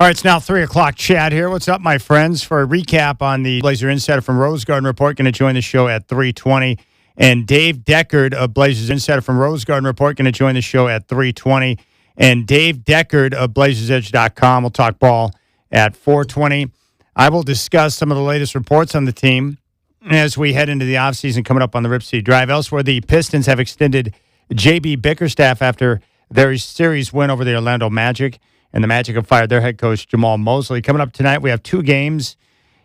All right, it's now 3 o'clock. Chad here. What's up, my friends? For a recap on the Blazer Insider from Rose Garden Report, going to join the show at 3:20. And Dave Deckard of Blazers Insider from Rose Garden Report, going to join the show at 3:20. And Dave Deckard of BlazersEdge.com will talk ball at 4:20. I will discuss some of the latest reports on the team as we head into the offseason coming up on the Rip City Drive. Elsewhere, the Pistons have extended J.B. Bickerstaff after their series win over the Orlando Magic. And the Magic have fired their head coach, Jamal Mosley. Coming up tonight, we have two games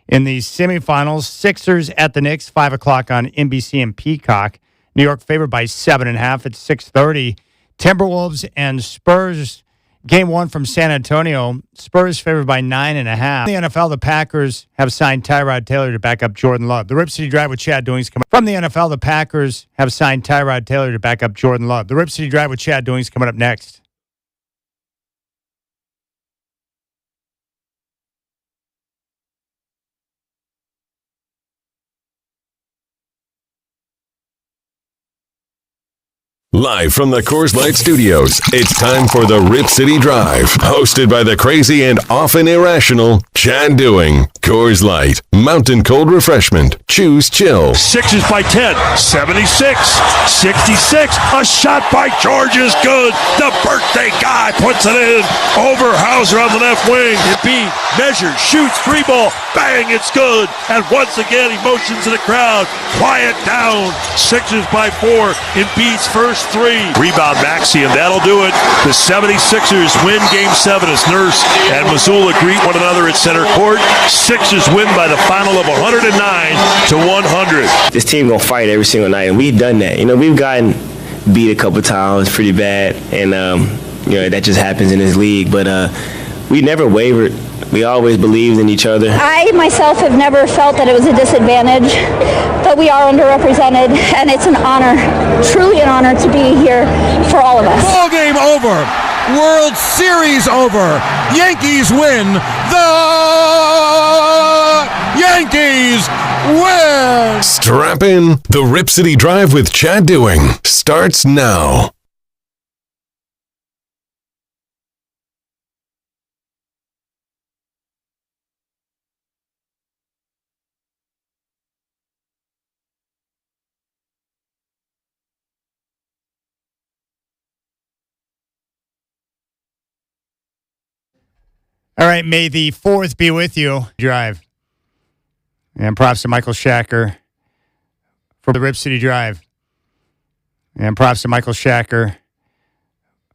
in the semifinals. Sixers at the Knicks, 5 o'clock on NBC and Peacock. New York favored by 7.5 at 6:30. Timberwolves and Spurs, game one from San Antonio. Spurs favored by 9.5. In the NFL, the Packers have signed Tyrod Taylor to back up Jordan Love. The Rip City Drive with Chad Doings coming up. From the NFL, the Packers have signed Tyrod Taylor to back up Jordan Love. The Rip City Drive with Chad Doings coming up next. Live from the Coors Light Studios, it's time for the Rip City Drive, hosted by the crazy and often irrational Chad Doing. Coors Light, mountain cold refreshment. Choose chill. Sixers by 10, 76, 66. A shot by George is good. The birthday guy puts it in. Over Hauser on the left wing. Embiid measures, shoots, three ball. Bang, it's good. And once again, he motions to the crowd. Quiet down. Sixers by 4. Embiid's first three. Rebound Maxey, and that'll do it. The 76ers win Game 7 as Nurse and Mazzulla greet one another at center court. Sixers win by the final of 109-100. This team gonna fight every single night, and we've done that. You know, we've gotten beat a couple times pretty bad, and you know, that just happens in this league. But we never wavered. We always believed in each other. I myself have never felt that it was a disadvantage, but we are underrepresented, and it's an honor, truly an honor to be here for all of us. Ball game over. World Series over. Yankees win. The Yankees win. Strap in. The Rip City Drive with Chad Doing starts now. All right, may the 4th be with you. Drive. And props to Michael Shacker for the Rip City Drive. And props to Michael Shacker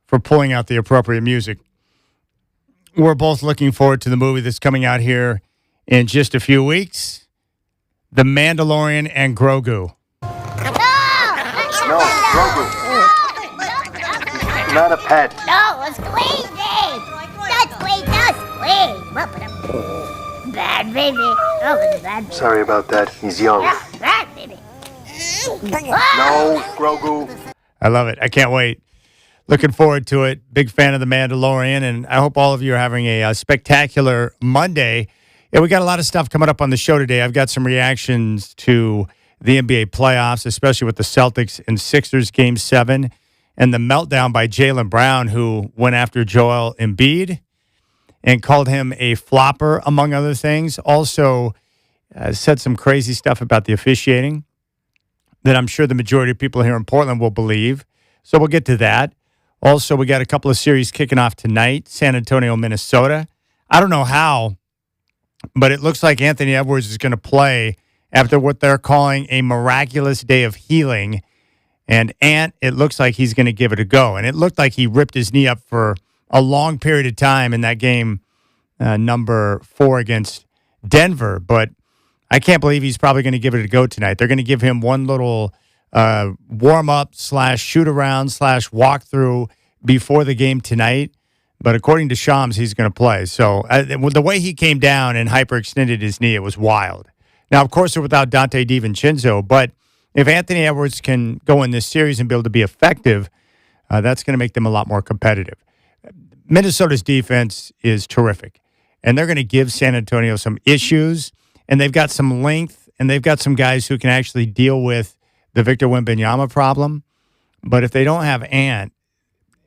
for pulling out the appropriate music. We're both looking forward to the movie that's coming out here in just a few weeks. The Mandalorian and Grogu. No, Grogu. Not a pet. No, it's crazy. That's crazy. That's crazy. Bad baby. Oh, it's a bad baby. Sorry about that. He's young. Yeah, bad baby. No, Grogu. I love it. I can't wait. Looking forward to it. Big fan of The Mandalorian, and I hope all of you are having a spectacular Monday. Yeah, we got a lot of stuff coming up on the show today. I've got some reactions to the NBA playoffs, especially with the Celtics and Sixers Game 7, and the meltdown by Jaylen Brown, who went after Joel Embiid and called him a flopper, among other things. Also said some crazy stuff about the officiating that I'm sure the majority of people here in Portland will believe. So we'll get to that. Also, we got a couple of series kicking off tonight. San Antonio, Minnesota. I don't know how, but it looks like Anthony Edwards is going to play after what they're calling a miraculous day of healing. And Ant, it looks like he's going to give it a go. And it looked like he ripped his knee up for a long period of time in that game number 4 against Denver. But I can't believe he's probably going to give it a go tonight. They're going to give him one little warm-up / shoot-around / walkthrough before the game tonight. But according to Shams, he's going to play. So the way he came down and hyperextended his knee, it was wild. Now, of course, they're without Dante DiVincenzo, but if Anthony Edwards can go in this series and be able to be effective, that's going to make them a lot more competitive. Minnesota's defense is terrific, and they're going to give San Antonio some issues, and they've got some length, and they've got some guys who can actually deal with the Victor Wembanyama problem. But if they don't have Ant,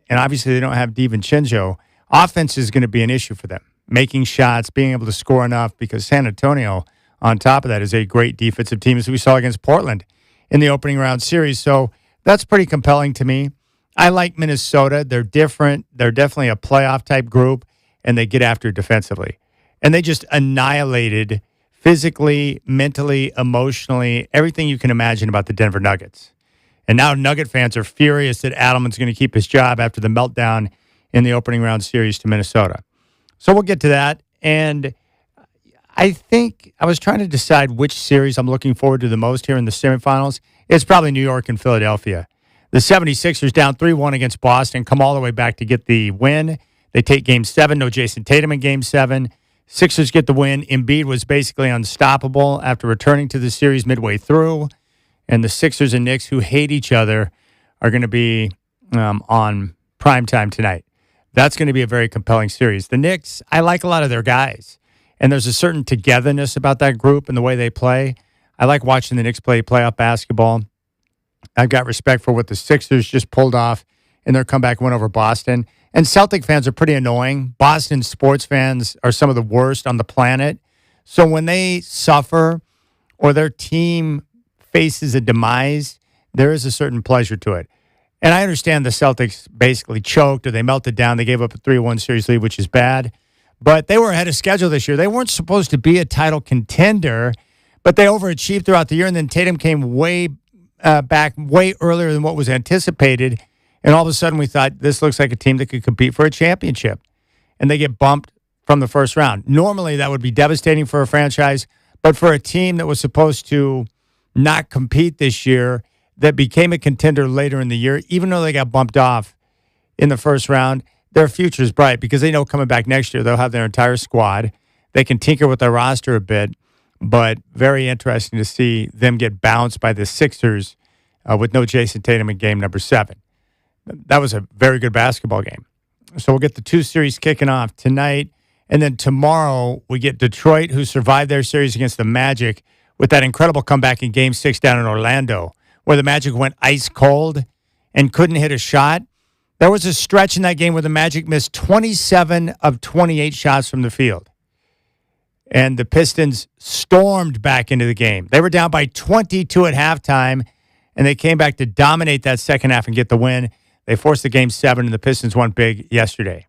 and obviously they don't have DiVincenzo, offense is going to be an issue for them. making shots, being able to score enough, because San Antonio, on top of that, is a great defensive team, as we saw against Portland in the opening round series. So that's pretty compelling to me. I like Minnesota. They're different. They're definitely a playoff type group, and they get after defensively. And they just annihilated physically, mentally, emotionally, everything you can imagine about the Denver Nuggets. And now Nugget fans are furious that Adelman's going to keep his job after the meltdown in the opening round series to Minnesota. So we'll get to that. And I think I was trying to decide which series I'm looking forward to the most here in the semifinals. It's probably New York and Philadelphia. The 76ers down 3-1 against Boston, come all the way back to get the win. They take Game 7, no Jason Tatum in Game 7. Sixers get the win. Embiid was basically unstoppable after returning to the series midway through. And the Sixers and Knicks, who hate each other, are going to be on primetime tonight. That's going to be a very compelling series. The Knicks, I like a lot of their guys. And there's a certain togetherness about that group and the way they play. I like watching the Knicks play playoff basketball. I've got respect for what the Sixers just pulled off in their comeback win over Boston. And Celtic fans are pretty annoying. Boston sports fans are some of the worst on the planet. So when they suffer or their team faces a demise, there is a certain pleasure to it. And I understand the Celtics basically choked or they melted down. They gave up a 3-1 series lead, which is bad. But they were ahead of schedule this year. They weren't supposed to be a title contender, but they overachieved throughout the year. And then Tatum came back way earlier than what was anticipated. And all of a sudden we thought this looks like a team that could compete for a championship. And they get bumped from the first round. Normally that would be devastating for a franchise, but for a team that was supposed to not compete this year, that became a contender later in the year, even though they got bumped off in the first round, their future is bright because they know coming back next year they'll have their entire squad. They can tinker with their roster a bit, but very interesting to see them get bounced by the Sixers with no Jason Tatum in game number 7. That was a very good basketball game. So we'll get the 2 series kicking off tonight, and then tomorrow we get Detroit, who survived their series against the Magic with that incredible comeback in Game 6 down in Orlando, where the Magic went ice cold and couldn't hit a shot. There was a stretch in that game where the Magic missed 27 of 28 shots from the field. And the Pistons stormed back into the game. They were down by 22 at halftime, and they came back to dominate that second half and get the win. They forced the Game 7, and the Pistons won big yesterday.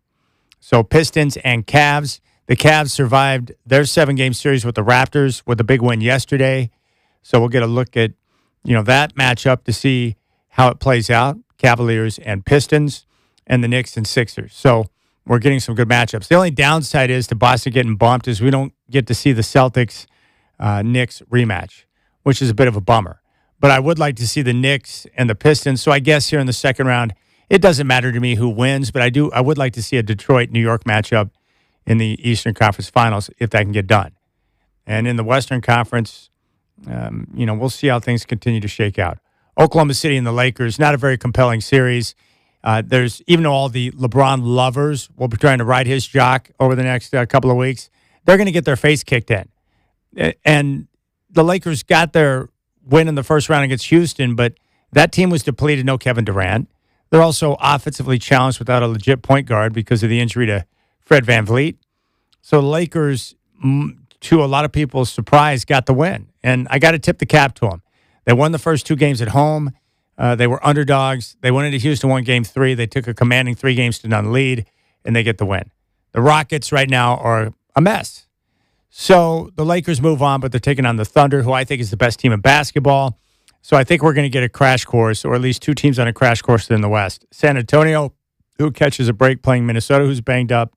So Pistons and Cavs. The Cavs survived their 7-game series with the Raptors with a big win yesterday. So we'll get a look at that matchup to see how it plays out. Cavaliers and Pistons, and the Knicks and Sixers. So we're getting some good matchups. The only downside is to Boston getting bumped is we don't get to see the Celtics-Knicks rematch, which is a bit of a bummer. But I would like to see the Knicks and the Pistons. So I guess here in the second round, it doesn't matter to me who wins, but I would like to see a Detroit-New York matchup in the Eastern Conference Finals if that can get done. And in the Western Conference, we'll see how things continue to shake out. Oklahoma City and the Lakers, not a very compelling series. Even though all the LeBron lovers will be trying to ride his jock over the next couple of weeks, they're going to get their face kicked in. And the Lakers got their win in the first round against Houston, but that team was depleted, no Kevin Durant. They're also offensively challenged without a legit point guard because of the injury to Fred VanVleet. So the Lakers, to a lot of people's surprise, got the win. And I got to tip the cap to them. They won the first 2 games at home. They were underdogs. They went into Houston, won Game 3. They took a commanding 3-0 lead, and they get the win. The Rockets right now are a mess. So the Lakers move on, but they're taking on the Thunder, who I think is the best team in basketball. So I think we're going to get a crash course, or at least 2 teams on a crash course in the West. San Antonio, who catches a break playing Minnesota, who's banged up,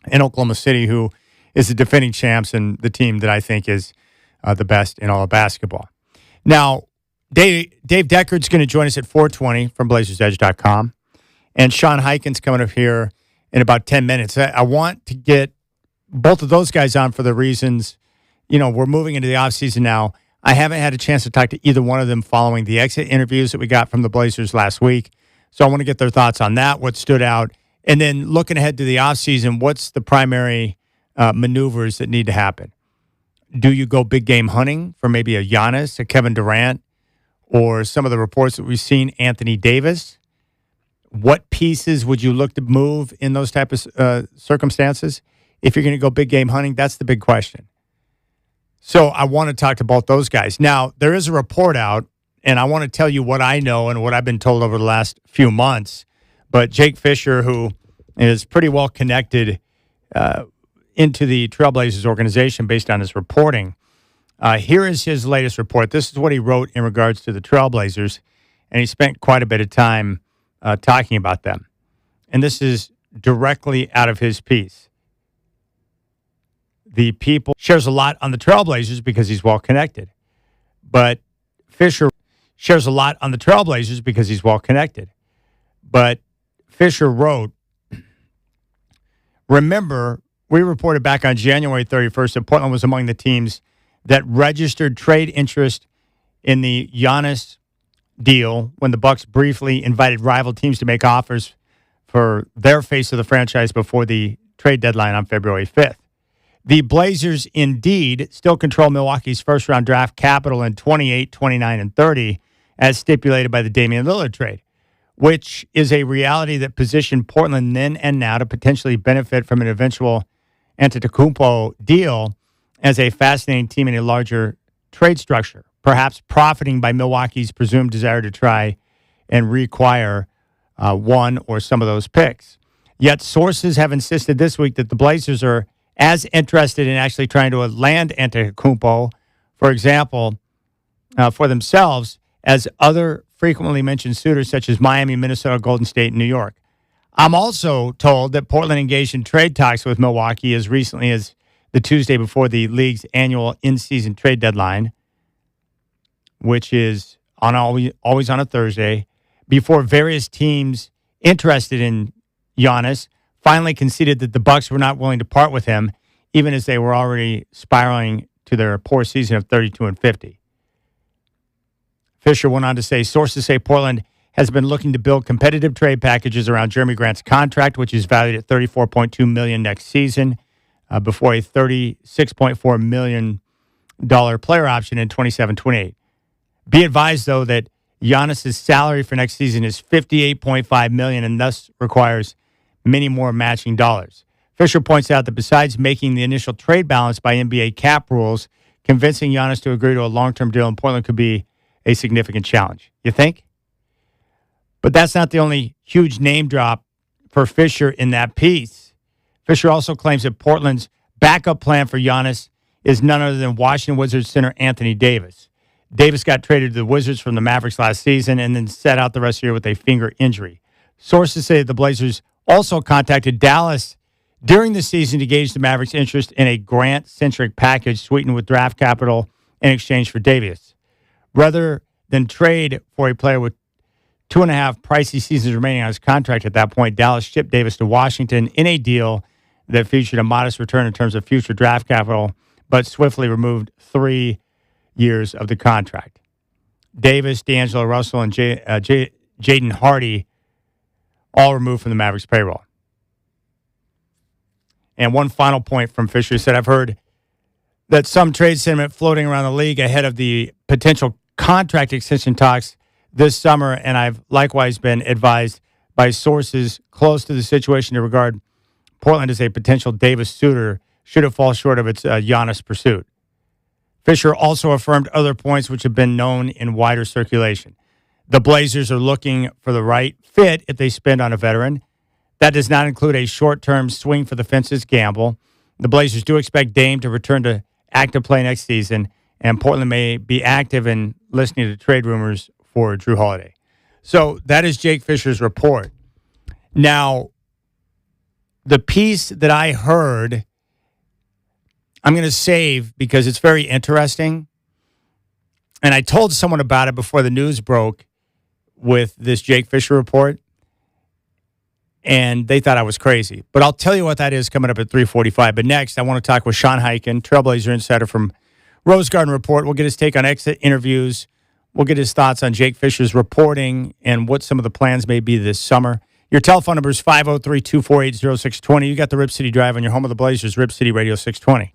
and Oklahoma City, who is the defending champs and the team that I think is the best in all of basketball. Now, Dave Deckard's going to join us at 4:20 from BlazersEdge.com. And Sean Hyken's coming up here in about 10 minutes. I want to get both of those guys on for the reasons, we're moving into the offseason now. I haven't had a chance to talk to either one of them following the exit interviews that we got from the Blazers last week. So I want to get their thoughts on that, what stood out. And then looking ahead to the offseason, what's the primary maneuvers that need to happen? Do you go big game hunting for maybe a Giannis, a Kevin Durant, or some of the reports that we've seen, Anthony Davis? What pieces would you look to move in those type of circumstances? if you're going to go big game hunting, that's the big question. So I want to talk to both those guys. Now, there is a report out, and I want to tell you what I know and what I've been told over the last few months. But Jake Fisher, who is pretty well connected into the Trailblazers organization based on his reporting, here is his latest report. This is what he wrote in regards to the Trailblazers, and he spent quite a bit of time talking about them. And this is directly out of his piece. The People shares a lot on the Trailblazers because he's well connected. But Fisher shares a lot on the Trailblazers because he's well connected. But Fisher wrote, remember, we reported back on January 31st that Portland was among the teams that registered trade interest in the Giannis deal when the Bucks briefly invited rival teams to make offers for their face of the franchise before the trade deadline on February 5th. The Blazers indeed still control Milwaukee's first-round draft capital in 28, 29, and 30, as stipulated by the Damian Lillard trade, which is a reality that positioned Portland then and now to potentially benefit from an eventual Antetokounmpo deal as a fascinating team in a larger trade structure, perhaps profiting by Milwaukee's presumed desire to try and reacquire one or some of those picks. Yet sources have insisted this week that the Blazers are as interested in actually trying to land Antetokounmpo, for example, for themselves, as other frequently mentioned suitors such as Miami, Minnesota, Golden State, and New York. I'm also told that Portland engaged in trade talks with Milwaukee as recently as the Tuesday before the league's annual in-season trade deadline, which is always on a Thursday, before various teams interested in Giannis finally conceded that the Bucks were not willing to part with him, even as they were already spiraling to their poor season of 32-50. Fisher went on to say, sources say Portland has been looking to build competitive trade packages around Jeremy Grant's contract, which is valued at $34.2 million next season, before a $36.4 million player option in 27-28. Be advised, though, that Giannis' salary for next season is $58.5 million and thus requires many more matching dollars. Fisher points out that besides making the initial trade balance by NBA cap rules, convincing Giannis to agree to a long-term deal in Portland could be a significant challenge. You think? But that's not the only huge name drop for Fisher in that piece. Fisher also claims that Portland's backup plan for Giannis is none other than Washington Wizards center Anthony Davis. Davis got traded to the Wizards from the Mavericks last season and then sat out the rest of the year with a finger injury. Sources say that the Blazers also contacted Dallas during the season to gauge the Mavericks' interest in a Grant-centric package sweetened with draft capital in exchange for Davis. Rather than trade for a player with 2.5 pricey seasons remaining on his contract at that point, Dallas shipped Davis to Washington in a deal that featured a modest return in terms of future draft capital, but swiftly removed 3 years of the contract. Davis, D'Angelo Russell, and Jaden Hardy all removed from the Mavericks payroll. And one final point from Fisher said, I've heard that some trade sentiment floating around the league ahead of the potential contract extension talks this summer, and I've likewise been advised by sources close to the situation to regard Portland as a potential Davis suitor should it fall short of its Giannis pursuit. Fisher also affirmed other points which have been known in wider circulation. The Blazers are looking for the right fit if they spend on a veteran. That does not include a short-term swing for the fences gamble. The Blazers do expect Dame to return to active play next season, and Portland may be active in listening to trade rumors for Drew Holiday. So that is Jake Fisher's report. Now, the piece that I heard, I'm going to save because it's very interesting. And I told someone about it before the news broke with this Jake Fisher report, and they thought I was crazy. But I'll tell you what that is coming up at 3:45. But next, I want to talk with Sean Highkin, Trailblazer insider from Rose Garden Report. We'll get his take on exit interviews. We'll get his thoughts on Jake Fisher's reporting and what some of the plans may be this summer. Your telephone number is 503-248-0620. You got the Rip City Drive on your home of the Blazers, Rip City Radio 620.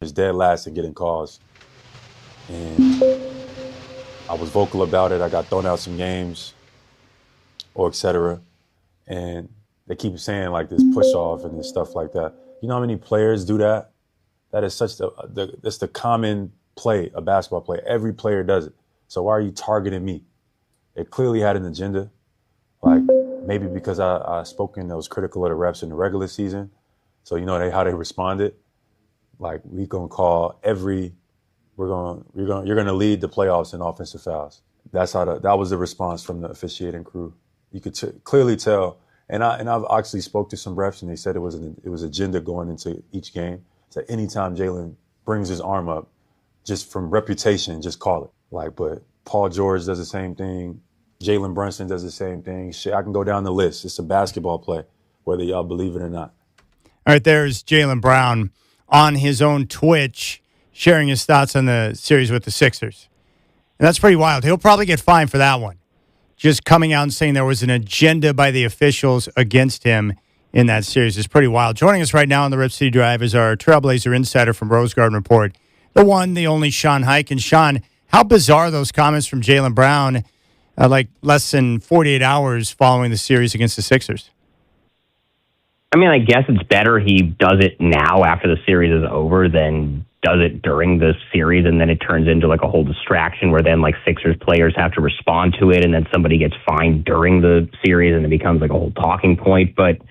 It's dead last in getting calls. And I was vocal about it. I got thrown out some games or et cetera. And they keep saying like this push off and this stuff like that. You know how many players do that? That is such that's the common play, a basketball play. Every player does it. So why are you targeting me? It clearly had an agenda. Like maybe because I spoken that was critical of the refs in the regular season. So you know how they responded. Like we gonna call you're gonna lead the playoffs in offensive fouls. That's that was the response from the officiating crew. You could clearly tell. And I've actually spoke to some refs and they said it was agenda going into each game. So anytime Jalen brings his arm up, just from reputation, just call it. Like, but Paul George does the same thing. Jalen Brunson does the same thing. Shit, I can go down the list. It's a basketball play, whether y'all believe it or not. All right, there's Jaylen Brown on his own Twitch sharing his thoughts on the series with the Sixers. And that's pretty wild. He'll probably get fined for that one. Just coming out and saying there was an agenda by the officials against him in that series is pretty wild. Joining us right now on the Rip City Drive is our Trailblazer insider from Rose Garden Report, the one, the only Sean Hike. And Sean, how bizarre those comments from Jaylen Brown, like less than 48 hours following the series against the Sixers. I mean, I guess it's better he does it now after the series is over than does it during the series, and then it turns into like a whole distraction where then like Sixers players have to respond to it, and then somebody gets fined during the series, and it becomes like a whole talking point. But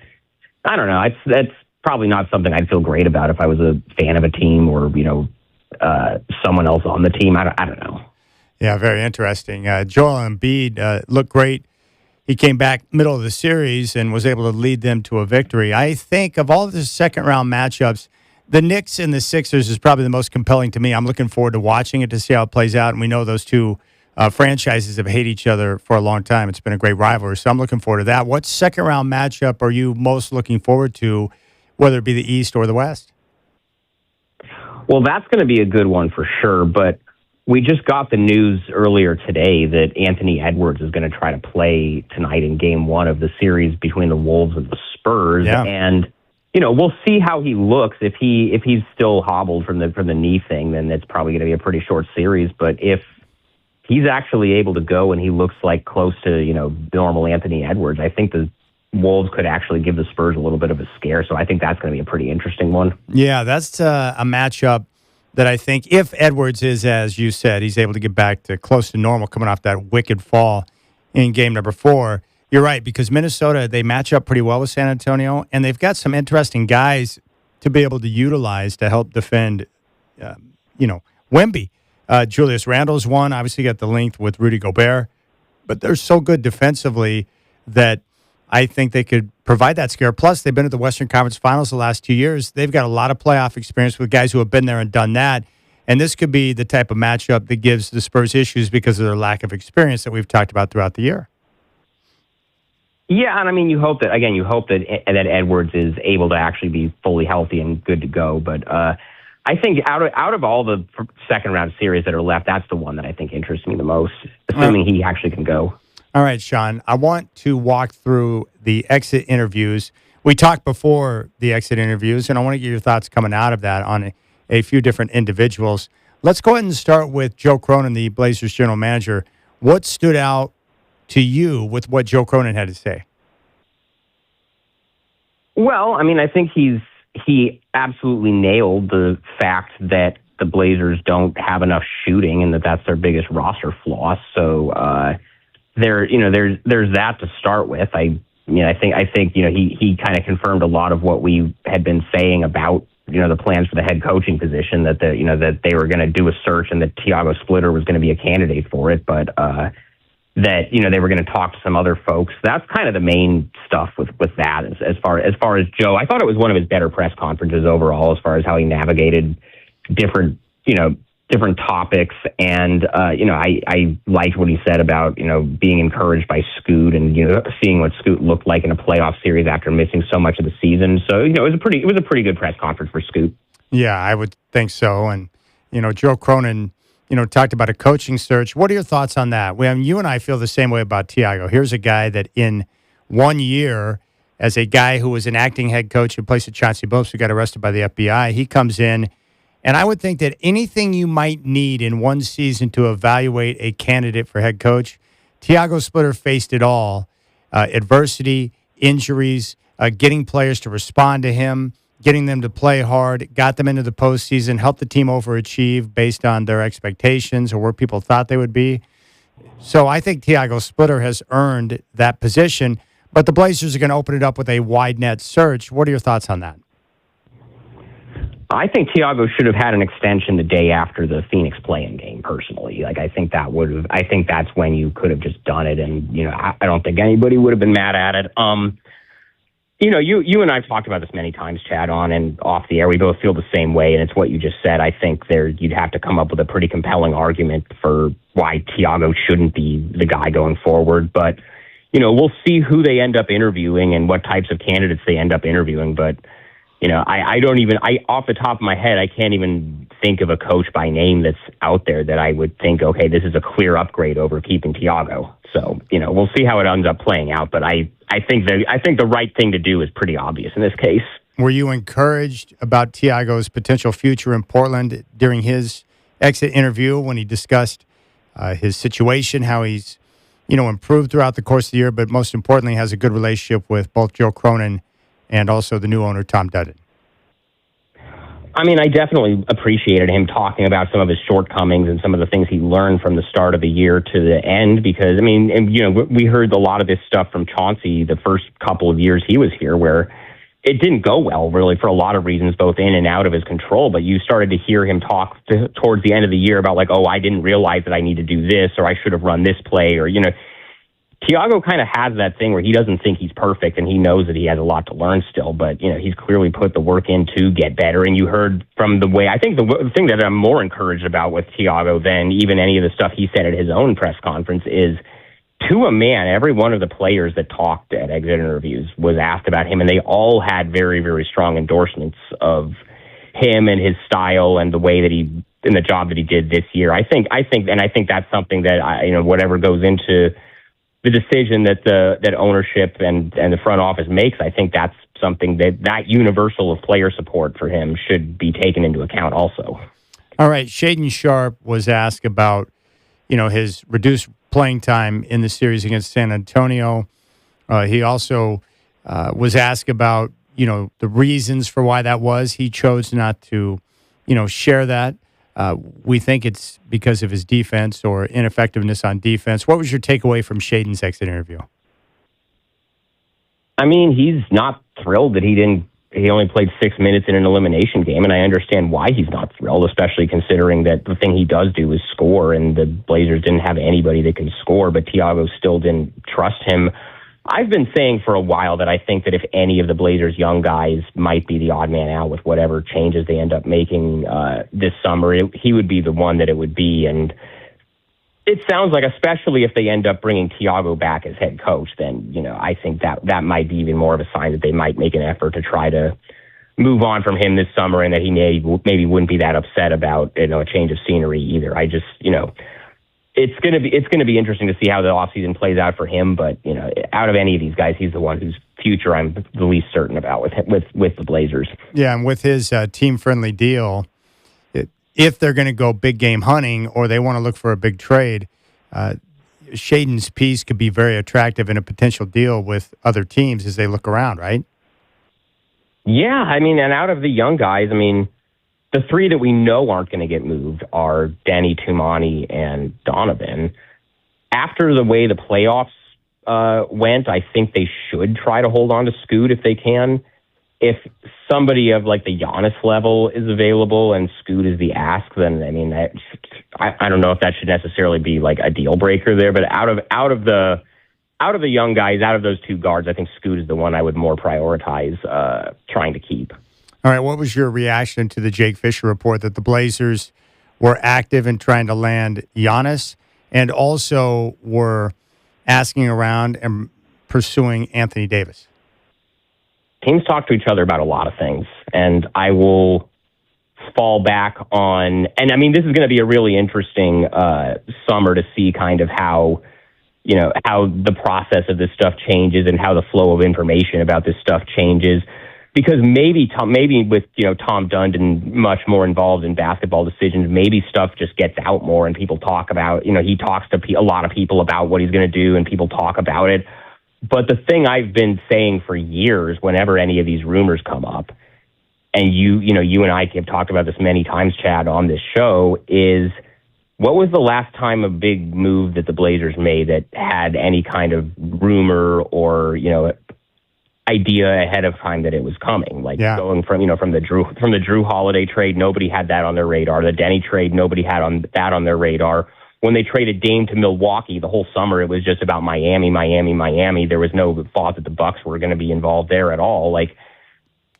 I don't know. That's probably not something I'd feel great about if I was a fan of a team or, someone else on the team. I don't know. Yeah, very interesting. Joel Embiid looked great. He came back middle of the series and was able to lead them to a victory. I think of all of the second-round matchups, the Knicks and the Sixers is probably the most compelling to me. I'm looking forward to watching it to see how it plays out. And we know those two franchises have hated each other for a long time. It's been a great rivalry, so I'm looking forward to that. What second-round matchup are you most looking forward to, whether it be the East or the West? Well, that's going to be a good one for sure, but we just got the news earlier today that Anthony Edwards is going to try to play tonight in Game 1 of the series between the Wolves and the Spurs, and we'll see how he looks. If he's still hobbled from the knee thing, then it's probably going to be a pretty short series. But if he's actually able to go and he looks like close to normal Anthony Edwards, I think the Wolves could actually give the Spurs a little bit of a scare. So I think that's going to be a pretty interesting one. Yeah, that's a matchup that I think if Edwards is, as you said, he's able to get back to close to normal coming off that wicked fall in game number 4. You're right, because Minnesota, they match up pretty well with San Antonio, and they've got some interesting guys to be able to utilize to help defend, Wemby. Julius Randle's one. Obviously got the length with Rudy Gobert, but they're so good defensively that I think they could provide that scare. Plus, they've been at the Western Conference Finals the last 2 years. They've got a lot of playoff experience with guys who have been there and done that. And this could be the type of matchup that gives the Spurs issues because of their lack of experience that we've talked about throughout the year. Yeah, and I mean, you hope that Edwards is able to actually be fully healthy and good to go. But I think out of all the second round series that are left, that's the one that I think interests me the most, assuming he actually can go. All right, Sean, I want to walk through the exit interviews. We talked before the exit interviews, and I want to get your thoughts coming out of that on a few different individuals. Let's go ahead and start with Joe Cronin, the Blazers general manager. What stood out to you with what Joe Cronin had to say? Well, I mean, I think he absolutely nailed the fact that the Blazers don't have enough shooting and that's their biggest roster flaw. So there's that to start with. I think he kind of confirmed a lot of what we had been saying about the plans for the head coaching position, that they were going to do a search and that Tiago Splitter was going to be a candidate for it, but that they were going to talk to some other folks. That's kind of the main stuff with that. As far as Joe, I thought it was one of his better press conferences overall, as far as how he navigated different topics. And I liked what he said about being encouraged by Scoot and seeing what Scoot looked like in a playoff series after missing so much of the season. So it was a pretty good press conference for Scoot. Yeah, I would think so. And Joe Cronin talked about a coaching search. What are your thoughts on that? You and I feel the same way about Tiago. Here's a guy that in 1 year, as a guy who was an acting head coach in place of Chauncey Billups, who got arrested by the FBI, he comes in And I would think that anything you might need in one season to evaluate a candidate for head coach, Tiago Splitter faced it all. Adversity, injuries, getting players to respond to him, getting them to play hard, got them into the postseason, helped the team overachieve based on their expectations or where people thought they would be. So I think Tiago Splitter has earned that position, but the Blazers are going to open it up with a wide net search. What are your thoughts on that? I think Tiago should have had an extension the day after the Phoenix play-in game, personally. Like, I think that's when you could have just done it, and, I don't think anybody would have been mad at it. You and I have talked about this many times, Chad, on and off the air. We both feel the same way, and it's what you just said. I think you'd have to come up with a pretty compelling argument for why Tiago shouldn't be the guy going forward. But, we'll see who they end up interviewing and what types of candidates they end up interviewing. But, off the top of my head, I can't even think of a coach by name that's out there that I would think, okay, this is a clear upgrade over keeping Tiago. So, we'll see how it ends up playing out. But I think the right thing to do is pretty obvious in this case. Were you encouraged about Tiago's potential future in Portland during his exit interview when he discussed his situation, how he's, improved throughout the course of the year, but most importantly has a good relationship with both Joe Cronin and also the new owner, Tom Dutton? I mean, I definitely appreciated him talking about some of his shortcomings and some of the things he learned from the start of the year to the end, because, we heard a lot of this stuff from Chauncey the first couple of years he was here, where it didn't go well, really, for a lot of reasons, both in and out of his control. But you started to hear him talk towards the end of the year about, like, oh, I didn't realize that I need to do this, or I should have run this play, or, Tiago kind of has that thing where he doesn't think he's perfect, and he knows that he has a lot to learn still, but, he's clearly put the work in to get better. And you heard from the way, I think the thing that I'm more encouraged about with Tiago than even any of the stuff he said at his own press conference is, to a man, every one of the players that talked at exit interviews was asked about him, and they all had very, very strong endorsements of him and his style and the way that in the job that he did this year. I think that's something that whatever goes into the decision that ownership and the front office makes, I think that's something that universal of player support for him should be taken into account also. All right. Shaedon Sharpe was asked about, his reduced playing time in the series against San Antonio. He also was asked about, the reasons for why that was. He chose not to, share that. We think it's because of his defense or ineffectiveness on defense. What was your takeaway from Shaedon's exit interview? I mean, he's not thrilled that he only played 6 minutes in an elimination game, and I understand why he's not thrilled, especially considering that the thing he does do is score, and the Blazers didn't have anybody that can score, but Tiago still didn't trust him. I've been saying for a while that I think that if any of the Blazers' young guys might be the odd man out with whatever changes they end up making this summer, he would be the one that it would be. And it sounds like, especially if they end up bringing Tiago back as head coach, then, I think that might be even more of a sign that they might make an effort to try to move on from him this summer, and that he maybe wouldn't be that upset about, a change of scenery either. I just, it's going to be interesting to see how the offseason plays out for him. But, out of any of these guys, he's the one whose future I'm the least certain about with the Blazers. Yeah, and with his team-friendly deal, if they're going to go big game hunting or they want to look for a big trade, Shaedon's piece could be very attractive in a potential deal with other teams as they look around, right? Yeah, and out of the young guys, the three that we know aren't going to get moved are Denny, Tumani, and Donovan. After the way the playoffs went, I think they should try to hold on to Scoot if they can. If somebody of like the Giannis level is available and Scoot is the ask, then I don't know if that should necessarily be like a deal breaker there. But out of the young guys, out of those two guards, I think Scoot is the one I would more prioritize trying to keep. All right, what was your reaction to the Jake Fisher report that the Blazers were active in trying to land Giannis and also were asking around and pursuing Anthony Davis? Teams talk to each other about a lot of things, and I will fall back on, and this is going to be a really interesting summer to see kind of how the process of this stuff changes and how the flow of information about this stuff changes. because maybe with Tom Dundon much more involved in basketball decisions, maybe stuff just gets out more and people talk about, he talks to a lot of people about what he's going to do and people talk about it. But the thing I've been saying for years, whenever any of these rumors come up, and you and I have talked about this many times, Chad, on this show, is what was the last time a big move that the Blazers made that had any kind of rumor or, idea ahead of time that it was coming? Going from the Drew Holiday trade, nobody had that on their radar. The Denny trade, nobody had that on their radar. When they traded Dame to Milwaukee, the whole summer it was just about Miami. There was no thought that the Bucks were going to be involved there at all.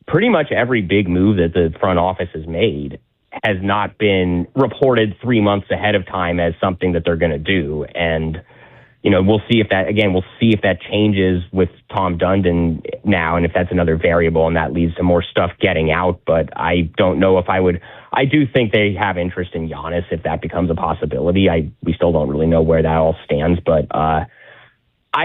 Pretty much every big move that the front office has made has not been reported 3 months ahead of time as something that they're going to do. And, we'll see if that changes with Tom Dundon now, and if that's another variable and that leads to more stuff getting out. But I don't know if I do think they have interest in Giannis if that becomes a possibility. We still don't really know where that all stands, but I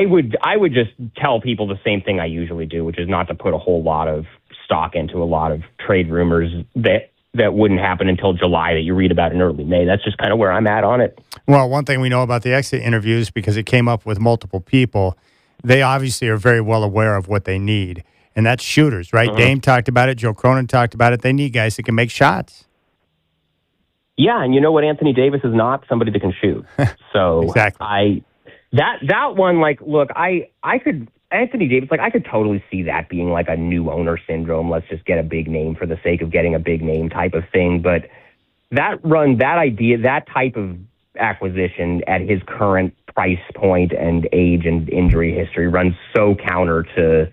would just tell people the same thing I usually do, which is not to put a whole lot of stock into a lot of trade rumors that wouldn't happen until July that you read about in early May. That's just kind of where I'm at on it. Well, one thing we know about the exit interviews, because it came up with multiple people, they obviously are very well aware of what they need, and that's shooters, right? Dame talked about it. Joe Cronin talked about it. They need guys that can make shots. Yeah, and you know what Anthony Davis is not? Somebody that can shoot. So exactly. That one, I could... Anthony Davis, I could totally see that being a new owner syndrome. Let's just get a big name for the sake of getting a big name type of thing. But that idea, that type of acquisition at his current price point and age and injury history runs so counter to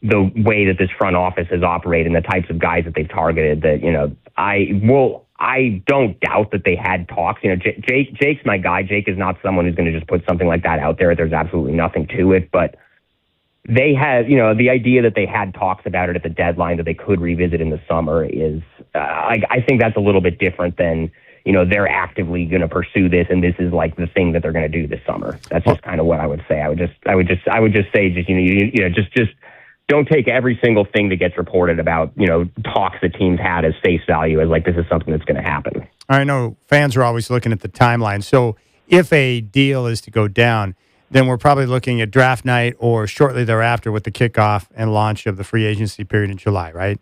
the way that this front office has operated and the types of guys that they've targeted that, I don't doubt that they had talks. Jake's my guy. Jake is not someone who's going to just put something like that out there. There's absolutely nothing to it, but they had, the idea that they had talks about it at the deadline that they could revisit in the summer is, I think that's a little bit different than, they're actively going to pursue this and this is the thing that they're going to do this summer. That's just kind of what I would say. I would just say, just don't take every single thing that gets reported about, talks that teams had as face value as this is something that's going to happen. I know fans are always looking at the timeline. So if a deal is to go down, then we're probably looking at draft night or shortly thereafter with the kickoff and launch of the free agency period in July, right?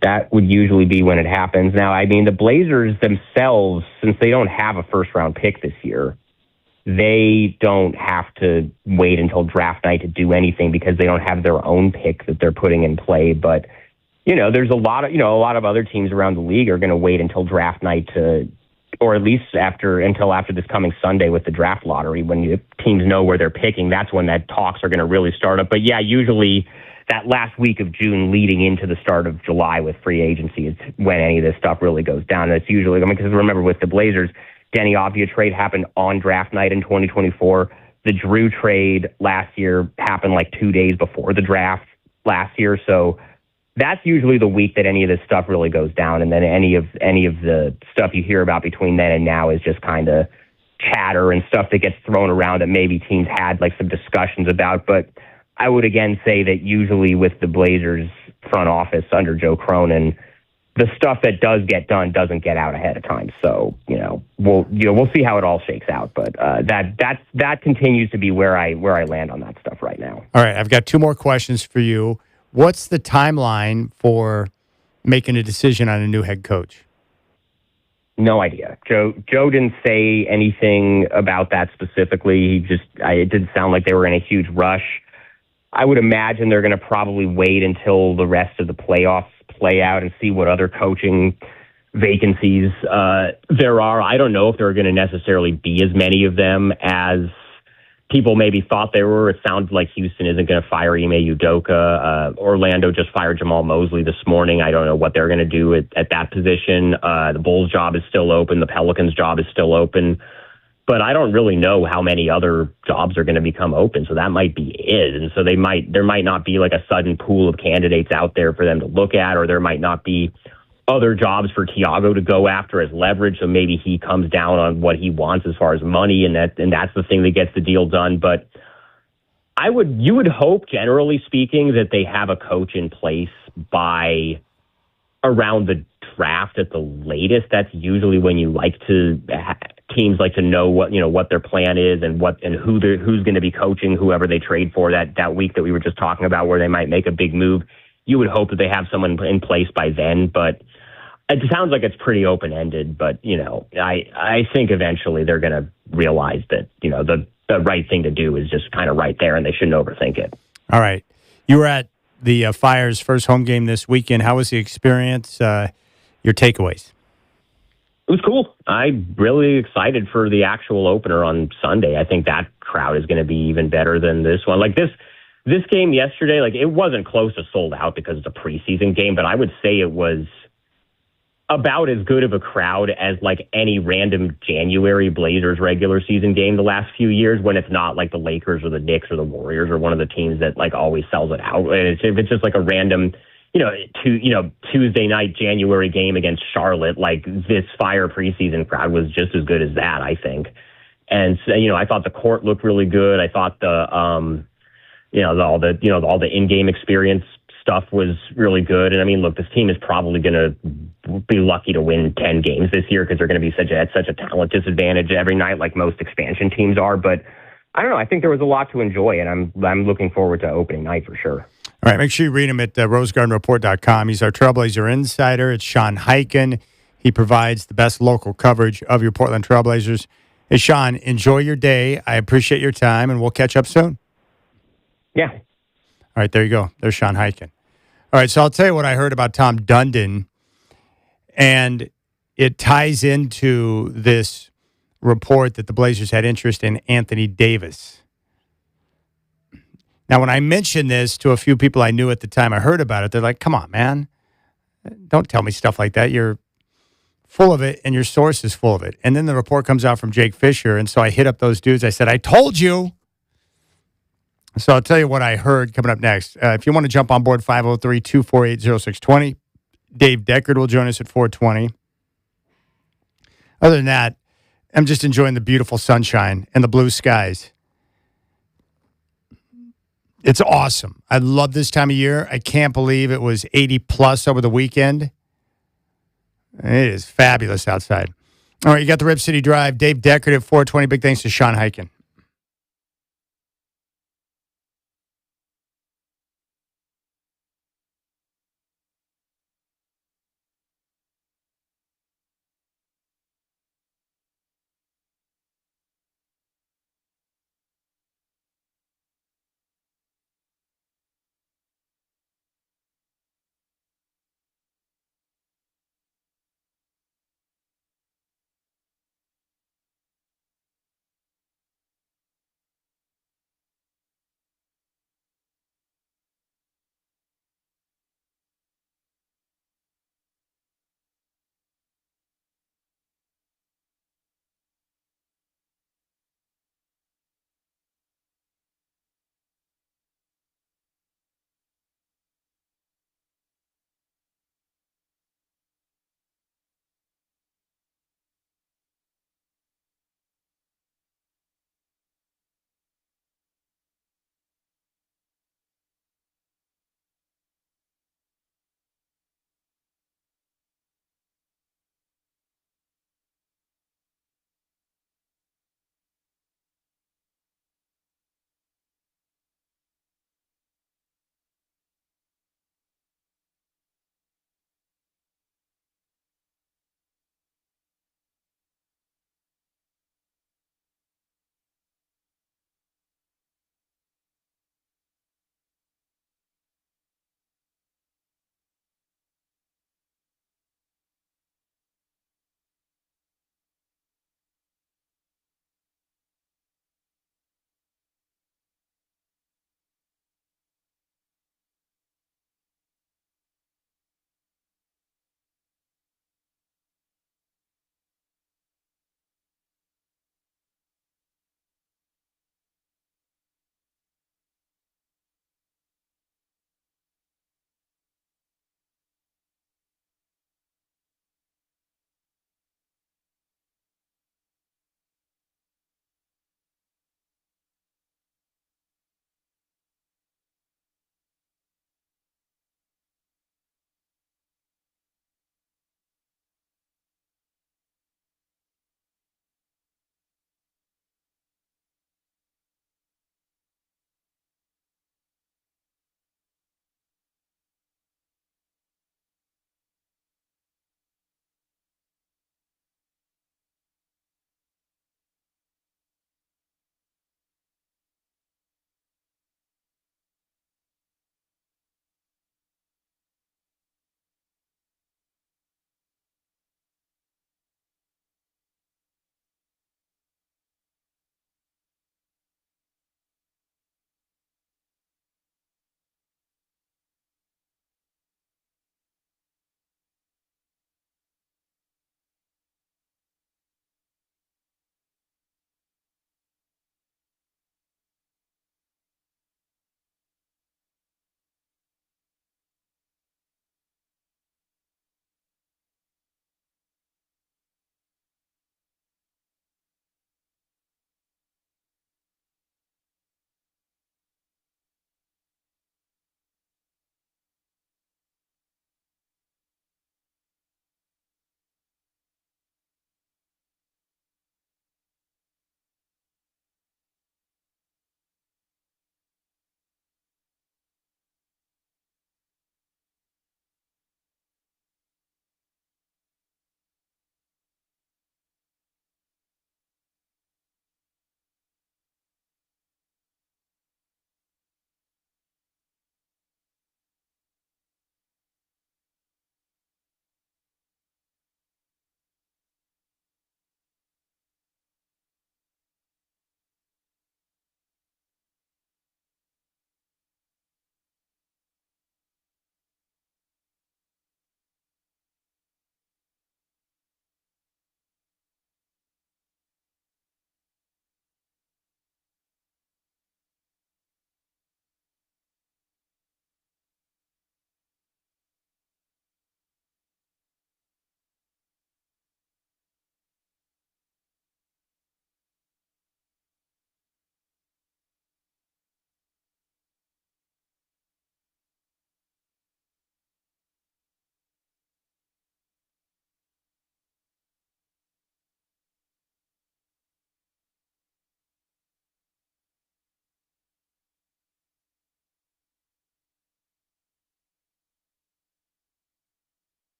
That would usually be when it happens. Now, the Blazers themselves, since they don't have a first-round pick this year, they don't have to wait until draft night to do anything because they don't have their own pick that they're putting in play. But, there's a lot of other teams around the league are going to wait until draft night or at least until after this coming Sunday with the draft lottery, when teams know where they're picking. That's when that talks are going to really start up. But yeah, usually that last week of June leading into the start of July with free agency is when any of this stuff really goes down. And it's usually, because remember with the Blazers, Denny Avdia trade happened on draft night in 2024. The Drew trade last year happened 2 days before the draft last year. So that's usually the week that any of this stuff really goes down. And then any of the stuff you hear about between then and now is just kind of chatter and stuff that gets thrown around that maybe teams had some discussions about. But I would again say that usually with the Blazers front office under Joe Cronin, the stuff that does get done doesn't get out ahead of time. So, we'll see how it all shakes out. But that continues to be where I land on that stuff right now. All right. I've got 2 more questions for you. What's the timeline for making a decision on a new head coach? No idea. Joe didn't say anything about that specifically. It didn't sound like they were in a huge rush. I would imagine they're going to probably wait until the rest of the playoffs play out and see what other coaching vacancies there are. I don't know if there are going to necessarily be as many of them as people maybe thought they were. It sounds like Houston isn't going to fire Ime Udoka. Orlando just fired Jamal Mosley this morning. I don't know what they're going to do at that position. The Bulls job is still open. The Pelicans job is still open. But I don't really know how many other jobs are going to become open. So that might be it. And so there might not be a sudden pool of candidates out there for them to look at, or there might not be other jobs for Thiago to go after as leverage. So maybe he comes down on what he wants as far as money, and that's the thing that gets the deal done. But You would hope, generally speaking, that they have a coach in place by around the draft at the latest. That's usually when you like to teams like to know what their plan is and who's going to be coaching whoever they trade for that week that we were just talking about, where they might make a big move. You would hope that they have someone in place by then, but it sounds like it's pretty open-ended. But I think eventually they're going to realize that the right thing to do is just kind of right there, and they shouldn't overthink it. All right, you were at the Fire's first home game this weekend. How was the experience? Your takeaways? It was cool. I'm really excited for the actual opener on Sunday. I think that crowd is going to be even better than this one. Like this game yesterday, like it wasn't close to sold out because it's a preseason game, but I would say it was about as good of a crowd as like any random January Blazers regular season game the last few years, when it's not like the Lakers or the Knicks or the Warriors or one of the teams that like always sells it out. And if it's just like a random, Tuesday night January game against Charlotte, like this Fire preseason crowd was just as good as that, I think. And so, I thought the court looked really good. I thought all the in-game experience stuff was really good. And I mean, look, this team is probably going to be lucky to win 10 games this year because they're going to be at such a talent disadvantage every night, like most expansion teams are. But I don't know. I think there was a lot to enjoy, and I'm looking forward to opening night for sure. All right, make sure you read him at rosegardenreport.com. He's our Trailblazer insider. It's Sean Highkin. He provides the best local coverage of your Portland Trailblazers. Hey, Sean, enjoy your day. I appreciate your time, and we'll catch up soon. Yeah. All right, there you go. There's Sean Highkin. All right, so I'll tell you what I heard about Tom Dundon, and it ties into this report that the Blazers had interest in Anthony Davis. Now, when I mentioned this to a few people I knew at the time I heard about it, they're like, come on, man. Don't tell me stuff like that. You're full of it, and your source is full of it. And then the report comes out from Jake Fisher, and so I hit up those dudes. I said, I told you. So I'll tell you what I heard coming up next. If you want to jump on board, 503-248-0620. Dave Deckard will join us at 420. Other than that, I'm just enjoying the beautiful sunshine and the blue skies. It's awesome. I love this time of year. I can't believe it was 80-plus over the weekend. It is fabulous outside. All right, you got the Rip City Drive. Dave Deckard at 420. Big thanks to Sean Highkin.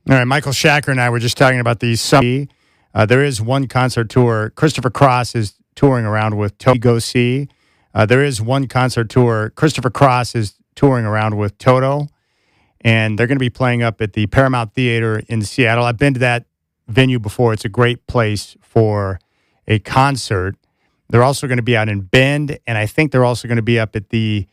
All right, Michael Shacker and I were just talking about the summer. There is one concert tour. Christopher Cross is touring around with Toto. Go see. There is one concert tour. Christopher Cross is touring around with Toto, and they're going to be playing up at the Paramount Theater in Seattle. I've been to that venue before. It's a great place for a concert. They're also going to be out in Bend, and I think they're also going to be up at the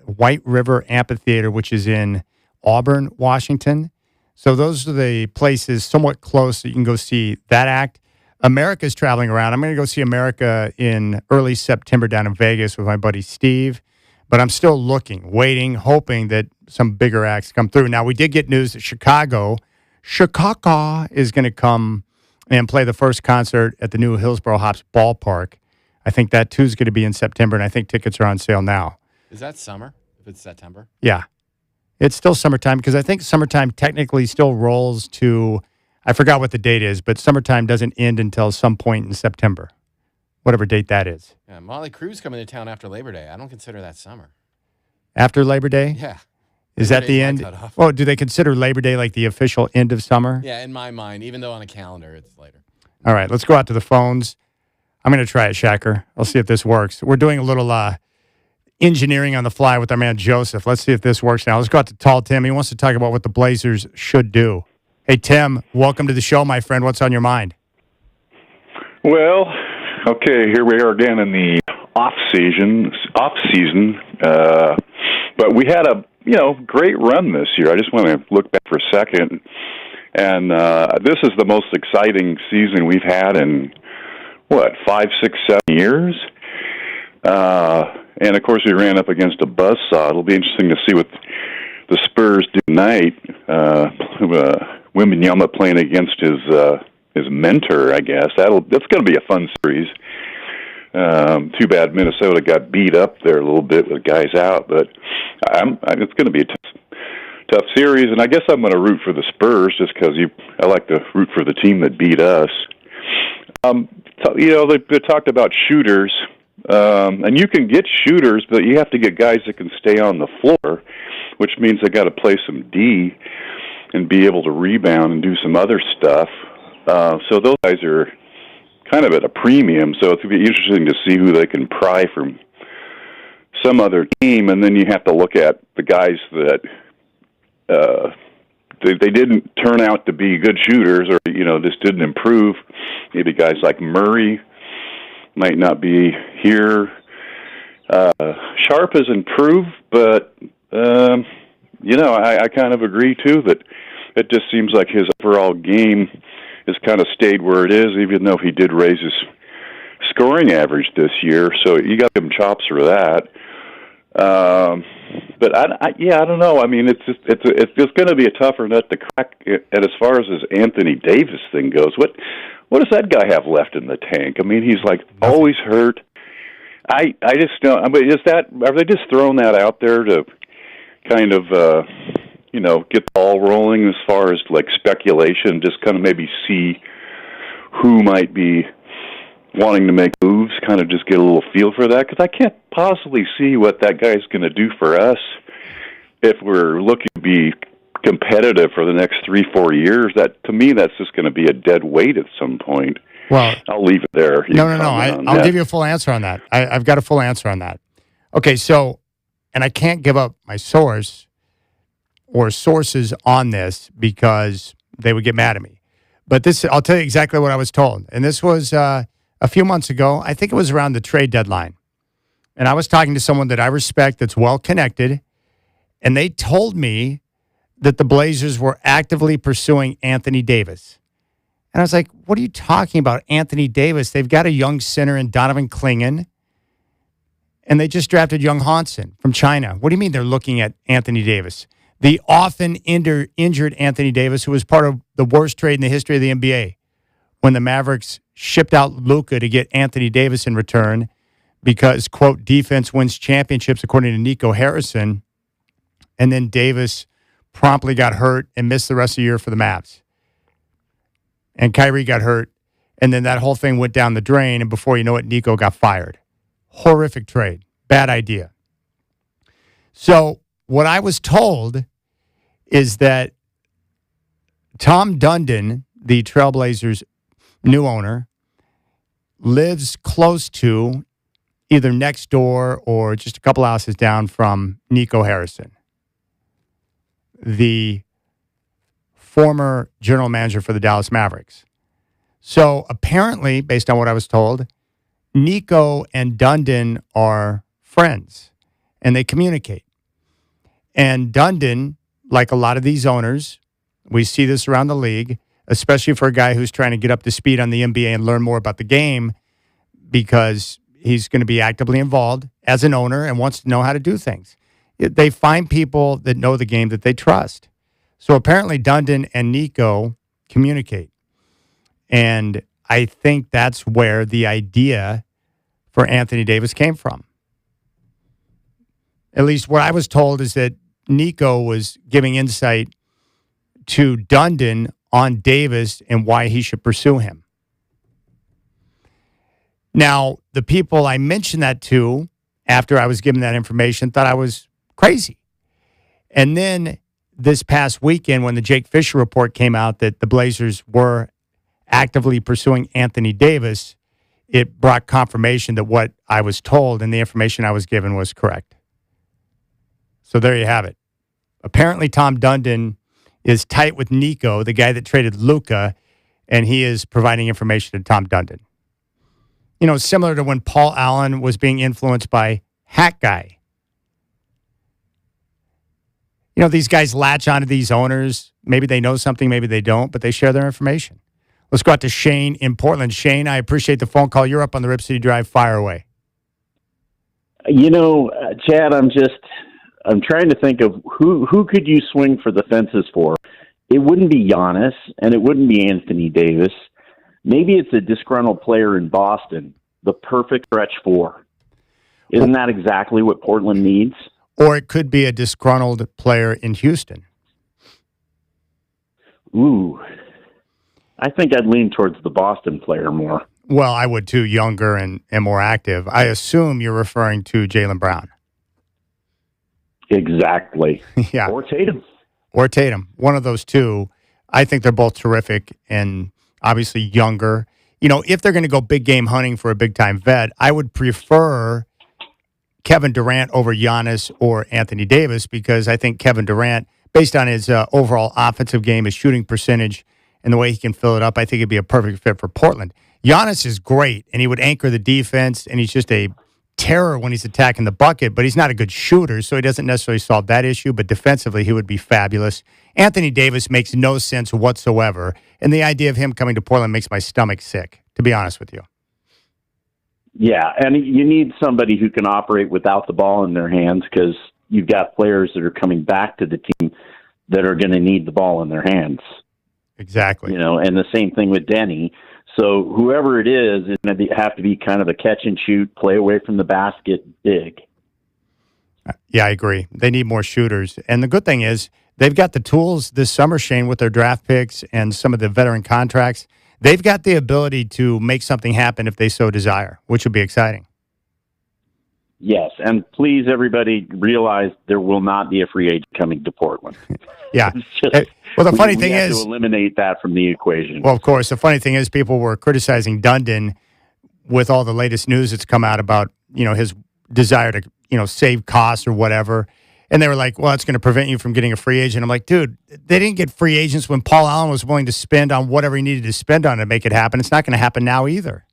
White River Amphitheater, which is in Auburn, Washington. So those are the places somewhat close that you can go see that act. America's traveling around. I'm going to go see America in early September down in Vegas with my buddy Steve. But I'm still looking, waiting, hoping that some bigger acts come through. Now, we did get news that Chicago is going to come and play the first concert at the new Hillsborough Hops Ballpark. I think that, too, is going to be in September, and I think tickets are on sale now. Is that summer, if it's September? Yeah. It's still summertime because I think summertime technically still rolls to, I forgot what the date is, but summertime doesn't end until some point in September, whatever date that is. Yeah, Molly Crew's coming to town after Labor Day. I don't consider that summer. After Labor Day? Yeah. Is that the end? Oh, do they consider Labor Day like the official end of summer? Yeah, in my mind, even though on a calendar it's later. All right, let's go out to the phones. I'm going to try it, Shacker. I'll see if this works. We're doing a little engineering on the fly with our man Joseph. Let's see if this works now. Let's go out to Tall Tim. He wants to talk about what the Blazers should do. Hey, Tim, welcome to the show, my friend. What's on your mind? Well, okay, here we are again in the off season. But we had a great run this year. I just want to look back for a second, and this is the most exciting season we've had in 5, 6, 7 years. And, of course, we ran up against a buzzsaw. It'll be interesting to see what the Spurs do tonight. Wembanyama playing against his mentor, I guess. That's going to be a fun series. Too bad Minnesota got beat up there a little bit with guys out. But it's going to be a tough series. And I guess I'm going to root for the Spurs just because I like to root for the team that beat us. They talked about shooters. And you can get shooters, but you have to get guys that can stay on the floor, which means they got to play some D and be able to rebound and do some other stuff. So those guys are kind of at a premium. So it's going to be interesting to see who they can pry from some other team. And then you have to look at the guys that they didn't turn out to be good shooters, or just didn't improve. Maybe guys like Murray might not be here. Sharp has improved, but I kind of agree too that it just seems like his overall game has kind of stayed where it is, even though he did raise his scoring average this year. So you got to give him chops for that. But I don't know. I mean, it's just going to be a tougher nut to crack. And as far as this Anthony Davis thing goes, what does that guy have left in the tank? I mean, he's like always hurt. I just don't. I mean, are they just throwing that out there to kind of get the ball rolling as far as like speculation, just kind of maybe see who might be wanting to make moves, kind of just get a little feel for that? Because I can't possibly see what that guy's going to do for us if we're looking to be competitive for the next 3-4 years. That, to me, that's just going to be a dead weight at some point. Well, I'll leave it there. No. I'll give you a full answer on that. I've got a full answer on that. Okay, so, and I can't give up my source or sources on this because they would get mad at me. But this, I'll tell you exactly what I was told. And this was a few months ago. I think it was around the trade deadline. And I was talking to someone that I respect that's well-connected, and they told me that the Blazers were actively pursuing Anthony Davis. And I was like, what are you talking about, Anthony Davis? They've got a young center in Donovan Clingan, and they just drafted Young Hansen from China. What do you mean they're looking at Anthony Davis? The often injured Anthony Davis, who was part of the worst trade in the history of the NBA, when the Mavericks shipped out Luka to get Anthony Davis in return because, quote, defense wins championships, according to Nico Harrison, and then Davis promptly got hurt and missed the rest of the year for the Mavs. And Kyrie got hurt, and then that whole thing went down the drain, and before you know it, Nico got fired. Horrific trade. Bad idea. So what I was told is that Tom Dundon, the Trailblazers' new owner, lives close to, either next door or just a couple houses down from, Nico Harrison, the former general manager for the Dallas Mavericks. So apparently, based on what I was told, Nico and Dundon are friends and they communicate. And Dundon, like a lot of these owners, we see this around the league, especially for a guy who's trying to get up to speed on the NBA and learn more about the game, because he's going to be actively involved as an owner and wants to know how to do things. They find people that know the game that they trust. So apparently Dundon and Nico communicate. And I think that's where the idea for Anthony Davis came from. At least what I was told is that Nico was giving insight to Dundon on Davis and why he should pursue him. Now, the people I mentioned that to after I was given that information thought I was crazy. And then this past weekend, when the Jake Fisher report came out that the Blazers were actively pursuing Anthony Davis, it brought confirmation that what I was told and the information I was given was correct. So there you have it. Apparently, Tom Dundon is tight with Nico, the guy that traded Luka, and he is providing information to Tom Dundon. You know, similar to when Paul Allen was being influenced by Hat Guy. You know, these guys latch onto these owners. Maybe they know something, maybe they don't, but they share their information. Let's go out to Shane in Portland. Shane, I appreciate the phone call. You're up on the Rip City Drive. Fire away. You know, Chad, I'm trying to think of who could you swing for the fences for. It wouldn't be Giannis, and it wouldn't be Anthony Davis. Maybe it's a disgruntled player in Boston, the perfect stretch four. Isn't that exactly what Portland needs? Or it could be a disgruntled player in Houston. Ooh, I think I'd lean towards the Boston player more. Well, I would too, younger and more active. I assume you're referring to Jaylen Brown. Exactly. Yeah. Or Tatum. Or Tatum. One of those two. I think they're both terrific and obviously younger. You know, if they're going to go big game hunting for a big-time vet, I would prefer Kevin Durant over Giannis or Anthony Davis, because I think Kevin Durant, based on his overall offensive game, his shooting percentage, and the way he can fill it up, I think it'd be a perfect fit for Portland. Giannis is great, and he would anchor the defense, and he's just a terror when he's attacking the bucket, but he's not a good shooter, so he doesn't necessarily solve that issue, but defensively he would be fabulous. Anthony Davis makes no sense whatsoever, and the idea of him coming to Portland makes my stomach sick, to be honest with you. Yeah, and you need somebody who can operate without the ball in their hands, because you've got players that are coming back to the team that are going to need the ball in their hands. Exactly. You know, and the same thing with Denny. So whoever it is going to have to be kind of a catch and shoot, play away from the basket, big. Yeah, I agree. They need more shooters. And the good thing is they've got the tools this summer, Shane, with their draft picks and some of the veteran contracts. They've got the ability to make something happen if they so desire, which would be exciting. Yes, and please, everybody, realize there will not be a free agent coming to Portland. Yeah. Well, the funny thing we have is, to eliminate that from the equation. Well, of course, the funny thing is people were criticizing Dundon with all the latest news that's come out about, you know, his desire to, you know, save costs or whatever. And they were like, well, it's going to prevent you from getting a free agent. I'm like, dude, they didn't get free agents when Paul Allen was willing to spend on whatever he needed to spend on to make it happen. It's not going to happen now either.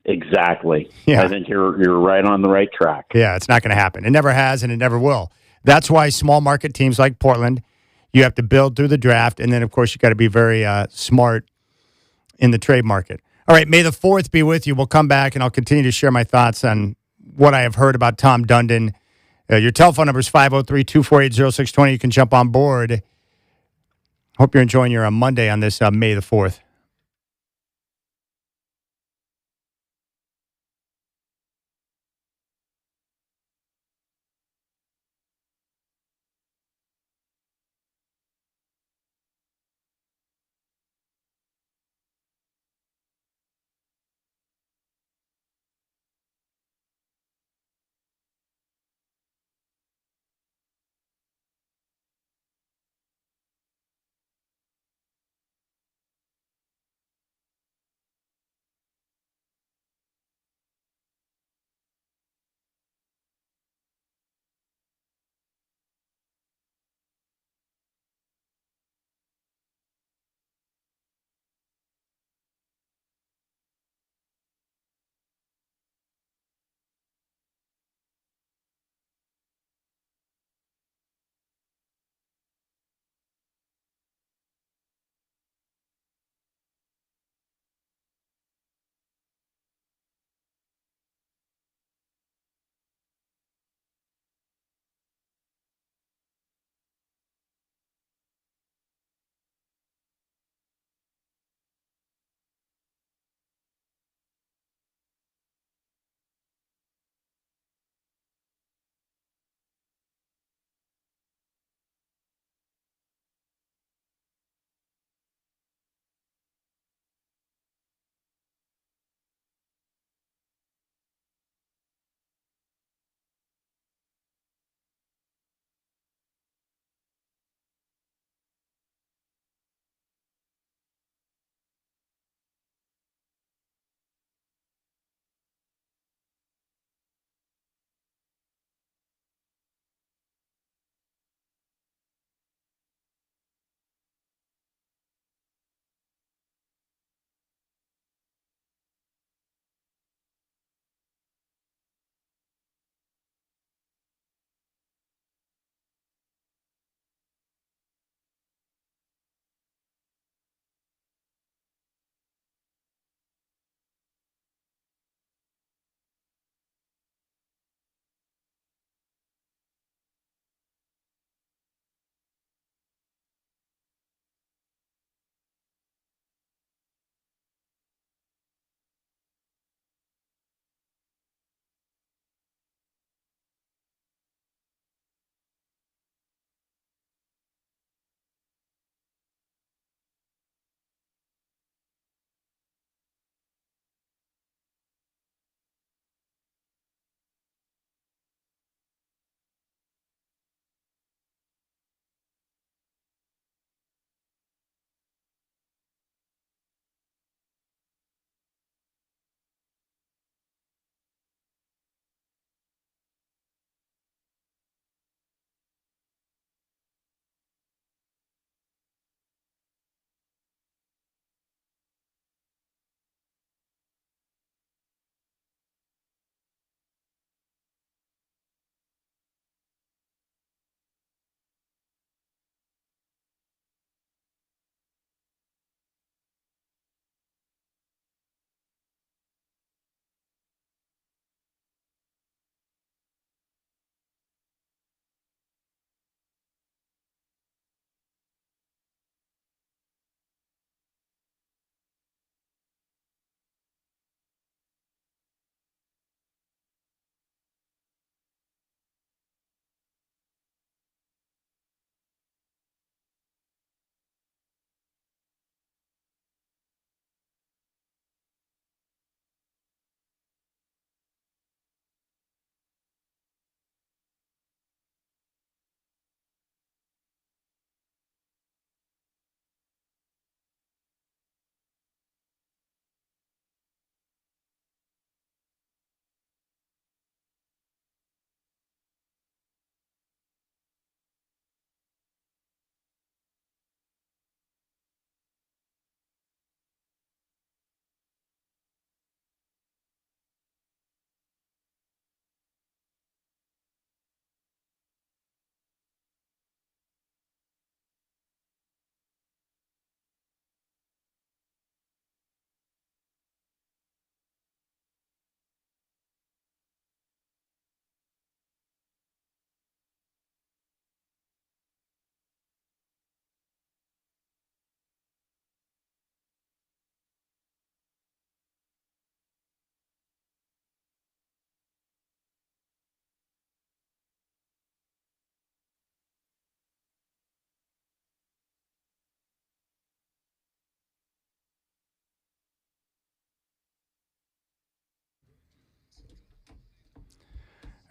Exactly. Yeah. I think you're right on the right track. Yeah, it's not going to happen. It never has, and it never will. That's why small market teams like Portland, you have to build through the draft, and then, of course, you got to be very smart in the trade market. All right, may the 4th be with you. We'll come back, and I'll continue to share my thoughts on what I have heard about Tom Dundon. Your telephone number is 503-248-0620. You can jump on board. Hope you're enjoying your Monday on this May the 4th.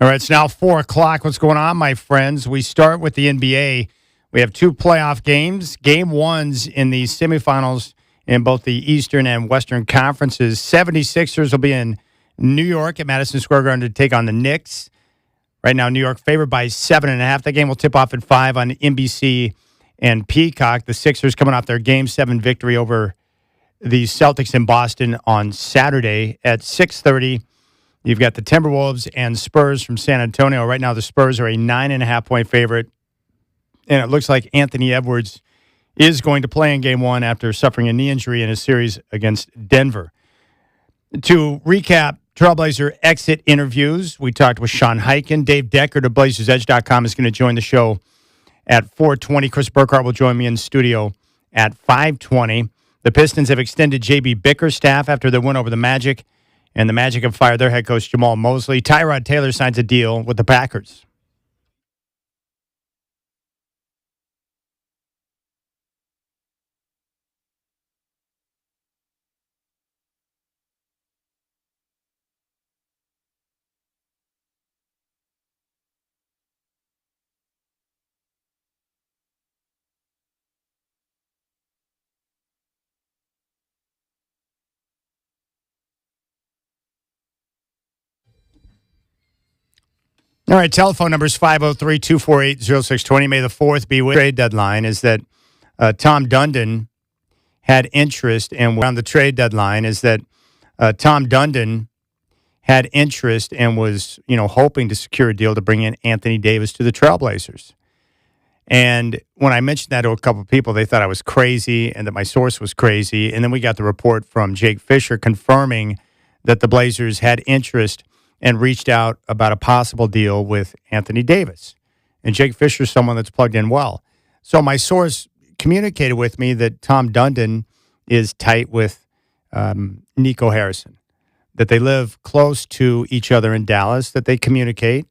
All right, it's now 4 o'clock. What's going on, my friends? We start with the NBA. We have 2 playoff games. Game 1's in the semifinals in both the Eastern and Western conferences. 76ers will be in New York at Madison Square Garden to take on the Knicks. Right now, New York favored by 7.5. That game will tip off at 5 on NBC and Peacock. The Sixers coming off their Game 7 victory over the Celtics in Boston on Saturday at 6:30. You've got the Timberwolves and Spurs from San Antonio. Right now, the Spurs are a 9.5-point favorite. And it looks like Anthony Edwards is going to play in Game 1 after suffering a knee injury in a series against Denver. To recap Trailblazer exit interviews, we talked with Sean Hyken. Dave Deckard of BlazersEdge.com is going to join the show at 4:20. Chris Burkhardt will join me in studio at 5:20. The Pistons have extended J.B. Bickerstaff after their win over the Magic. And the Magic have fired their head coach, Jamal Mosley. Tyrod Taylor signs a deal with the Packers. All right, telephone number is 503-248-0620. May the 4th be with. Trade deadline is that Tom Dundon had interest, and around the trade deadline is that Tom Dundon had interest and was, hoping to secure a deal to bring in Anthony Davis to the Trailblazers. And when I mentioned that to a couple of people, they thought I was crazy and that my source was crazy. And then we got the report from Jake Fisher confirming that the Blazers had interest and reached out about a possible deal with Anthony Davis. And Jake Fisher is someone that's plugged in well. So my source communicated with me that Tom Dundon is tight with Nico Harrison, that they live close to each other in Dallas, that they communicate.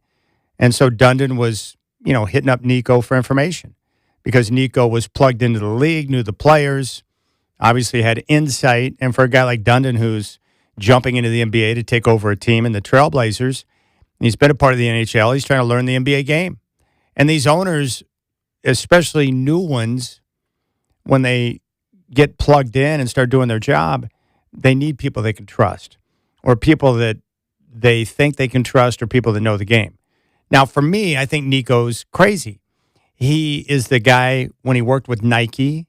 And so Dundon was, hitting up Nico for information because Nico was plugged into the league, knew the players, obviously had insight. And for a guy like Dundon, who's jumping into the NBA to take over a team in the Trailblazers, he's been a part of the NHL. He's trying to learn the NBA game. And these owners, especially new ones, when they get plugged in and start doing their job, they need people they can trust or people that they think they can trust or people that know the game. Now, for me, I think Nico's crazy. He is the guy, when he worked with Nike,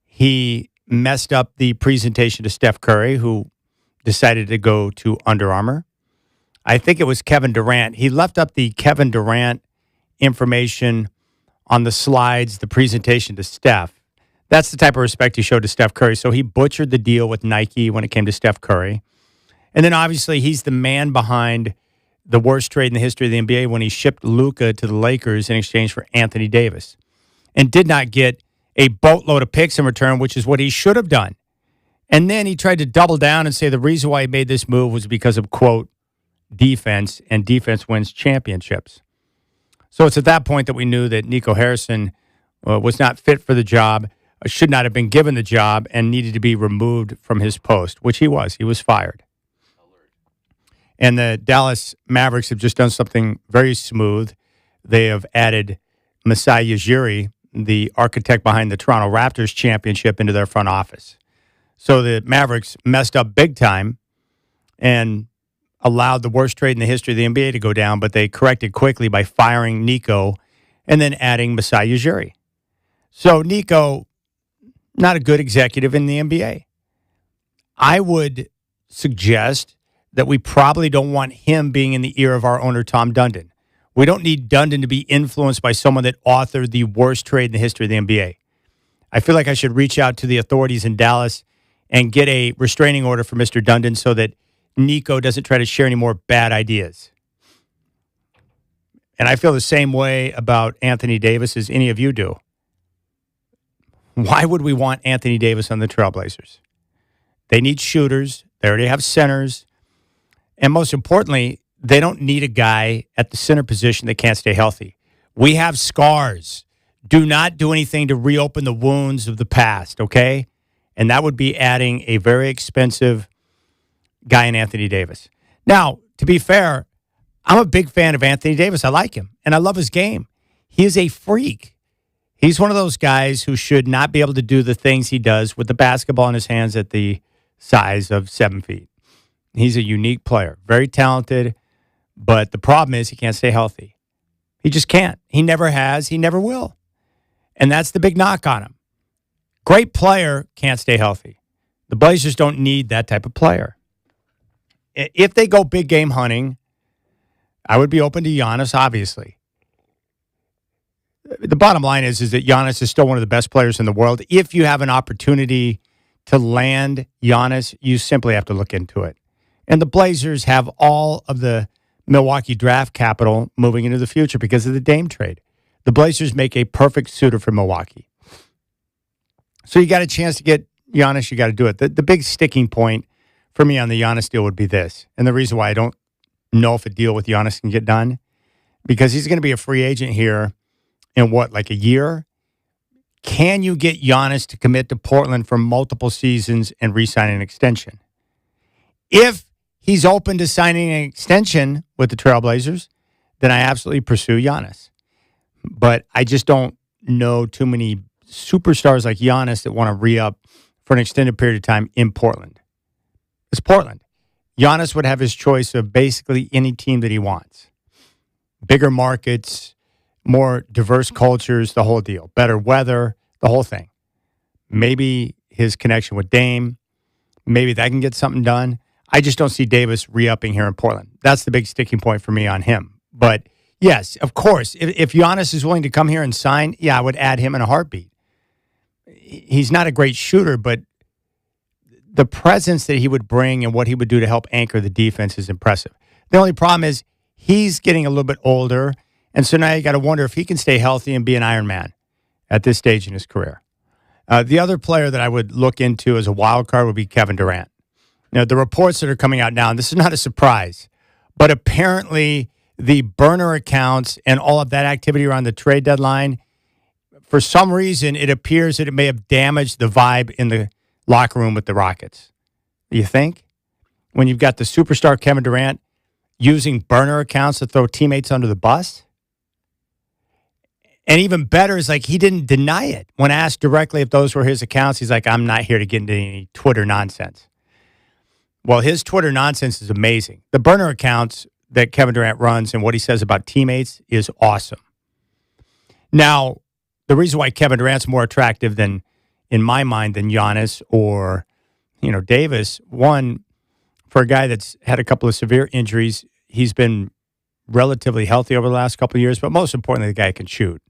he messed up the presentation to Steph Curry, who decided to go to Under Armour. I think it was Kevin Durant. He left up the Kevin Durant information on the slides, the presentation to Steph. That's the type of respect he showed to Steph Curry. So he butchered the deal with Nike when it came to Steph Curry. And then obviously he's the man behind the worst trade in the history of the NBA when he shipped Luka to the Lakers in exchange for Anthony Davis and did not get a boatload of picks in return, which is what he should have done. And then he tried to double down and say the reason why he made this move was because of, quote, defense, and defense wins championships. So it's at that point that we knew that Nico Harrison was not fit for the job, should not have been given the job, and needed to be removed from his post, which he was. He was fired. And the Dallas Mavericks have just done something very smooth. They have added Masai Ujiri, the architect behind the Toronto Raptors championship, into their front office. So the Mavericks messed up big time and allowed the worst trade in the history of the NBA to go down, but they corrected quickly by firing Nico and then adding Masai Ujiri. So Nico, not a good executive in the NBA. I would suggest that we probably don't want him being in the ear of our owner, Tom Dundon. We don't need Dundon to be influenced by someone that authored the worst trade in the history of the NBA. I feel like I should reach out to the authorities in Dallas and get a restraining order for Mr. Dundon so that Nico doesn't try to share any more bad ideas. And I feel the same way about Anthony Davis as any of you do. Why would we want Anthony Davis on the Trailblazers? They need shooters. They already have centers. And most importantly, they don't need a guy at the center position that can't stay healthy. We have scars. Do not do anything to reopen the wounds of the past, okay? And that would be adding a very expensive guy in Anthony Davis. Now, to be fair, I'm a big fan of Anthony Davis. I like him, and I love his game. He is a freak. He's one of those guys who should not be able to do the things he does with the basketball in his hands at the size of 7 feet. He's a unique player, very talented, but the problem is he can't stay healthy. He just can't. He never has. He never will. And that's the big knock on him. Great player, can't stay healthy. The Blazers don't need that type of player. If they go big game hunting, I would be open to Giannis, obviously. The bottom line is that Giannis is still one of the best players in the world. If you have an opportunity to land Giannis, you simply have to look into it. And the Blazers have all of the Milwaukee draft capital moving into the future because of the Dame trade. The Blazers make a perfect suitor for Milwaukee. So you got a chance to get Giannis, you got to do it. The big sticking point for me on the Giannis deal would be this. And the reason why I don't know if a deal with Giannis can get done, because he's going to be a free agent here in like a year? Can you get Giannis to commit to Portland for multiple seasons and re-sign an extension? If he's open to signing an extension with the Trailblazers, then I absolutely pursue Giannis. But I just don't know too many superstars like Giannis that want to re-up for an extended period of time in Portland. It's Portland. Giannis would have his choice of basically any team that he wants. Bigger markets, more diverse cultures, the whole deal. Better weather, the whole thing. Maybe his connection with Dame, maybe that can get something done. I just don't see Davis re-upping here in Portland. That's the big sticking point for me on him. But yes, of course, if Giannis is willing to come here and sign, I would add him in a heartbeat. He's not a great shooter, but the presence that he would bring and what he would do to help anchor the defense is impressive. The only problem is he's getting a little bit older. And so now you got to wonder if he can stay healthy and be an Iron Man at this stage in his career. The other player that I would look into as a wild card would be Kevin Durant. Now, the reports that are coming out now, and this is not a surprise, but apparently the burner accounts and all of that activity around the trade deadline, for some reason, it appears that it may have damaged the vibe in the locker room with the Rockets. Do you think? When you've got the superstar Kevin Durant using burner accounts to throw teammates under the bus? And even better is he didn't deny it. When asked directly if those were his accounts, he's like, I'm not here to get into any Twitter nonsense. Well, his Twitter nonsense is amazing. The burner accounts that Kevin Durant runs and what he says about teammates is awesome. Now, the reason why Kevin Durant's more attractive than, in my mind, than Giannis or, Davis, one, for a guy that's had a couple of severe injuries, he's been relatively healthy over the last couple of years, but most importantly, the guy can shoot.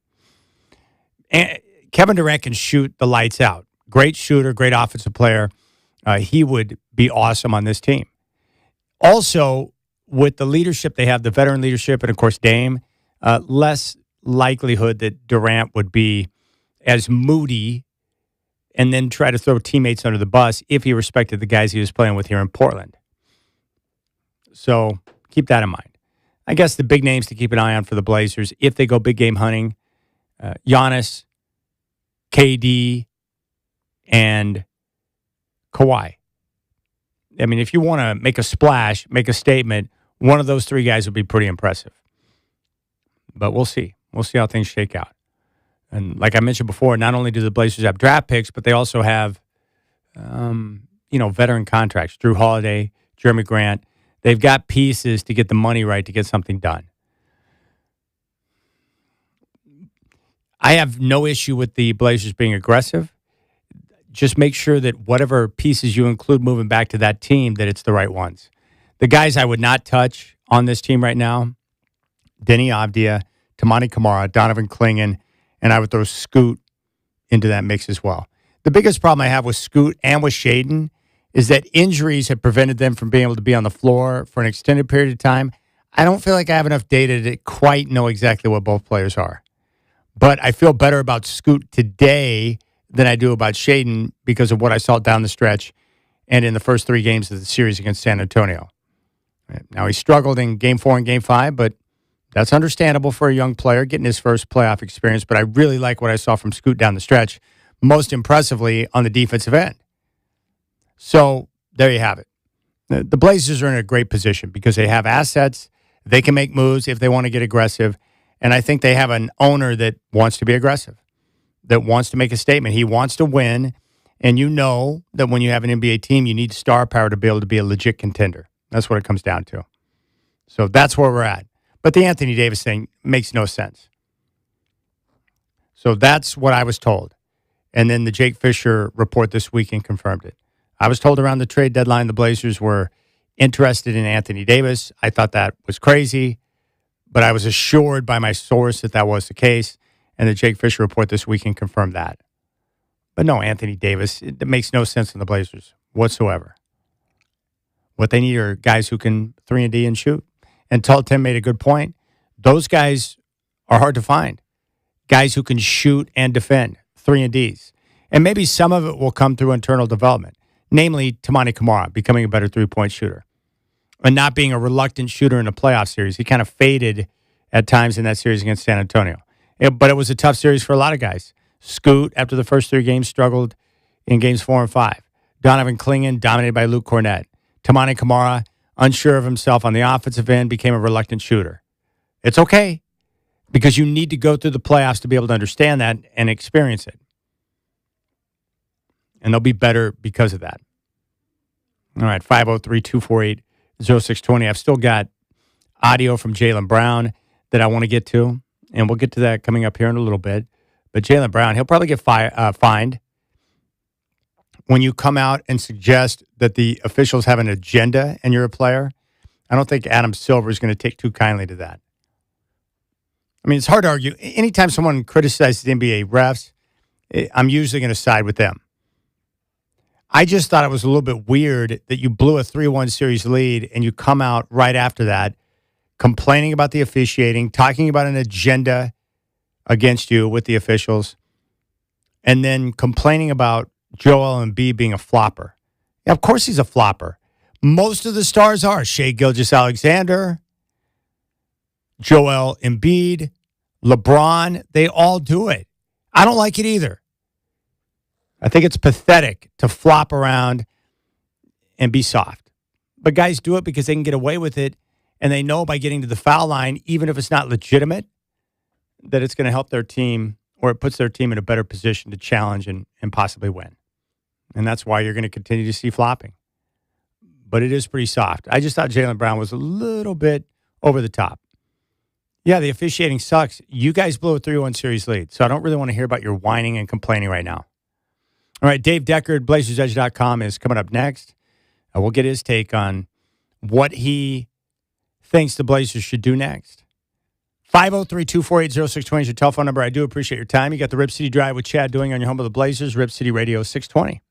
And Kevin Durant can shoot the lights out. Great shooter, great offensive player. He would be awesome on this team. Also, with the leadership they have, the veteran leadership, and of course Dame, less likelihood that Durant would be as moody and then try to throw teammates under the bus if he respected the guys he was playing with here in Portland. So keep that in mind. I guess the big names to keep an eye on for the Blazers, if they go big game hunting, Giannis, KD, and Kawhi. I mean, if you want to make a splash, make a statement, one of those three guys would be pretty impressive. But we'll see. We'll see how things shake out. And like I mentioned before, not only do the Blazers have draft picks, but they also have, veteran contracts. Drew Holiday, Jeremy Grant. They've got pieces to get the money right to get something done. I have no issue with the Blazers being aggressive. Just make sure that whatever pieces you include moving back to that team, that it's the right ones. The guys I would not touch on this team right now, Denny Avdia, Tamani Kamara, Donovan Clingan, and I would throw Scoot into that mix as well. The biggest problem I have with Scoot and with Shaden is that injuries have prevented them from being able to be on the floor for an extended period of time. I don't feel like I have enough data to quite know exactly what both players are. But I feel better about Scoot today than I do about Shaden because of what I saw down the stretch and in the first 3 games of the series against San Antonio. Now, he struggled in Game 4 and Game 5, but that's understandable for a young player getting his first playoff experience. But I really like what I saw from Scoot down the stretch, most impressively on the defensive end. So there you have it. The Blazers are in a great position because they have assets They can make moves if they want to get aggressive. And I think they have an owner that wants to be aggressive, that wants to make a statement. He wants to win. And you know that when you have an NBA team, you need star power to be able to be a legit contender. That's what it comes down to. So that's where we're at. But the Anthony Davis thing makes no sense. So that's what I was told. And then the Jake Fisher report this weekend confirmed it. I was told around the trade deadline the Blazers were interested in Anthony Davis. I thought that was crazy, but I was assured by my source that that was the case. And the Jake Fisher report this weekend confirmed that. But no, Anthony Davis, it makes no sense in the Blazers whatsoever. What they need are guys who can 3-and-D and shoot. And Tall Tim made a good point. Those guys are hard to find. Guys who can shoot and defend, 3-and-Ds. And maybe some of it will come through internal development, namely Tamani Kamara becoming a better three-point shooter and not being a reluctant shooter in a playoff series. He kind of faded at times in that series against San Antonio. But it was a tough series for a lot of guys. Scoot, after the first 3 games, struggled in games 4 and 5. Donovan Clingan, dominated by Luke Cornett. Tamani Kamara, unsure of himself on the offensive end, became a reluctant shooter. It's okay, because you need to go through the playoffs to be able to understand that and experience it. And they'll be better because of that. All right, 503-248-0620. I've still got audio from Jaylen Brown that I want to get to, and we'll get to that coming up here in a little bit. But Jaylen Brown, he'll probably get fined when you come out and suggest that the officials have an agenda and you're a player. I don't think Adam Silver is going to take too kindly to that. I mean, it's hard to argue. Anytime someone criticizes the NBA refs, I'm usually going to side with them. I just thought it was a little bit weird that you blew a 3-1 series lead and you come out right after that complaining about the officiating, talking about an agenda against you with the officials, and then complaining about Joel Embiid being a flopper. Yeah, of course he's a flopper. Most of the stars are. Shai Gilgeous-Alexander, Joel Embiid, LeBron, they all do it. I don't like it either. I think it's pathetic to flop around and be soft. But guys do it because they can get away with it, and they know by getting to the foul line, even if it's not legitimate, that it's going to help their team, or it puts their team in a better position to challenge and possibly win. And that's why you're going to continue to see flopping. But it is pretty soft. I just thought Jaylen Brown was a little bit over the top. Yeah, the officiating sucks. You guys blew a 3-1 series lead, so I don't really want to hear about your whining and complaining right now. All right, Dave Deckard, BlazersEdge.com, is coming up next. We'll get his take on what he thinks the Blazers should do next. 503-248-0620 is your telephone number. I do appreciate your time. You got the Rip City Drive with Chad doing on your home of the Blazers, Rip City Radio 620.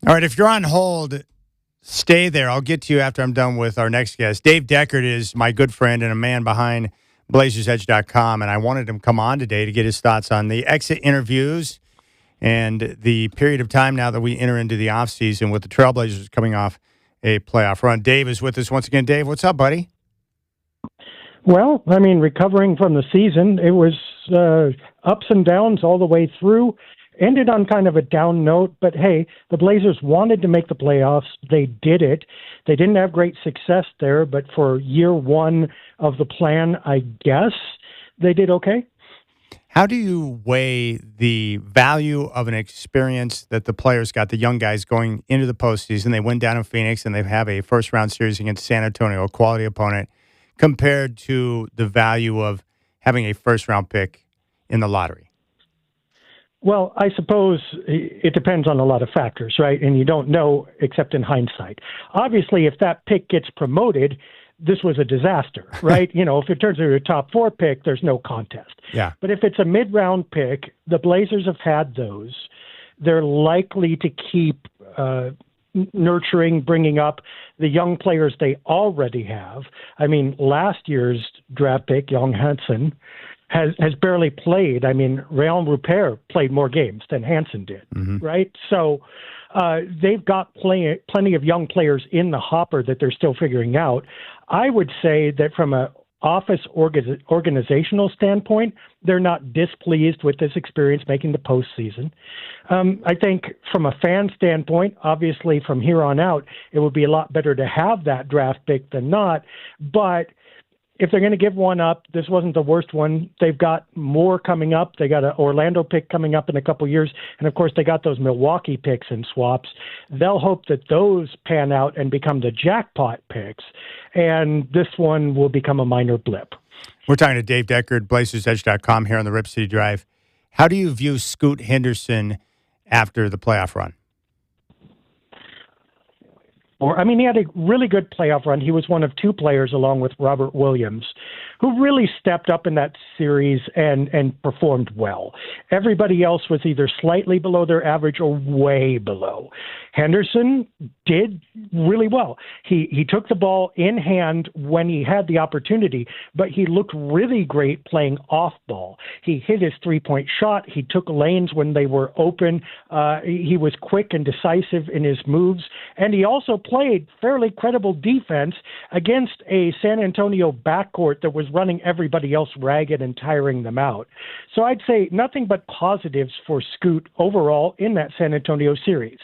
All right, if you're on hold, stay there. I'll get to you after I'm done with our next guest. Dave Deckard is my good friend and a man behind BlazersEdge.com, and I wanted him to come on today to get his thoughts on the exit interviews and the period of time now that we enter into the offseason with the Trailblazers coming off a playoff run. Dave is with us once again. Dave, what's up, buddy? Well, I mean, recovering from the season, it was ups and downs all the way through. Ended on kind of a down note, but hey, the Blazers wanted to make the playoffs. They did it. They didn't have great success there, but for year one of the plan, I guess they did okay. How do you weigh the value of an experience that the players got, the young guys going into the postseason? They went down in Phoenix and they have a first-round series against San Antonio, a quality opponent, compared to the value of having a first-round pick in the lottery? Well, I suppose it depends on a lot of factors, right? And you don't know except in hindsight. Obviously, if that pick gets promoted, this was a disaster, right? If it turns into a top 4 pick, there's no contest. Yeah. But if it's a mid-round pick, the Blazers have had those. They're likely to keep nurturing, bringing up the young players they already have. I mean, last year's draft pick, Young Hansen, has barely played. I mean, Rayon Rupert played more games than Hansen did, right? So they've got plenty of young players in the hopper that they're still figuring out. I would say that from a office organizational standpoint, they're not displeased with this experience making the postseason. I think from a fan standpoint, obviously from here on out, it would be a lot better to have that draft pick than not. But if they're going to give one up, this wasn't the worst one. They've got more coming up. They got an Orlando pick coming up in a couple years. And, of course, they got those Milwaukee picks and swaps. They'll hope that those pan out and become the jackpot picks. And this one will become a minor blip. We're talking to Dave Deckard, BlazersEdge.com here on the Rip City Drive. How do you view Scoot Henderson after the playoff run? He had a really good playoff run. He was one of 2 players, along with Robert Williams, who really stepped up in that series and performed well. Everybody else was either slightly below their average or way below. Henderson did really well. He took the ball in hand when he had the opportunity, but he looked really great playing off ball. He hit his 3-point shot. He took lanes when they were open. He was quick and decisive in his moves, and he also played fairly credible defense against a San Antonio backcourt that was running everybody else ragged and tiring them out. So I'd say nothing but positives for Scoot overall in that San Antonio series.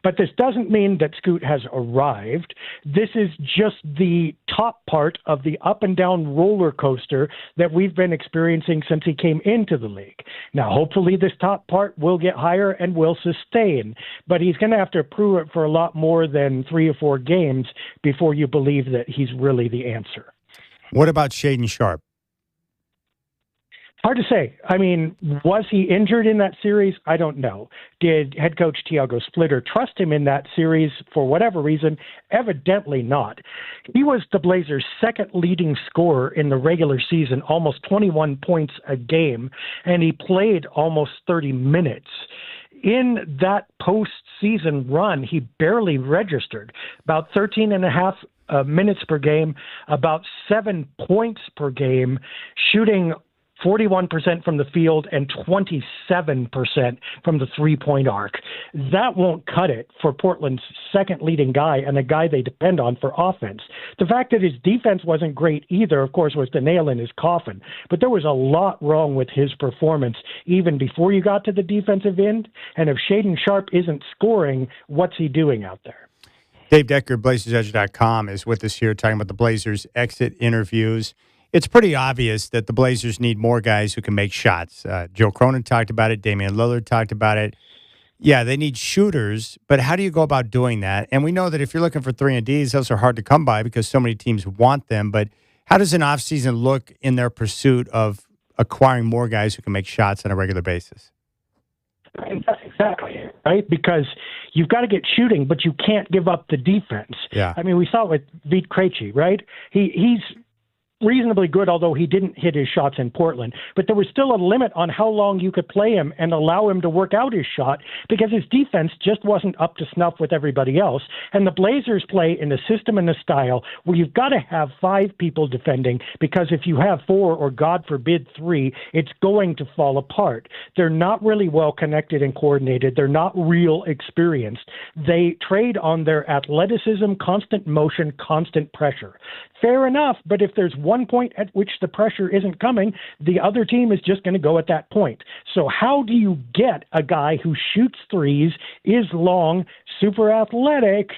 But this doesn't mean that Scoot has arrived. This is just the top part of the up and down roller coaster that we've been experiencing since he came into the league. Now, hopefully this top part will get higher and will sustain, but he's going to have to prove it for a lot more than 3 or 4 games before you believe that he's really the answer. What about Shaedon Sharpe? Hard to say. I mean, was he injured in that series? I don't know. Did head coach Tiago Splitter trust him in that series for whatever reason? Evidently not. He was the Blazers' second leading scorer in the regular season, almost 21 points a game, and he played almost 30 minutes. In that postseason run, he barely registered, about 13 and a half minutes per game, about 7 points per game, shooting 41% from the field and 27% from the 3-point arc. That won't cut it for Portland's second leading guy and a guy they depend on for offense. The fact that his defense wasn't great either, of course, was the nail in his coffin. But there was a lot wrong with his performance even before you got to the defensive end. And if Shaedon Sharpe isn't scoring, what's he doing out there? Dave Deckard, BlazersEdge.com, is with us here talking about the Blazers' exit interviews. It's pretty obvious that the Blazers need more guys who can make shots. Joe Cronin talked about it. Damian Lillard talked about it. Yeah, they need shooters, but how do you go about doing that? And we know that if you're looking for 3-and-Ds, those are hard to come by because so many teams want them. But how does an offseason look in their pursuit of acquiring more guys who can make shots on a regular basis? That's exactly it, right? Because you've got to get shooting, but you can't give up the defense. Yeah. I mean, we saw it with Vít Krejci, right? He's reasonably good, although he didn't hit his shots in Portland. But there was still a limit on how long you could play him and allow him to work out his shot because his defense just wasn't up to snuff with everybody else. And the Blazers play in a system and a style where you've got to have 5 people defending, because if you have 4 or God forbid 3, it's going to fall apart. They're not really well connected and coordinated. They're not real experienced. They trade on their athleticism, constant motion, constant pressure. Fair enough, but if there's one point at which the pressure isn't coming, the other team is just going to go at that point. So how do you get a guy who shoots threes, is long, super athletic?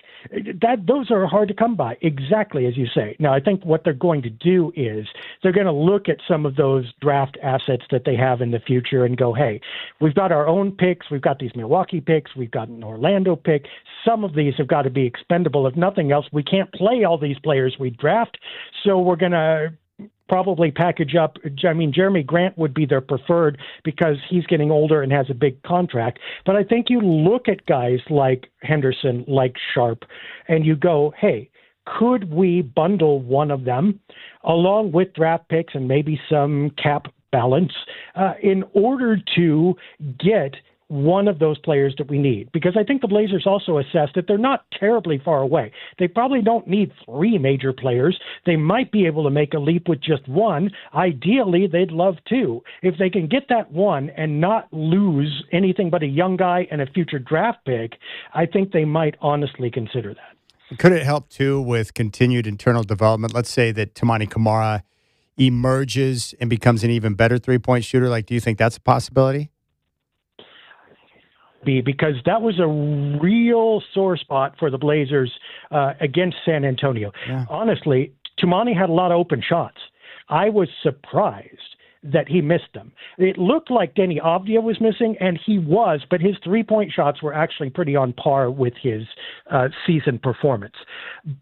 Those are hard to come by, exactly as you say. Now, I think what they're going to do is they're going to look at some of those draft assets that they have in the future and go, hey, we've got our own picks, we've got these Milwaukee picks, we've got an Orlando pick. Some of these have got to be expendable. If nothing else, we can't play all these players we draft, so we're going to probably package up. I mean, Jeremy Grant would be their preferred because he's getting older and has a big contract. But I think you look at guys like Henderson, like Sharp, and you go, hey, could we bundle one of them along with draft picks and maybe some cap balance in order to get one of those players that we need? Because I think the Blazers also assess that they're not terribly far away. They probably don't need 3 major players. They might be able to make a leap with just one. Ideally, they'd love 2. If they can get that one and not lose anything but a young guy and a future draft pick, I think they might honestly consider that. Could it help, too, with continued internal development? Let's say that Toumani Camara emerges and becomes an even better three-point shooter. Like, do you think that's a possibility? Because that was a real sore spot for the Blazers against San Antonio. Yeah. Honestly, Toumani had a lot of open shots. I was surprised that he missed them. It looked like Denny Avdia was missing, and he was, but his three-point shots were actually pretty on par with his season performance.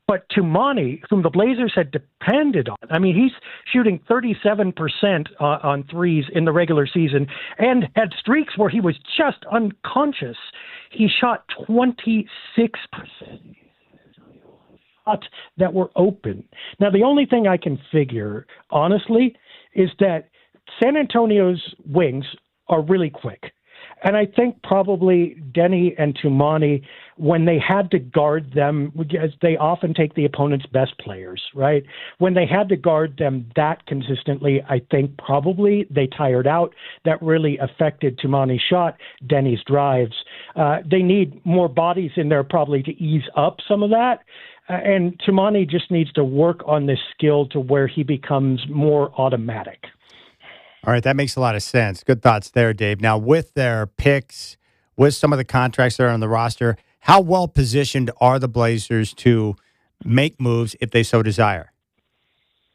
But Toumani, whom the Blazers had depended on, I mean, he's shooting 37% on threes in the regular season and had streaks where he was just unconscious. He shot 26% that were open. Now, the only thing I can figure, honestly, is that San Antonio's wings are really quick. And I think probably Denny and Toumani, when they had to guard them, as they often take the opponent's best players, right? When they had to guard them that consistently, I think probably they tired out. That really affected Toumani's shot, Denny's drives. They need more bodies in there probably to ease up some of that. And Toumani just needs to work on this skill to where he becomes more automatic. All right, that makes a lot of sense. Good thoughts there, Dave. Now, with their picks, with some of the contracts that are on the roster, how well positioned are the Blazers to make moves if they so desire?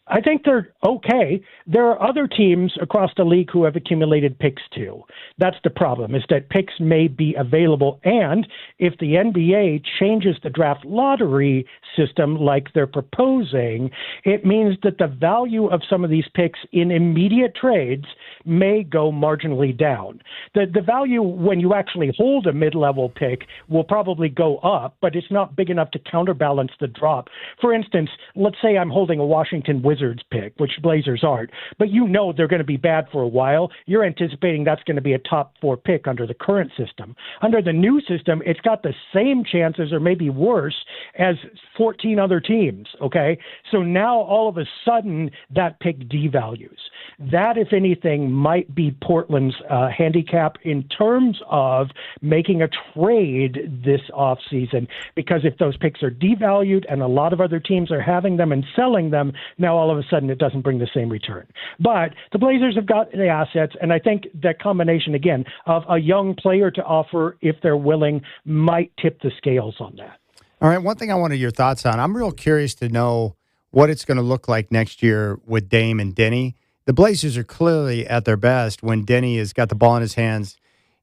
I think they're okay. There are other teams across the league who have accumulated picks too. That's the problem, is that picks may be available. And if the NBA changes the draft lottery system like they're proposing, it means that the value of some of these picks in immediate trades may go marginally down. The value when you actually hold a mid-level pick will probably go up, but it's not big enough to counterbalance the drop. For instance, let's say I'm holding a Washington Wizards pick, which Blazers aren't, but you know they're going to be bad for a while. You're anticipating that's going to be a top 4 pick under the current system. Under the new system, it's got the same chances or maybe worse as 14 other teams, okay? So now all of a sudden that pick devalues. That, if anything, might be Portland's handicap in terms of making a trade this offseason, because if those picks are devalued and a lot of other teams are having them and selling them, now all of a sudden it doesn't bring the same return. But the Blazers have got the assets, and I think that combination, again, of a young player to offer, if they're willing, might tip the scales on that. All right, one thing I wanted your thoughts on, I'm real curious to know what it's going to look like next year with Dame and Denny. The Blazers are clearly at their best when Denny has got the ball in his hands.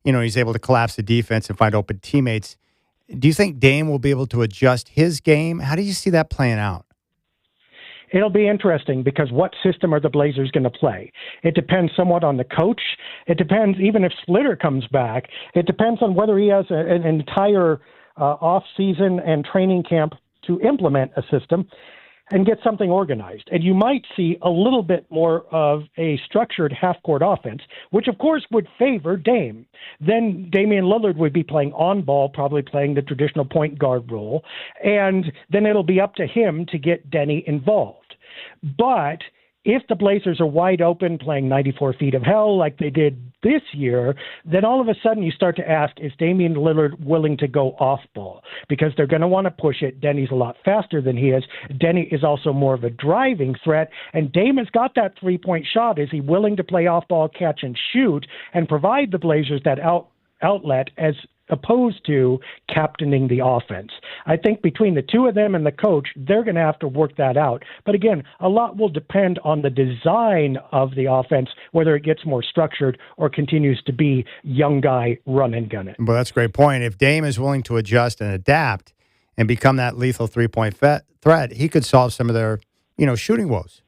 You know, he's able to collapse the defense and find open teammates. Do you think Dame will be able to adjust his game? How do you see that playing out? It'll be interesting because what system are the Blazers going to play? It depends somewhat on the coach. It depends, even if Splitter comes back, it depends on whether he has an entire off-season and training camp to implement a system. and get something organized. And you might see a little bit more of a structured half-court offense, which, of course, would favor Dame. Then Damian Lillard would be playing on ball, probably playing the traditional point guard role, and then it'll be up to him to get Denny involved. But if the Blazers are wide open, playing 94 feet of hell like they did this year, then all of a sudden you start to ask, is Damian Lillard willing to go off ball? Because they're going to want to push it. Denny's a lot faster than he is. Denny is also more of a driving threat, and Dame has got that three-point shot. Is he willing to play off ball, catch and shoot, and provide the Blazers that outlet as opposed to captaining the offense? I think between the two of them and the coach, they're going to have to work that out. But again, a lot will depend on the design of the offense, whether it gets more structured or continues to be young guy run and gun it. Well, that's a great point. If Dame is willing to adjust and adapt and become that lethal three-point threat, he could solve some of their, shooting woes.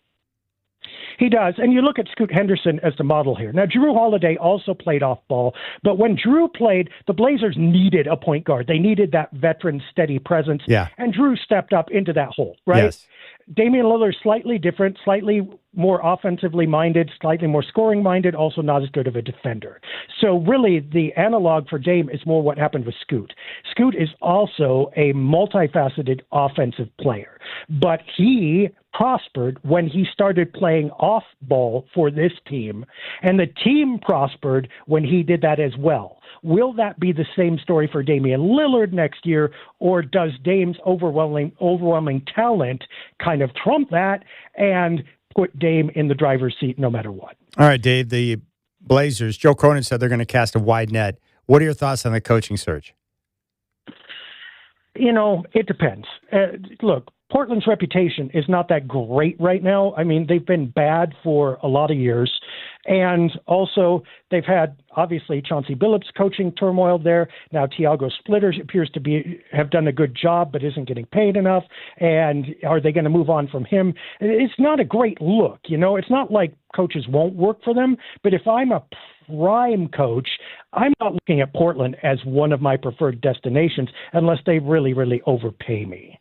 He does. And you look at Scoot Henderson as the model here. Now, Drew Holiday also played off ball, but when Drew played, the Blazers needed a point guard. They needed that veteran, steady presence. Yeah. And Drew stepped up into that hole, right? Yes. Damian Lillard, slightly different, slightly more offensively minded, slightly more scoring minded, also not as good of a defender. So really the analog for Dame is more what happened with Scoot. Scoot is also a multifaceted offensive player, but he prospered when he started playing off ball for this team, and the team prospered when he did that as well. Will that be the same story for Damian Lillard next year, or does Dame's overwhelming talent kind of trump that and put Dame in the driver's seat no matter what? All right, Dave, the Blazers, Joe Cronin said they're going to cast a wide net. What are your thoughts on the coaching search? It depends. Look, Portland's reputation is not that great right now. I mean, they've been bad for a lot of years. And also, they've had, obviously, Chauncey Billups coaching turmoil there. Now, Tiago Splitter appears to have done a good job, but isn't getting paid enough. And are they going to move on from him? It's not a great look. It's not like coaches won't work for them. But if I'm a prime coach, I'm not looking at Portland as one of my preferred destinations unless they really, really overpay me.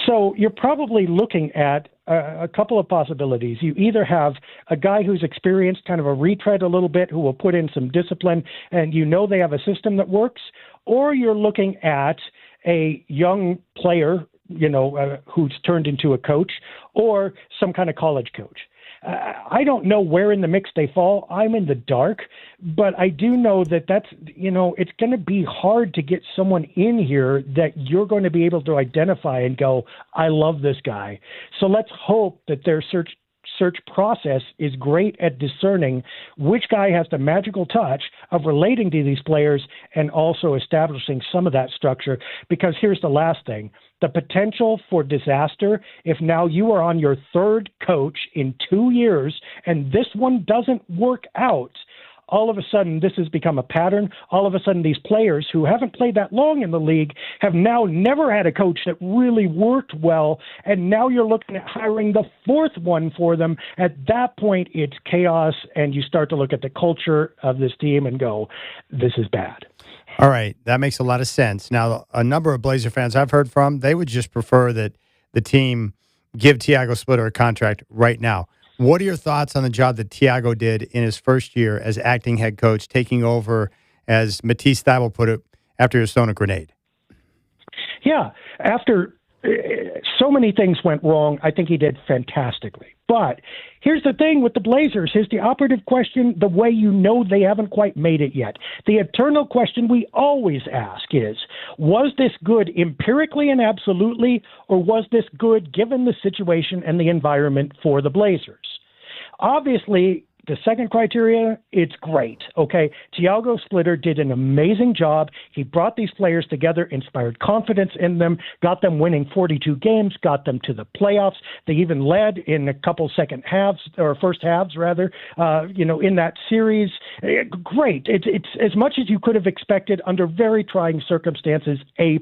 So you're probably looking at a couple of possibilities. You either have a guy who's experienced, kind of a retread a little bit, who will put in some discipline, and they have a system that works, or you're looking at a young player, who's turned into a coach, or some kind of college coach. I don't know where in the mix they fall. I'm in the dark, but I do know that it's going to be hard to get someone in here that you're going to be able to identify and go, I love this guy. So let's hope that their search process is great at discerning which guy has the magical touch of relating to these players and also establishing some of that structure. Because here's the last thing. The potential for disaster, if now you are on your third coach in 2 years and this one doesn't work out, all of a sudden this has become a pattern. All of a sudden these players who haven't played that long in the league have now never had a coach that really worked well, and now you're looking at hiring the fourth one for them. At that point, it's chaos, and you start to look at the culture of this team and go, this is bad. All right, that makes a lot of sense. Now, a number of Blazer fans I've heard from, they would just prefer that the team give Tiago Splitter a contract right now. What are your thoughts on the job that Tiago did in his first year as acting head coach, taking over, as Matisse Thybulle put it, after he was thrown a grenade? Yeah, after so many things went wrong, I think he did fantastically. But here's the thing with the Blazers. Here's the operative question, the way they haven't quite made it yet. The eternal question we always ask is, was this good empirically and absolutely, or was this good given the situation and the environment for the Blazers? Obviously, the second criteria, it's great, okay? Tiago Splitter did an amazing job. He brought these players together, inspired confidence in them, got them winning 42 games, got them to the playoffs. They even led in a couple first halves, in that series. Great. It's as much as you could have expected under very trying circumstances, A+.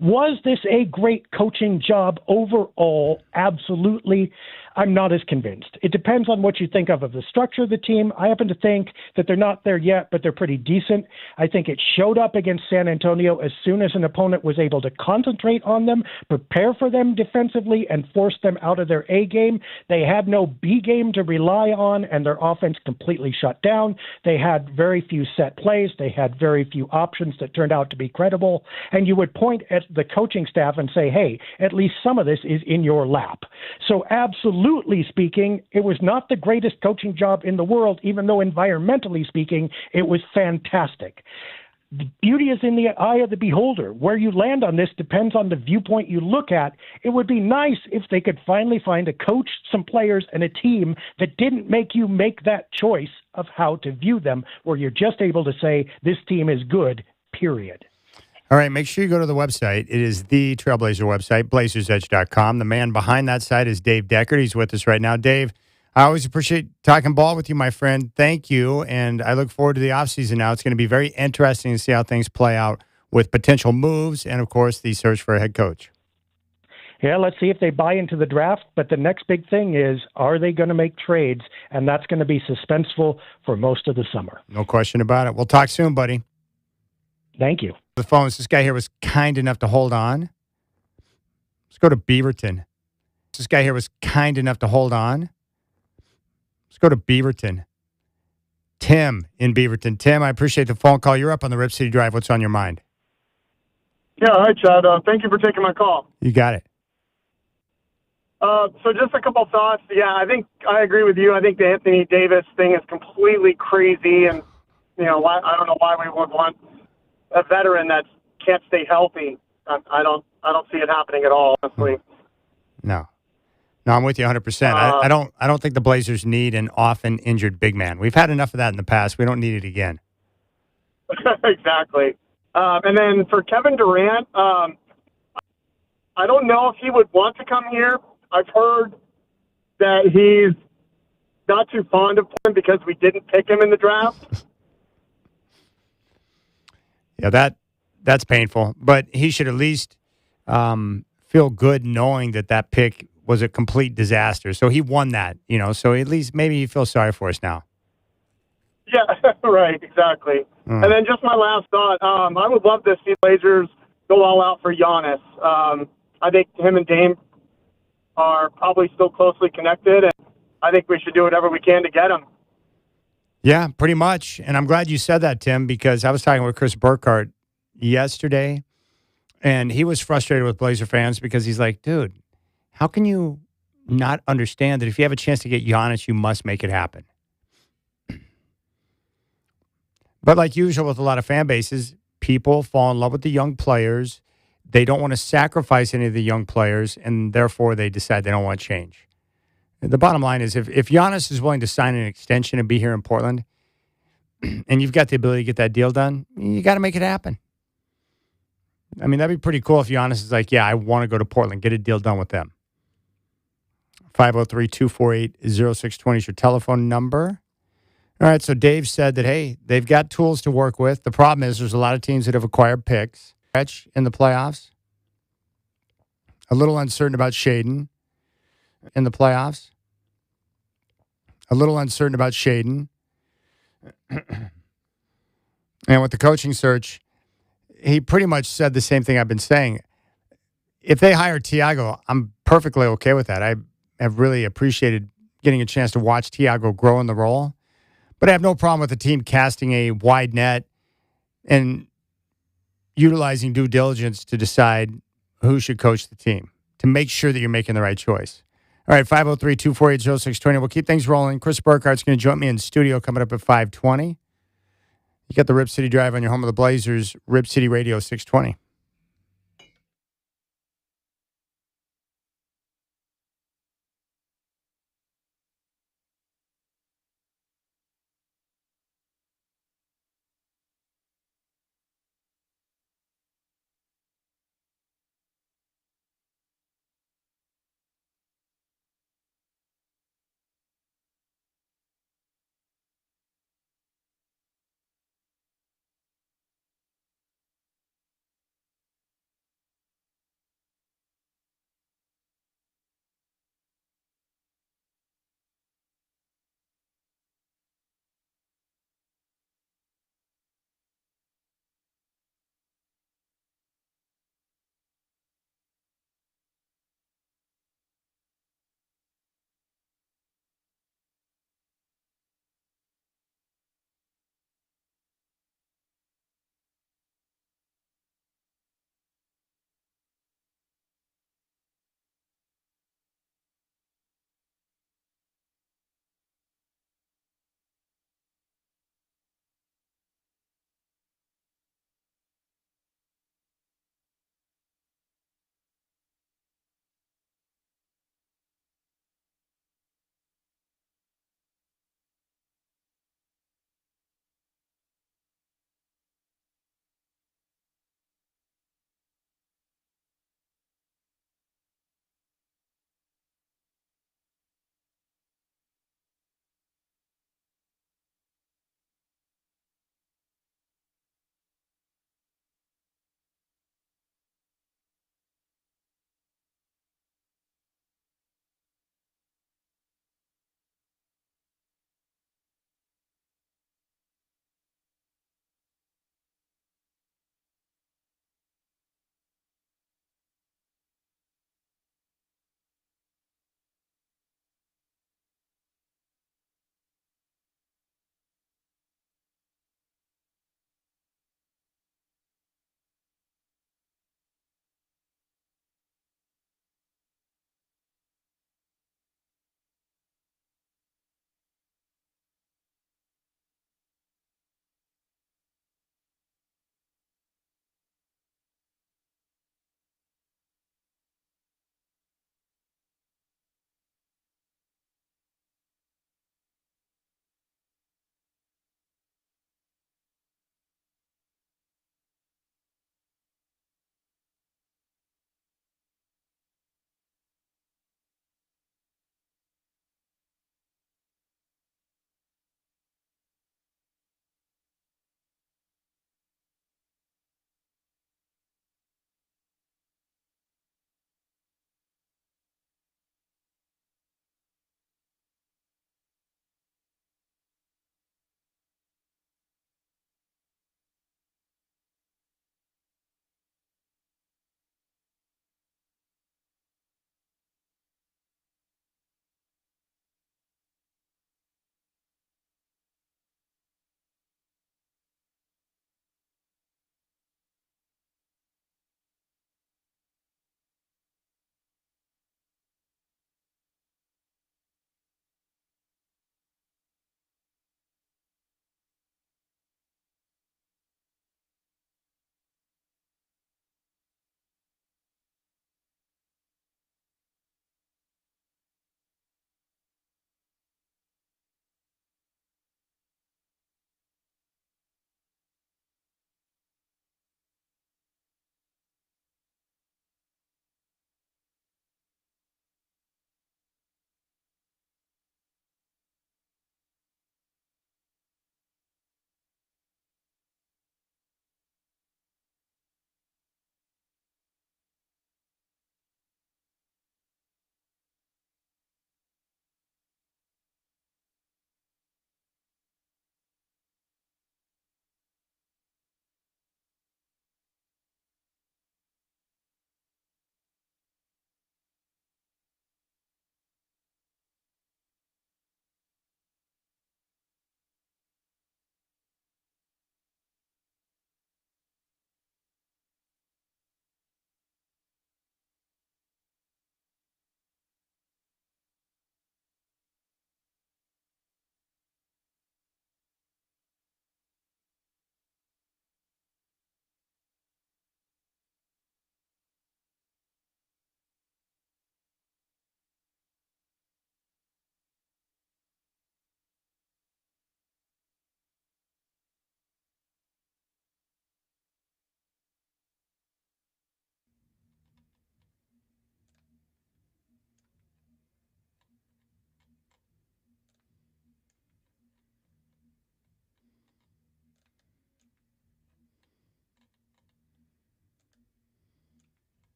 Was this a great coaching job overall? Absolutely. I'm not as convinced. It depends on what you think of the structure of the team. I happen to think that they're not there yet, but they're pretty decent. I think it showed up against San Antonio as soon as an opponent was able to concentrate on them, prepare for them defensively, and force them out of their A game. They had no B game to rely on, and their offense completely shut down. They had very few set plays. They had very few options that turned out to be credible. And you would point at the coaching staff and say, hey, at least some of this is in your lap. So absolutely speaking, it was not the greatest coaching job in the world, even though environmentally speaking, it was fantastic. The beauty is in the eye of the beholder. Where you land on this depends on the viewpoint you look at. It would be nice if they could finally find a coach, some players, and a team that didn't make you make that choice of how to view them, where you're just able to say, this team is good, period. All right, make sure you go to the website. It is the Trailblazer website, blazersedge.com. The man behind that site is Dave Deckard. He's with us right now. Dave, I always appreciate talking ball with you, my friend. Thank you, and I look forward to the offseason now. It's going to be very interesting to see how things play out with potential moves and, of course, the search for a head coach. Yeah, let's see if they buy into the draft. But the next big thing is, are they going to make trades? And that's going to be suspenseful for most of the summer. No question about it. We'll talk soon, buddy. Thank you. The phones. This guy here was kind enough to hold on. Let's go to Beaverton. This guy here was kind enough to hold on. Let's go to Beaverton. Tim in Beaverton. Tim, I appreciate the phone call. You're up on the Rip City Drive. What's on your mind? Yeah, hi, Chad. Thank you for taking my call. You got it. So just a couple thoughts. Yeah, I think I agree with you. I think the Anthony Davis thing is completely crazy, and I don't know why we would want a veteran that can't stay healthy. I don't see it happening at all, honestly. No, I'm with you 100%. I don't think the Blazers need an often injured big man. We've had enough of that in the past. We don't need it again. Exactly. And then for Kevin Durant, I don't know if he would want to come here. I've heard that he's not too fond of him because we didn't pick him in the draft. Yeah, that's painful. But he should at least feel good knowing that pick was a complete disaster. So he won that, so at least maybe he feels sorry for us now. Yeah, right, exactly. And then just my last thought, I would love to see Blazers go all out for Giannis. I think him and Dame are probably still closely connected, and I think we should do whatever we can to get him. Yeah, pretty much. And I'm glad you said that, Tim, because I was talking with Chris Burkhardt yesterday, and he was frustrated with Blazer fans because he's like, dude, how can you not understand that if you have a chance to get Giannis, you must make it happen? But like usual with a lot of fan bases, people fall in love with the young players. They don't want to sacrifice any of the young players, and therefore they decide they don't want to change. The bottom line is if Giannis is willing to sign an extension and be here in Portland, and you've got the ability to get that deal done, you got to make it happen. I mean, that'd be pretty cool if Giannis is like, yeah, I want to go to Portland, get a deal done with them. 503-248-0620 is your telephone number. All right, so Dave said that, hey, they've got tools to work with. The problem is there's a lot of teams that have acquired picks in the playoffs. A little uncertain about Shaden in the playoffs. A little uncertain about Shaden. And with the coaching search, he pretty much said the same thing I've been saying. If they hire Tiago, I'm perfectly okay with that. I have really appreciated getting a chance to watch Tiago grow in the role. But I have no problem with the team casting a wide net and utilizing due diligence to decide who should coach the team, to make sure that you're making the right choice. All right, 503-248-0620. We'll keep things rolling. Chris Burkhardt's going to join me in studio coming up at 5:20. You got the Rip City Drive on your home of the Blazers, Rip City Radio 620.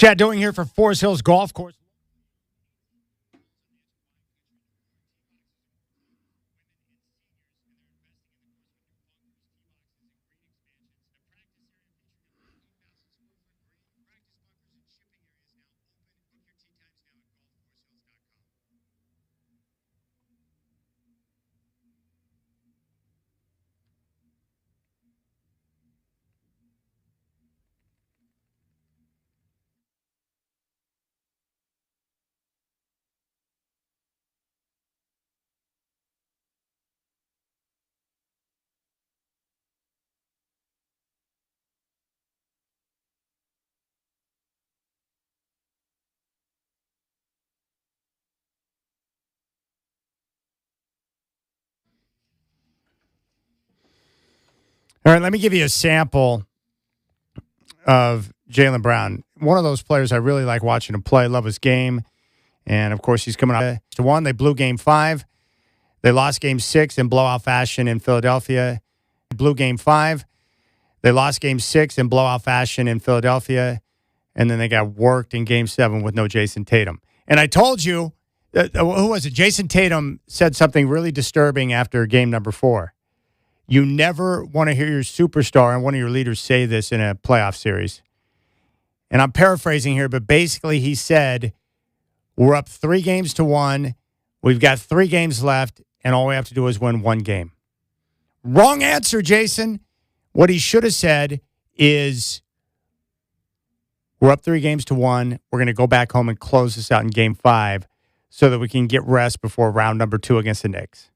Chad Doing here for Forest Hills Golf Course. All right, let me give you a sample of Jaylen Brown. One of those players I really like watching him play, love his game. And, of course, he's coming up to one. They blew Game 5. They lost Game 6 in blowout fashion in Philadelphia. Blew Game 5. They lost Game 6 in blowout fashion in Philadelphia. And then they got worked in Game 7 with no Jason Tatum. And I told you, who was it? Jason Tatum said something really disturbing after game number 4. You never want to hear your superstar and one of your leaders say this in a playoff series. And I'm paraphrasing here, but basically he said, we're up 3-1. We've got 3 games left, and all we have to do is win 1 game. Wrong answer, Jason. What he should have said is, we're up 3-1. We're going to go back home and close this out in Game 5 so that we can get rest before round number 2 against the Knicks.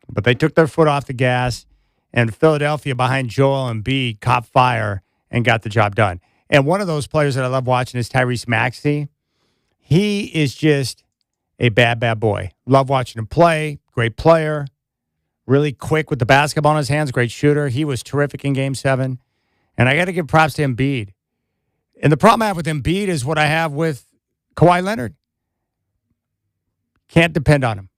But they took their foot off the gas, and Philadelphia behind Joel Embiid caught fire and got the job done. And one of those players that I love watching is Tyrese Maxey. He is just a bad, bad boy. Love watching him play. Great player. Really quick with the basketball in his hands. Great shooter. He was terrific in Game 7. And I got to give props to Embiid. And the problem I have with Embiid is what I have with Kawhi Leonard. Can't depend on him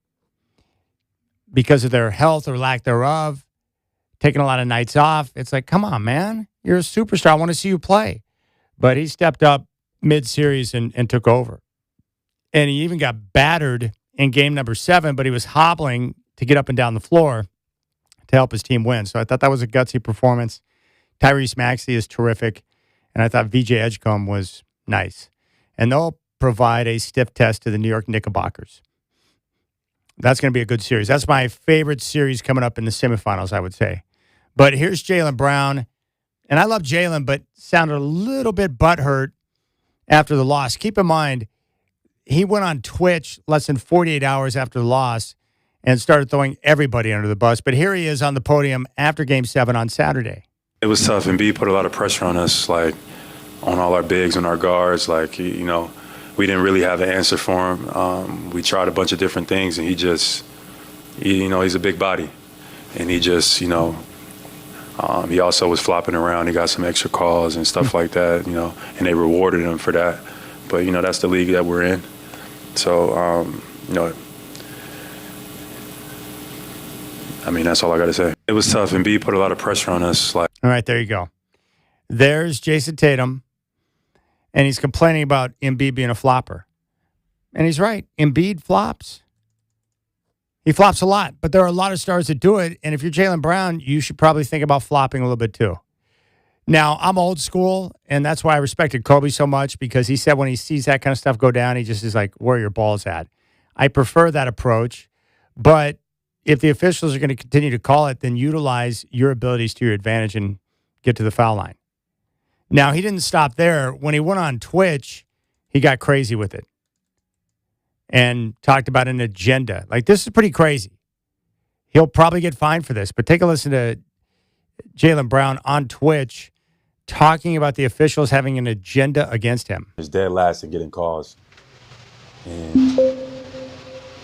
because of their health or lack thereof, taking a lot of nights off. It's like, come on, man. You're a superstar. I want to see you play. But he stepped up mid-series and took over. And he even got battered in game number 7, but he was hobbling to get up and down the floor to help his team win. So I thought that was a gutsy performance. Tyrese Maxey is terrific. And I thought VJ Edgecombe was nice. And they'll provide a stiff test to the New York Knickerbockers. That's going to be a good series. That's my favorite series coming up in the semifinals, I would say. But here's Jaylen Brown. And I love Jaylen, but sounded a little bit butthurt after the loss. Keep in mind, he went on Twitch less than 48 hours after the loss and started throwing everybody under the bus. But here he is on the podium after Game 7 on Saturday. It was tough, and B put a lot of pressure on us, like on all our bigs and our guards. Like, you know, we didn't really have an answer for him. We tried a bunch of different things, and he's a big body. And he just, he also was flopping around. He got some extra calls and stuff like that, and they rewarded him for that. But, that's the league that we're in. So, that's all I got to say. It was tough, and B put a lot of pressure on us. All right, there you go. There's Jason Tatum, and he's complaining about Embiid being a flopper. And he's right. Embiid flops. He flops a lot, but there are a lot of stars that do it. And if you're Jaylen Brown, you should probably think about flopping a little bit too. Now, I'm old school, and that's why I respected Kobe so much, because he said when he sees that kind of stuff go down, he just is like, where are your balls at? I prefer that approach, but if the officials are going to continue to call it, then utilize your abilities to your advantage and get to the foul line. Now, he didn't stop there. When he went on Twitch, he got crazy with it and talked about an agenda. Like, this is pretty crazy. He'll probably get fined for this, but take a listen to Jaylen Brown on Twitch talking about the officials having an agenda against him. It's dead last in getting calls. And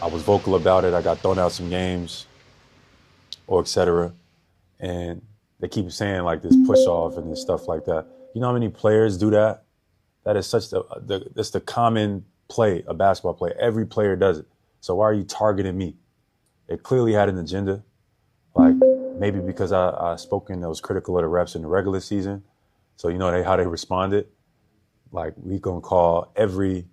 I was vocal about it. I got thrown out some games or et cetera. And they keep saying like this push off and this stuff like that. You know how many players do that? That is such that's the common play, a basketball play. Every player does it. So why are you targeting me? It clearly had an agenda. Like maybe because I spoke and I was critical of the refs in the regular season. So how they responded. Like we gonna call every.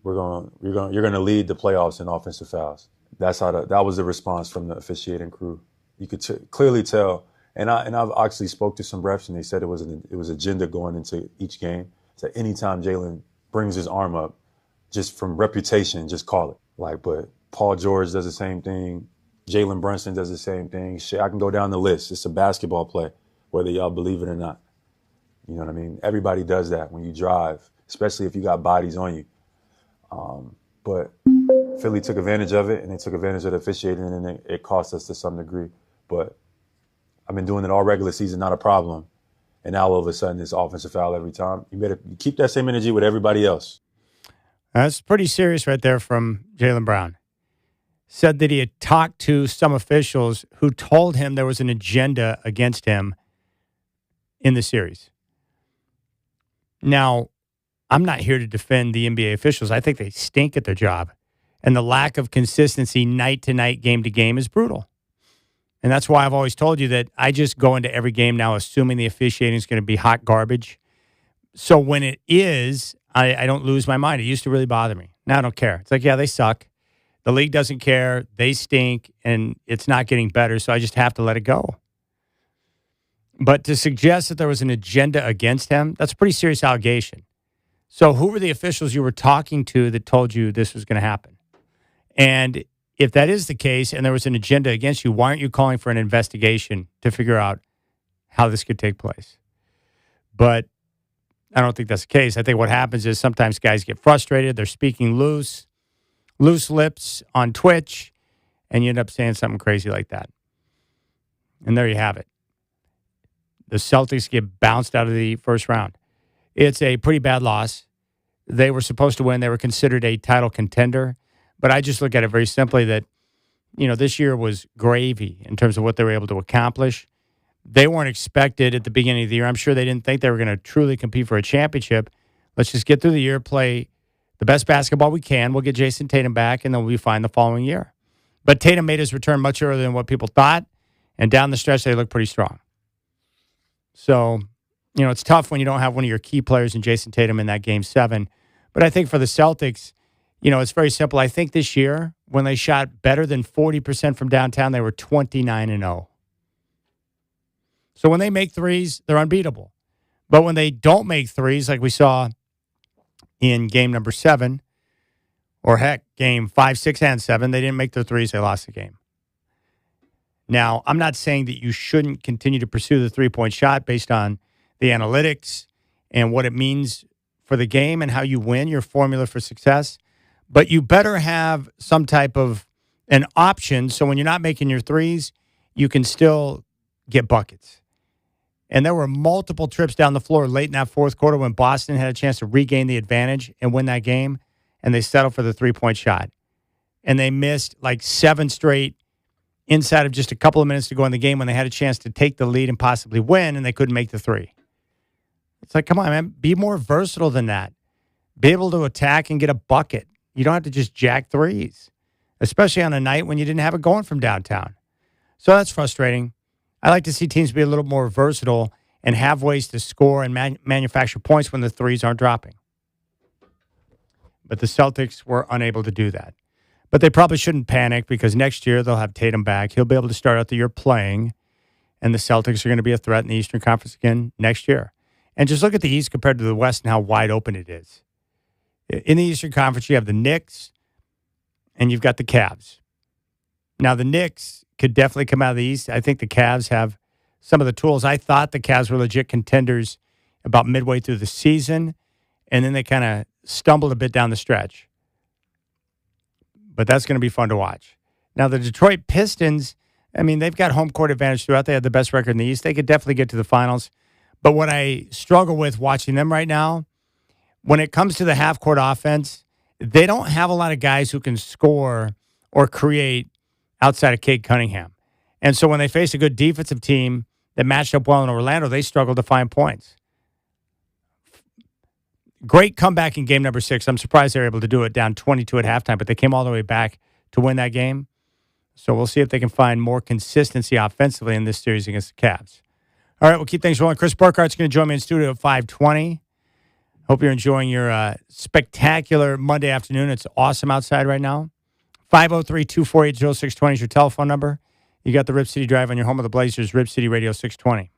You're gonna lead the playoffs in offensive fouls. That's how that was the response from the officiating crew. You could clearly tell. And I've actually spoke to some refs and they said it was agenda going into each game. So anytime Jalen brings his arm up, just from reputation, just call it. Like, but Paul George does the same thing. Jalen Brunson does the same thing. Shit, I can go down the list. It's a basketball play, whether y'all believe it or not. You know what I mean? Everybody does that when you drive, especially if you got bodies on you. But Philly took advantage of it, and they took advantage of the officiating, and it cost us to some degree. But I've been doing it all regular season, not a problem. And now all of a sudden, it's offensive foul every time. You better keep that same energy with everybody else. That's pretty serious right there from Jaylen Brown. Said that he had talked to some officials who told him there was an agenda against him in the series. Now, I'm not here to defend the NBA officials. I think they stink at their job. And the lack of consistency night to night, game to game is brutal. And that's why I've always told you that I just go into every game now assuming the officiating is going to be hot garbage. So when it is, I don't lose my mind. It used to really bother me. Now I don't care. It's like, yeah, they suck. The league doesn't care. They stink, and it's not getting better, so I just have to let it go. But to suggest that there was an agenda against him, that's a pretty serious allegation. So who were the officials you were talking to that told you this was going to happen? And if that is the case and there was an agenda against you, why aren't you calling for an investigation to figure out how this could take place? But I don't think that's the case. I think what happens is sometimes guys get frustrated. They're speaking loose lips on Twitch, and you end up saying something crazy like that. And there you have it. The Celtics get bounced out of the first round. It's a pretty bad loss. They were supposed to win. They were considered a title contender. But I just look at it very simply that, this year was gravy in terms of what they were able to accomplish. They weren't expected at the beginning of the year. I'm sure they didn't think they were going to truly compete for a championship. Let's just get through the year, play the best basketball we can. We'll get Jason Tatum back, and then we'll be fine the following year. But Tatum made his return much earlier than what people thought, and down the stretch, they look pretty strong. So, it's tough when you don't have one of your key players in Jason Tatum in that Game 7. But I think for the Celtics, it's very simple. I think this year, when they shot better than 40% from downtown, they were 29-0. So when they make threes, they're unbeatable. But when they don't make threes, like we saw in game number 7, or heck, game 5, 6, and 7, they didn't make their threes, they lost the game. Now, I'm not saying that you shouldn't continue to pursue the three-point shot based on the analytics and what it means for the game and how you win, your formula for success. But you better have some type of an option so when you're not making your threes, you can still get buckets. And there were multiple trips down the floor late in that fourth quarter when Boston had a chance to regain the advantage and win that game, and they settled for the three-point shot. And they missed like 7 straight inside of just a couple of minutes to go in the game when they had a chance to take the lead and possibly win, and they couldn't make the three. It's like, come on, man, be more versatile than that. Be able to attack and get a bucket. You don't have to just jack threes, especially on a night when you didn't have it going from downtown. So that's frustrating. I like to see teams be a little more versatile and have ways to score and manufacture points when the threes aren't dropping. But the Celtics were unable to do that. But they probably shouldn't panic because next year they'll have Tatum back. He'll be able to start out the year playing, and the Celtics are going to be a threat in the Eastern Conference again next year. And just look at the East compared to the West and how wide open it is. In the Eastern Conference, you have the Knicks, and you've got the Cavs. Now, the Knicks could definitely come out of the East. I think the Cavs have some of the tools. I thought the Cavs were legit contenders about midway through the season, and then they kind of stumbled a bit down the stretch. But that's going to be fun to watch. Now, the Detroit Pistons, they've got home court advantage throughout. They have the best record in the East. They could definitely get to the finals. But what I struggle with watching them right now, when it comes to the half-court offense, they don't have a lot of guys who can score or create outside of Cade Cunningham. And so when they face a good defensive team that matched up well in Orlando, they struggle to find points. Great comeback in game number 6. I'm surprised they were able to do it down 22 at halftime, but they came all the way back to win that game. So we'll see if they can find more consistency offensively in this series against the Cavs. All right, we'll keep things rolling. Chris Burkhart's going to join me in studio at 5:20. Hope you're enjoying your spectacular Monday afternoon. It's awesome outside right now. 503-248-0620 is your telephone number. You got the Rip City Drive on your home of the Blazers, Rip City Radio 620.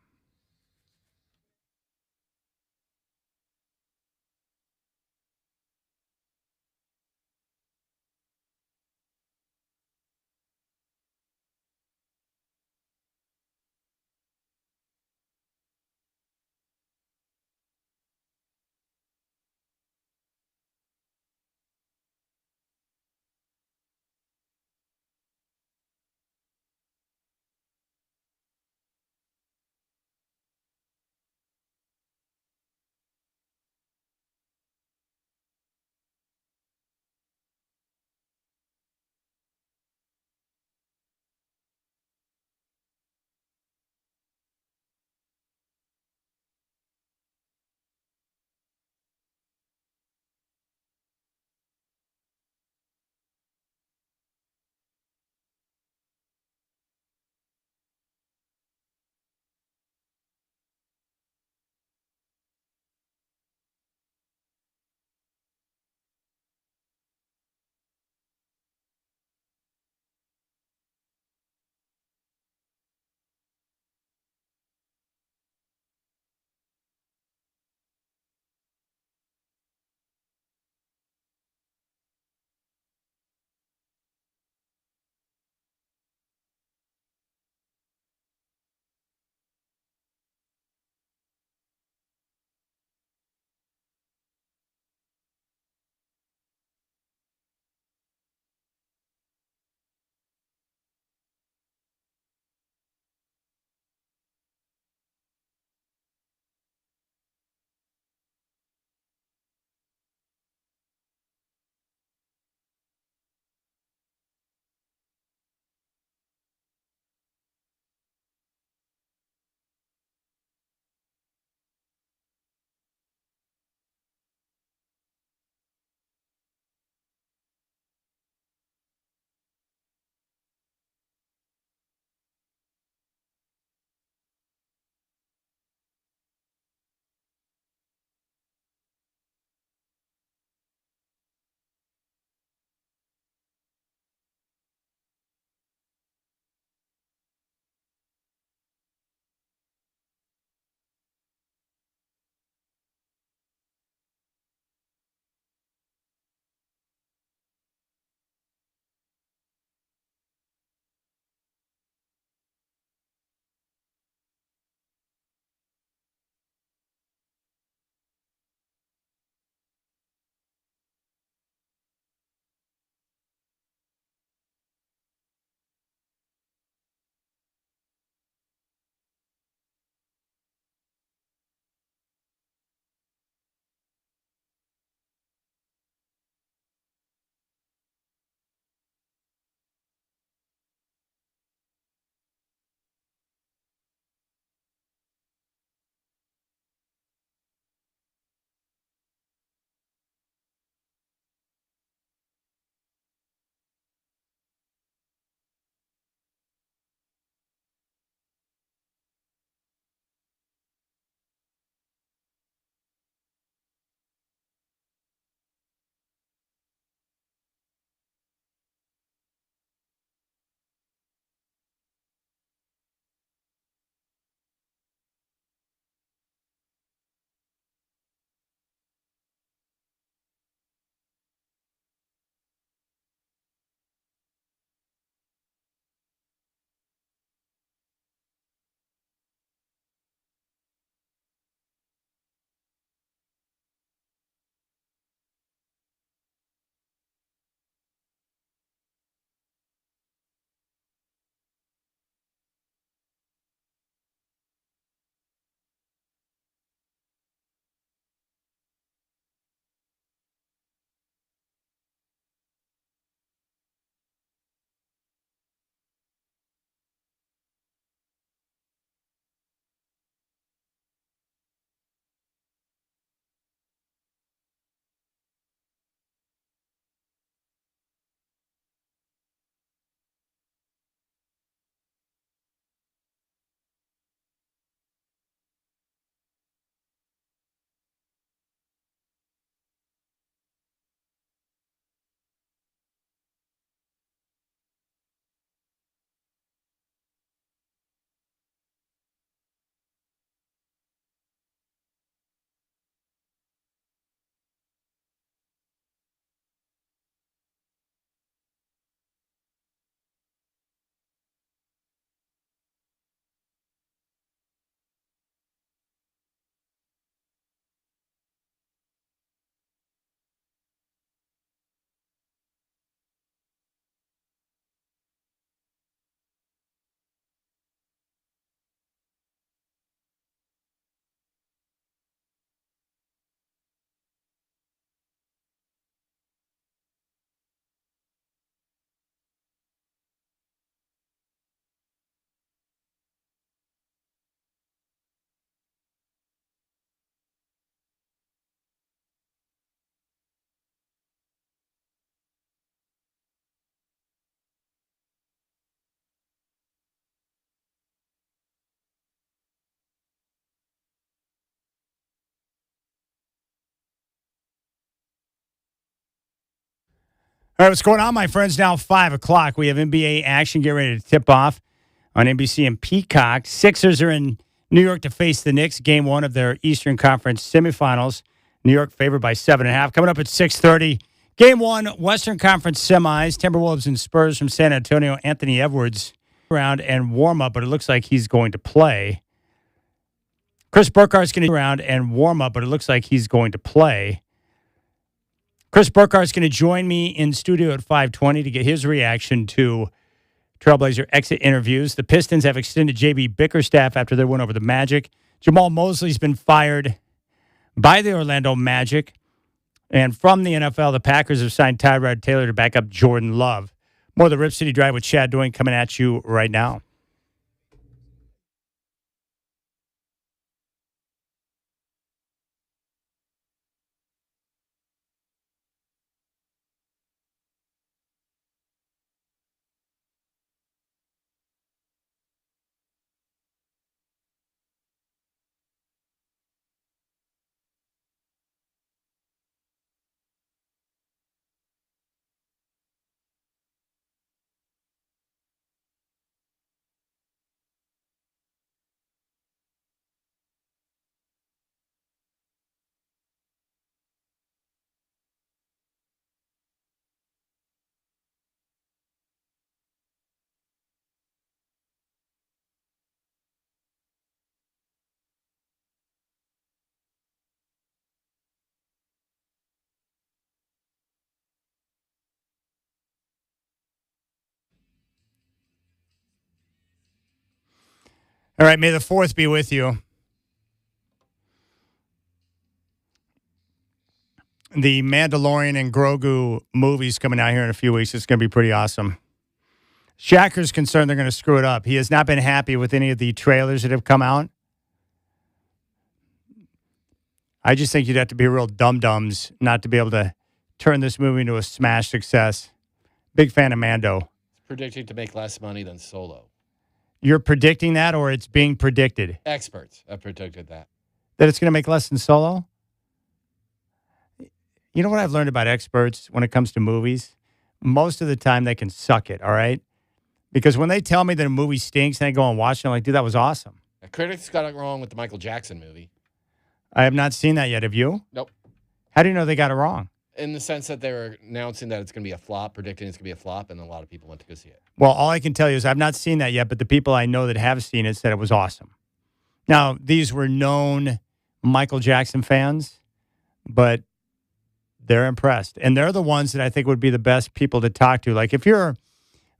All right, what's going on, my friends? Now 5 o'clock. We have NBA action. Get ready to tip off on NBC and Peacock. Sixers are in New York to face the Knicks. Game 1 of their Eastern Conference semifinals. New York favored by 7.5. Coming up at 6:30. Game 1, Western Conference semis. Timberwolves and Spurs from San Antonio. Anthony Edwards around and warm up, but it looks like he's going to play. Chris Burkhart's going to around and warm up, but it looks like he's going to play. Chris Burkhart's going to join me in studio at 5:20 to get his reaction to Trailblazer exit interviews. The Pistons have extended J.B. Bickerstaff after their win over the Magic. Jamal Mosley's been fired by the Orlando Magic. And from the NFL, the Packers have signed Tyrod Taylor to back up Jordan Love. More of the Rip City Drive with Chad Doing coming at you right now. All right, may the 4th be with you. The Mandalorian and Grogu movies coming out here in a few weeks. It's going to be pretty awesome. Shacker's concerned they're going to screw it up. He has not been happy with any of the trailers that have come out. I just think you'd have to be real dum-dums not to be able to turn this movie into a smash success. Big fan of Mando. It's predicted to make less money than Solo. You're predicting that, or it's being predicted? Experts have predicted that. That it's going to make less than Solo? You know what I've learned about experts when it comes to movies? Most of the time they can suck it, all right? Because when they tell me that a movie stinks and I go and watch it, I'm like, dude, that was awesome. Critics got it wrong with the Michael Jackson movie. I have not seen that yet. Have you? Nope. How do you know they got it wrong? In the sense that they were announcing that it's going to be a flop, predicting it's going to be a flop, and a lot of people went to go see it. Well, all I can tell you is I've not seen that yet, but the people I know that have seen it said it was awesome. Now, these were known Michael Jackson fans, but they're impressed. And they're the ones that I think would be the best people to talk to. Like if you're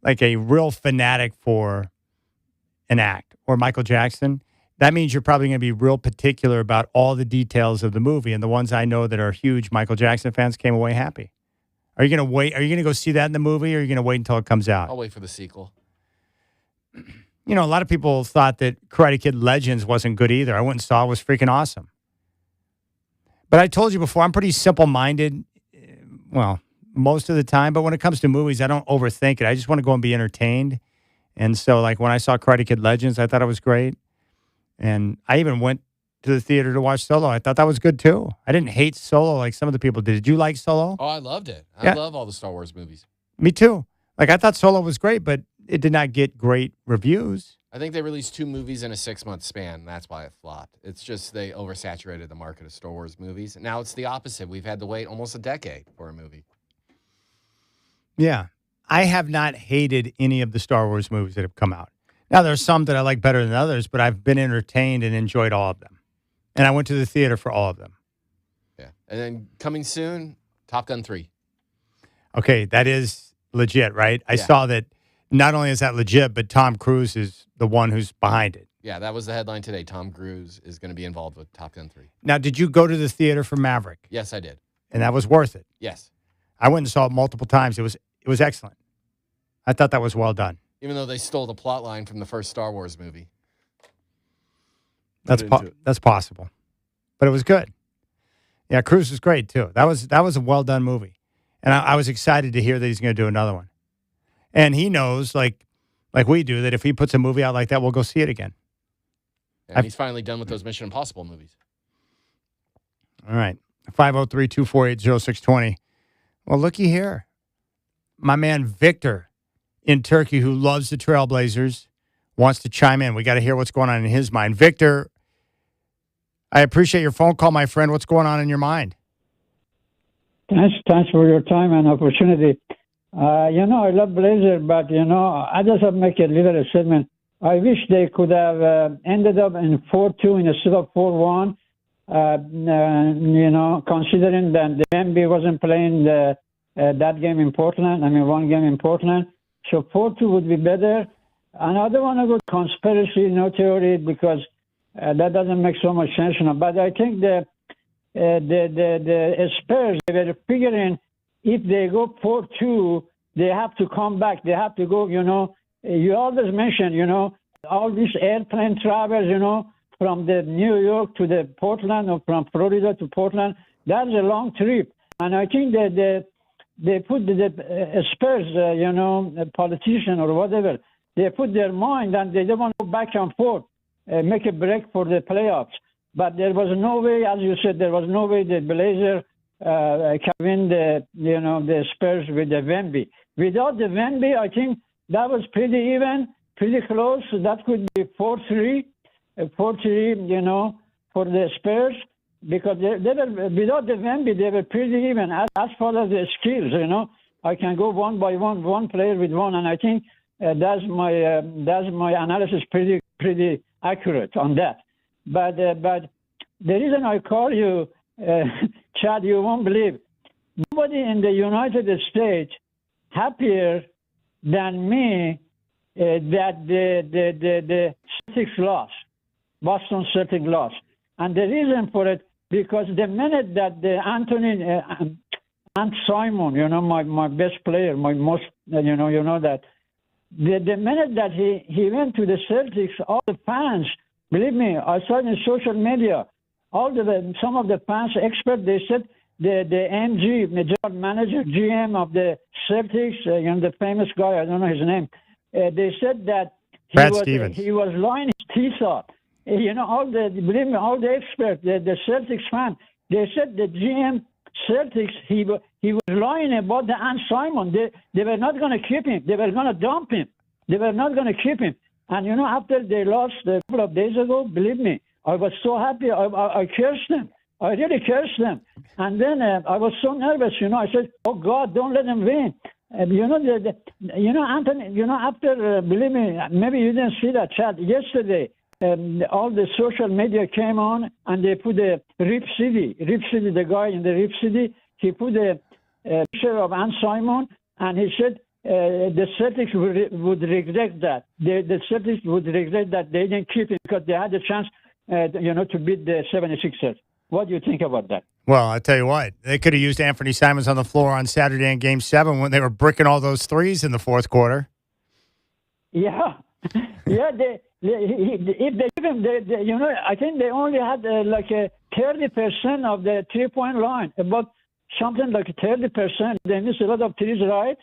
like a real fanatic for an act or Michael Jackson, that means you're probably going to be real particular about all the details of the movie. And the ones I know that are huge Michael Jackson fans came away happy. Are you going to wait? Are you going to go see that in the movie, or are you going to wait until it comes out? I'll wait for the sequel. You know, a lot of people thought that Karate Kid Legends wasn't good either. I went and saw it. It was freaking awesome. But I told you before, I'm pretty simple-minded, well, most of the time. But when it comes to movies, I don't overthink it. I just want to go and be entertained. And so, like, when I saw Karate Kid Legends, I thought it was great. And I even went to the theater to watch Solo. I thought that was good, too. I didn't hate Solo like some of the people did. Did you like Solo? Oh, I loved it. Yeah. I love all the Star Wars movies. Me, too. Like, I thought Solo was great, but it did not get great reviews. I think they released 2 movies in a 6-month span. That's why it flopped. It's just they oversaturated the market of Star Wars movies. Now it's the opposite. We've had to wait almost a decade for a movie. Yeah. I have not hated any of the Star Wars movies that have come out. Now, there's some that I like better than others, but I've been entertained and enjoyed all of them. And I went to the theater for all of them. Yeah. And then coming soon, Top Gun 3. Okay, that is legit, right? I saw that not only is that legit, but Tom Cruise is the one who's behind it. Yeah, that was the headline today. Tom Cruise is going to be involved with Top Gun 3. Now, did you go to the theater for Maverick? Yes, I did. And that was worth it? Yes. I went and saw it multiple times. It was excellent. I thought that was well done. Even though they stole the plot line from the first Star Wars movie. That's possible. But it was good. Yeah, Cruise was great, too. That was a well-done movie. And I was excited to hear that he's going to do another one. And he knows, like we do, that if he puts a movie out like that, we'll go see it again. And he's finally done with those Mission Impossible movies. All right. 503-248-0620. Well, looky here. my man Victor in Turkey, who loves the Trailblazers, wants to chime in. We got to hear what's going on in his mind. Victor, I appreciate your phone call, my friend. What's going on in your mind? Thanks for your time and opportunity. I love Blazers, but, I just have to make a little statement. I wish they could have ended up in 4-2 instead of 4-1, considering that the NBA wasn't playing that game in Portland, one game in Portland. So 4-2 would be better. And I don't want to go conspiracy, theory, because that doesn't make so much sense. But I think the Spurs, they were figuring if they go 4-2, they have to come back. They have to go, you always mention, all these airplane travels, from the New York to the Portland or from Florida to Portland. That's a long trip. And I think that they put the Spurs, a politician or whatever, they put their mind and they don't want to go back and forth, make a break for the playoffs. But there was no way, as you said, there was no way the Blazers can win the Spurs with the Wemby. Without the Wemby, I think that was pretty even, pretty close. That could be 4-3, for the Spurs, because they were, without the Wemby, they were pretty even. As far as the skills, I can go one by one player with one, and I think that's my analysis pretty accurate on that. But the reason I call you, Chad, you won't believe, nobody in the United States happier than me that the Celtics lost, Boston Celtics lost. And the reason for it, because the minute that the Ant Simon, my best player, my most, that, the minute that he went to the Celtics, all the fans, believe me, I saw it in social media, some of the fans, experts, they said the MG, general manager, GM of the Celtics, the famous guy, I don't know his name, they said that he was lying his teeth off. Believe me, all the experts, the Celtics fan, they said the GM Celtics, he was lying about the Ant Simon. They were not going to keep him. They were going to dump him. They were not going to keep him. And, after they lost a couple of days ago, believe me, I was so happy. I cursed them. I really cursed them. And then I was so nervous, I said, oh, God, don't let them win. Anthony, after, believe me, maybe you didn't see that chat yesterday, all the social media came on and they put a RipCity, the guy in the RipCity, he put a picture of Ant Simon and he said the Celtics would regret that. The Celtics would regret that they didn't keep him because they had a chance, to beat the 76ers. What do you think about that? Well, I tell you what, they could have used Anthony Simons on the floor on Saturday in Game 7 when they were bricking all those threes in the fourth quarter. Yeah. Yeah, if they give him, I think they only had like a 30% of the 3-point line, about something like 30%. They missed a lot of threes, right?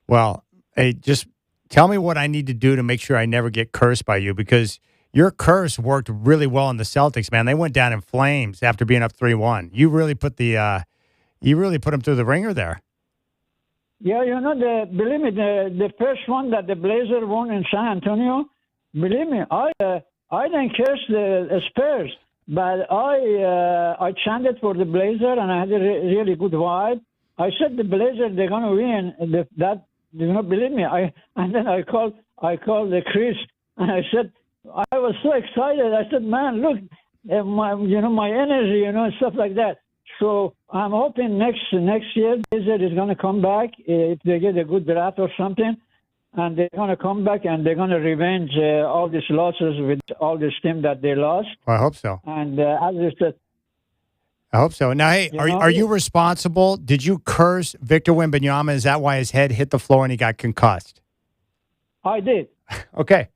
Well, hey, just tell me what I need to do to make sure I never get cursed by you, because your curse worked really well in the Celtics, man. They went down in flames after being up 3-1. You really put them through the ringer there. Yeah, believe me, the first one that the Blazers won in San Antonio, believe me, I didn't curse the Spurs, but I chanted for the Blazers and I had a really good vibe. I said the Blazers, they're going to win. Believe me. And then I called the Chris and I said, I was so excited. I said, man, look, my energy, stuff like that. So I'm hoping next year, Blizzard is going to come back if they get a good draft or something, and they're going to come back and they're going to revenge all these losses with all this team that they lost. Well, I hope so. And as I said, I hope so. Now, hey, are you responsible? Did you curse Victor Wembanyama? Is that why his head hit the floor and he got concussed? I did. Okay.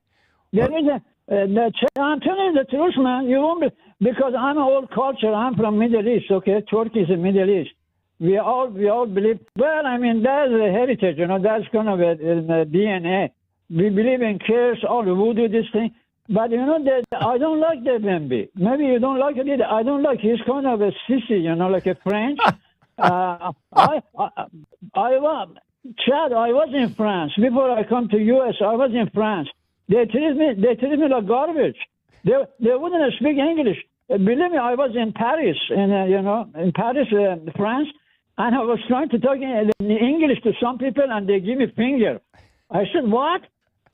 There is I'm telling you the truth, man. You won't be, because I'm an old culture. I'm from Middle East, okay? Turkey is in Middle East. We all believe, well, that's a heritage, that's kind of a DNA. We believe in curse, all the voodoo, this thing. But, that I don't like the Wemby. Maybe you don't like it either. I don't like, he's kind of a sissy, like a French. I Chad, I was in France before I come to U.S. I was in France. They treated me like garbage. They wouldn't speak English. Believe me, I was in Paris, in Paris, France, and I was trying to talk in English to some people, and they give me finger. I said, what?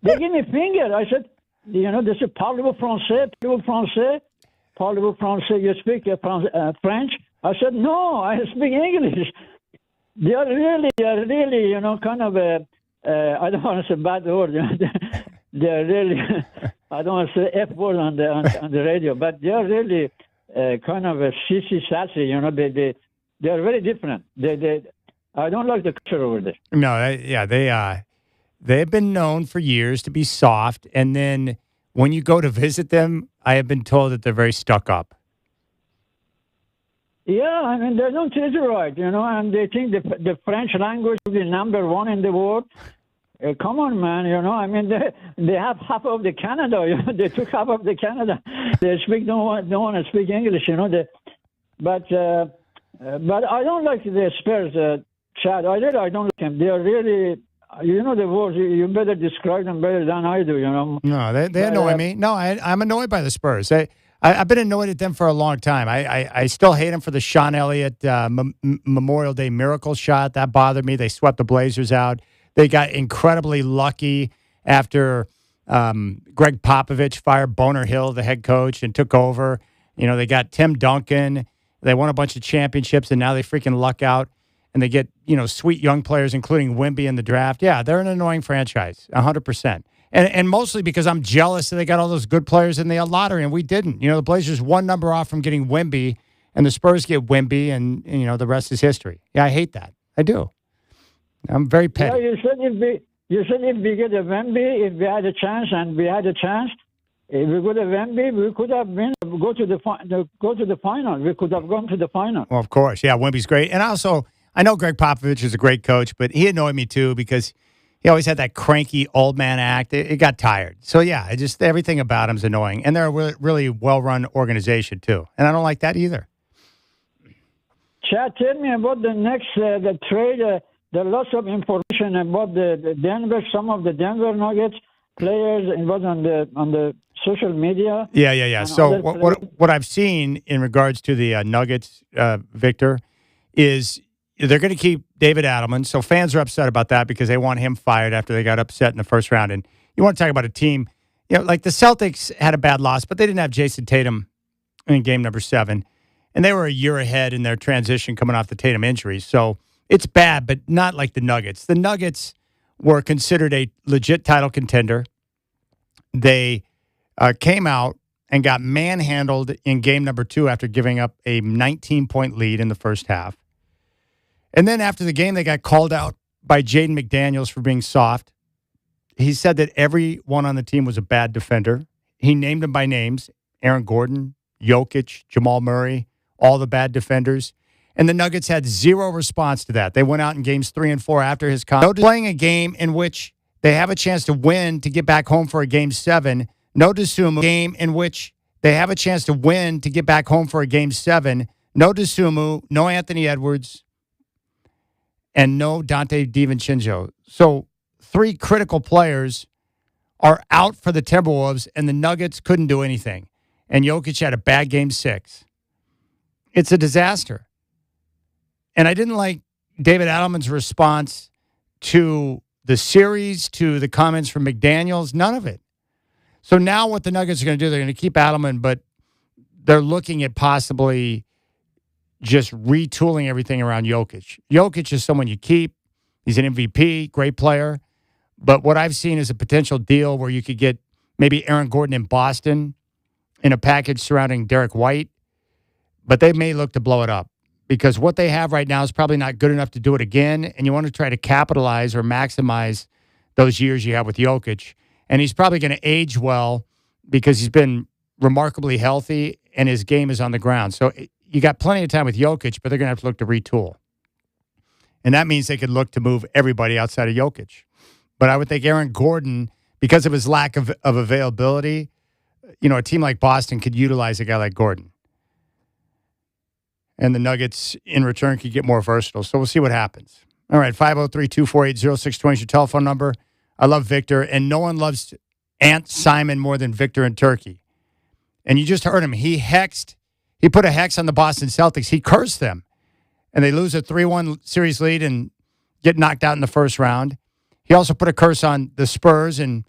They give me finger. I said, they said, parlez-vous français, parlez-vous français, you speak French? I said, no, I speak English. They are really, kind of I don't want to say bad word. They're really, I don't want to say F word on the radio, but they are really kind of sassy. They are very different. I don't like the culture over there. No, they've been known for years to be soft, and then when you go to visit them, I have been told that they're very stuck up. Yeah, I mean, they don't treat it right, and they think the French language is number one in the world. Come on, man, I mean, they have half of the Canada, they took half of the Canada. They don't want to speak English, but I don't like the Spurs, Chad. I don't like them. They are really, the words, you better describe them better than I do, No, they annoy me. No, I'm annoyed by the Spurs. I've been annoyed at them for a long time. I still hate them for the Sean Elliott Memorial Day miracle shot. That bothered me. They swept the Blazers out. They got incredibly lucky after Greg Popovich fired Boner Hill, the head coach, and took over. They got Tim Duncan. They won a bunch of championships, and now they freaking luck out. And they get, sweet young players, including Wemby in the draft. Yeah, they're an annoying franchise, 100%. And mostly because I'm jealous that they got all those good players in the lottery, and we didn't. The Blazers one number off from getting Wemby, and the Spurs get Wemby, and the rest is history. Yeah, I hate that. I do. I'm very petty. Yeah, you said if we get a Wemby, if we had a chance, if we got a Wemby, we could have go to the final. We could have gone to the final. Well, of course. Yeah, Wemby's great. And also, I know Greg Popovich is a great coach, but he annoyed me too because he always had that cranky old man act. It got tired. So, yeah, everything about him is annoying. And they're a really well-run organization, too. And I don't like that either. Chad, tell me about the next the trade. There are lots of information about the Denver, some of the Denver Nuggets players. It was on the social media. Yeah. So what I've seen in regards to the Nuggets, Victor, is they're going to keep David Adelman. So fans are upset about that because they want him fired after they got upset in the first round. And you want to talk about a team, like the Celtics had a bad loss, but they didn't have Jason Tatum in game number 7. And they were a year ahead in their transition coming off the Tatum injuries. So it's bad, but not like the Nuggets. The Nuggets were considered a legit title contender. They came out and got manhandled in game number 2 after giving up a 19-point lead in the first half. And then after the game, they got called out by Jaden McDaniels for being soft. He said that everyone on the team was a bad defender. He named them by names: Aaron Gordon, Jokic, Jamal Murray, all the bad defenders. And the Nuggets had zero response to that. They went out in games 3 and 4 after his comment. Playing a game in which they have a chance to win to get back home for a game 7. No Dosunmu. Game in which they have a chance to win to get back home for a game 7. No Dosunmu, no Anthony Edwards, and no Dante DiVincenzo. So 3 critical players are out for the Timberwolves, and the Nuggets couldn't do anything. And Jokic had a bad game 6. It's a disaster. And I didn't like David Adelman's response to the series, to the comments from McDaniels, none of it. So now what the Nuggets are going to do, they're going to keep Adelman, but they're looking at possibly just retooling everything around Jokic. Jokic is someone you keep. He's an MVP, great player. But what I've seen is a potential deal where you could get maybe Aaron Gordon in Boston in a package surrounding Derek White. But they may look to blow it up because what they have right now is probably not good enough to do it again. And you want to try to capitalize or maximize those years you have with Jokic. And he's probably going to age well because he's been remarkably healthy and his game is on the ground. So you got plenty of time with Jokic, but they're going to have to look to retool. And that means they could look to move everybody outside of Jokic. But I would think Aaron Gordon, because of his lack of availability, a team like Boston could utilize a guy like Gordon. And the Nuggets, in return, could get more versatile. So we'll see what happens. All right, 503-248-0620 is your telephone number. I love Victor, and no one loves Aunt Simon more than Victor in Turkey. And you just heard him. He put a hex on the Boston Celtics. He cursed them. And they lose a 3-1 series lead and get knocked out in the first round. He also put a curse on the Spurs and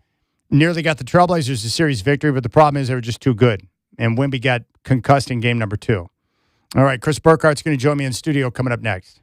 nearly got the Trailblazers a series victory, but the problem is they were just too good. And Wemby got concussed in game number 2. All right, Chris Burkhart's going to join me in studio coming up next.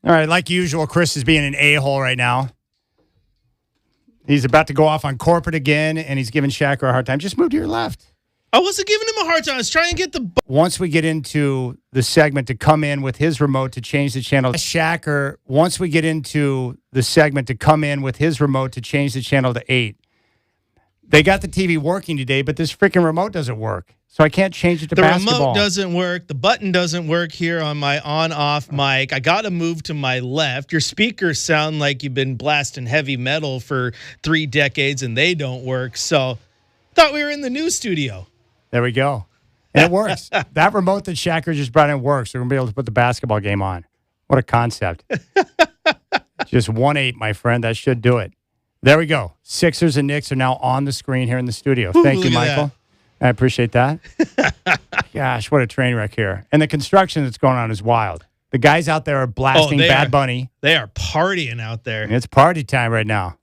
All right, like usual, Chris is being an a-hole right now. He's about to go off on corporate again, and he's giving Shacker a hard time. Just move to your left. I wasn't giving him a hard time. I was trying to get the... Once we get into the segment to come in with his remote to change the channel, Shacker, once we get into the segment to come in with his remote to change the channel to 8, they got the TV working today, but this freaking remote doesn't work. So I can't change it to basketball. The remote doesn't work. The button doesn't work here on my on-off mic. I got to move to my left. Your speakers sound like you've been blasting heavy metal for 3 decades, and they don't work. So thought we were in the new studio. There we go. And it works. That remote that Shacker just brought in works. We're going to be able to put the basketball game on. What a concept. Just 1-8, my friend. That should do it. There we go. Sixers and Knicks are now on the screen here in the studio. Ooh, Thank you, look at Michael. I appreciate that. Gosh, what a train wreck here. And the construction that's going on is wild. The guys out there are blasting Bad Bunny. They are partying out there. It's party time right now.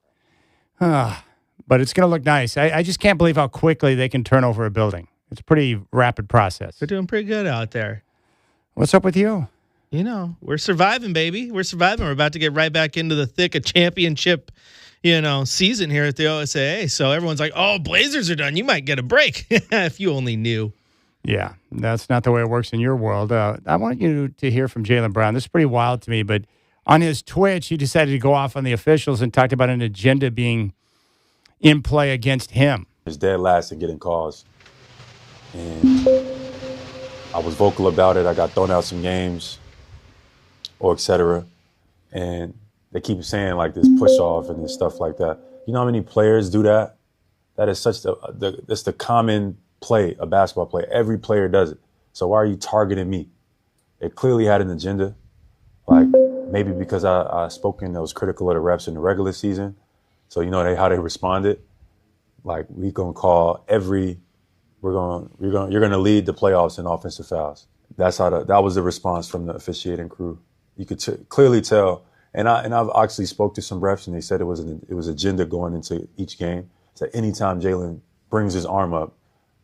But it's going to look nice. I just can't believe how quickly they can turn over a building. It's a pretty rapid process. They're doing pretty good out there. What's up with you? You know, we're surviving, baby. We're surviving. We're about to get right back into the thick of championship, season here at the OSAA. So everyone's like, oh, Blazers are done. You might get a break if you only knew. Yeah, that's not the way it works in your world. I want you to hear from Jaylen Brown. This is pretty wild to me, but on his Twitch, he decided to go off on the officials and talked about an agenda being in play against him. It's dead last in getting calls. And I was vocal about it. I got thrown out some games or et cetera. And they keep saying like this push off and this stuff like that. You know how many players do that? That is such that's the common play, a basketball play. Every player does it. So why are you targeting me? It clearly had an agenda. Like maybe because I spoke and I was critical of the refs in the regular season. So you know how they responded. Like we gonna call you're gonna lead the playoffs in offensive fouls. That was the response from the officiating crew. You could clearly tell. And I've actually spoke to some refs and they said it was agenda going into each game. So anytime Jaylen brings his arm up,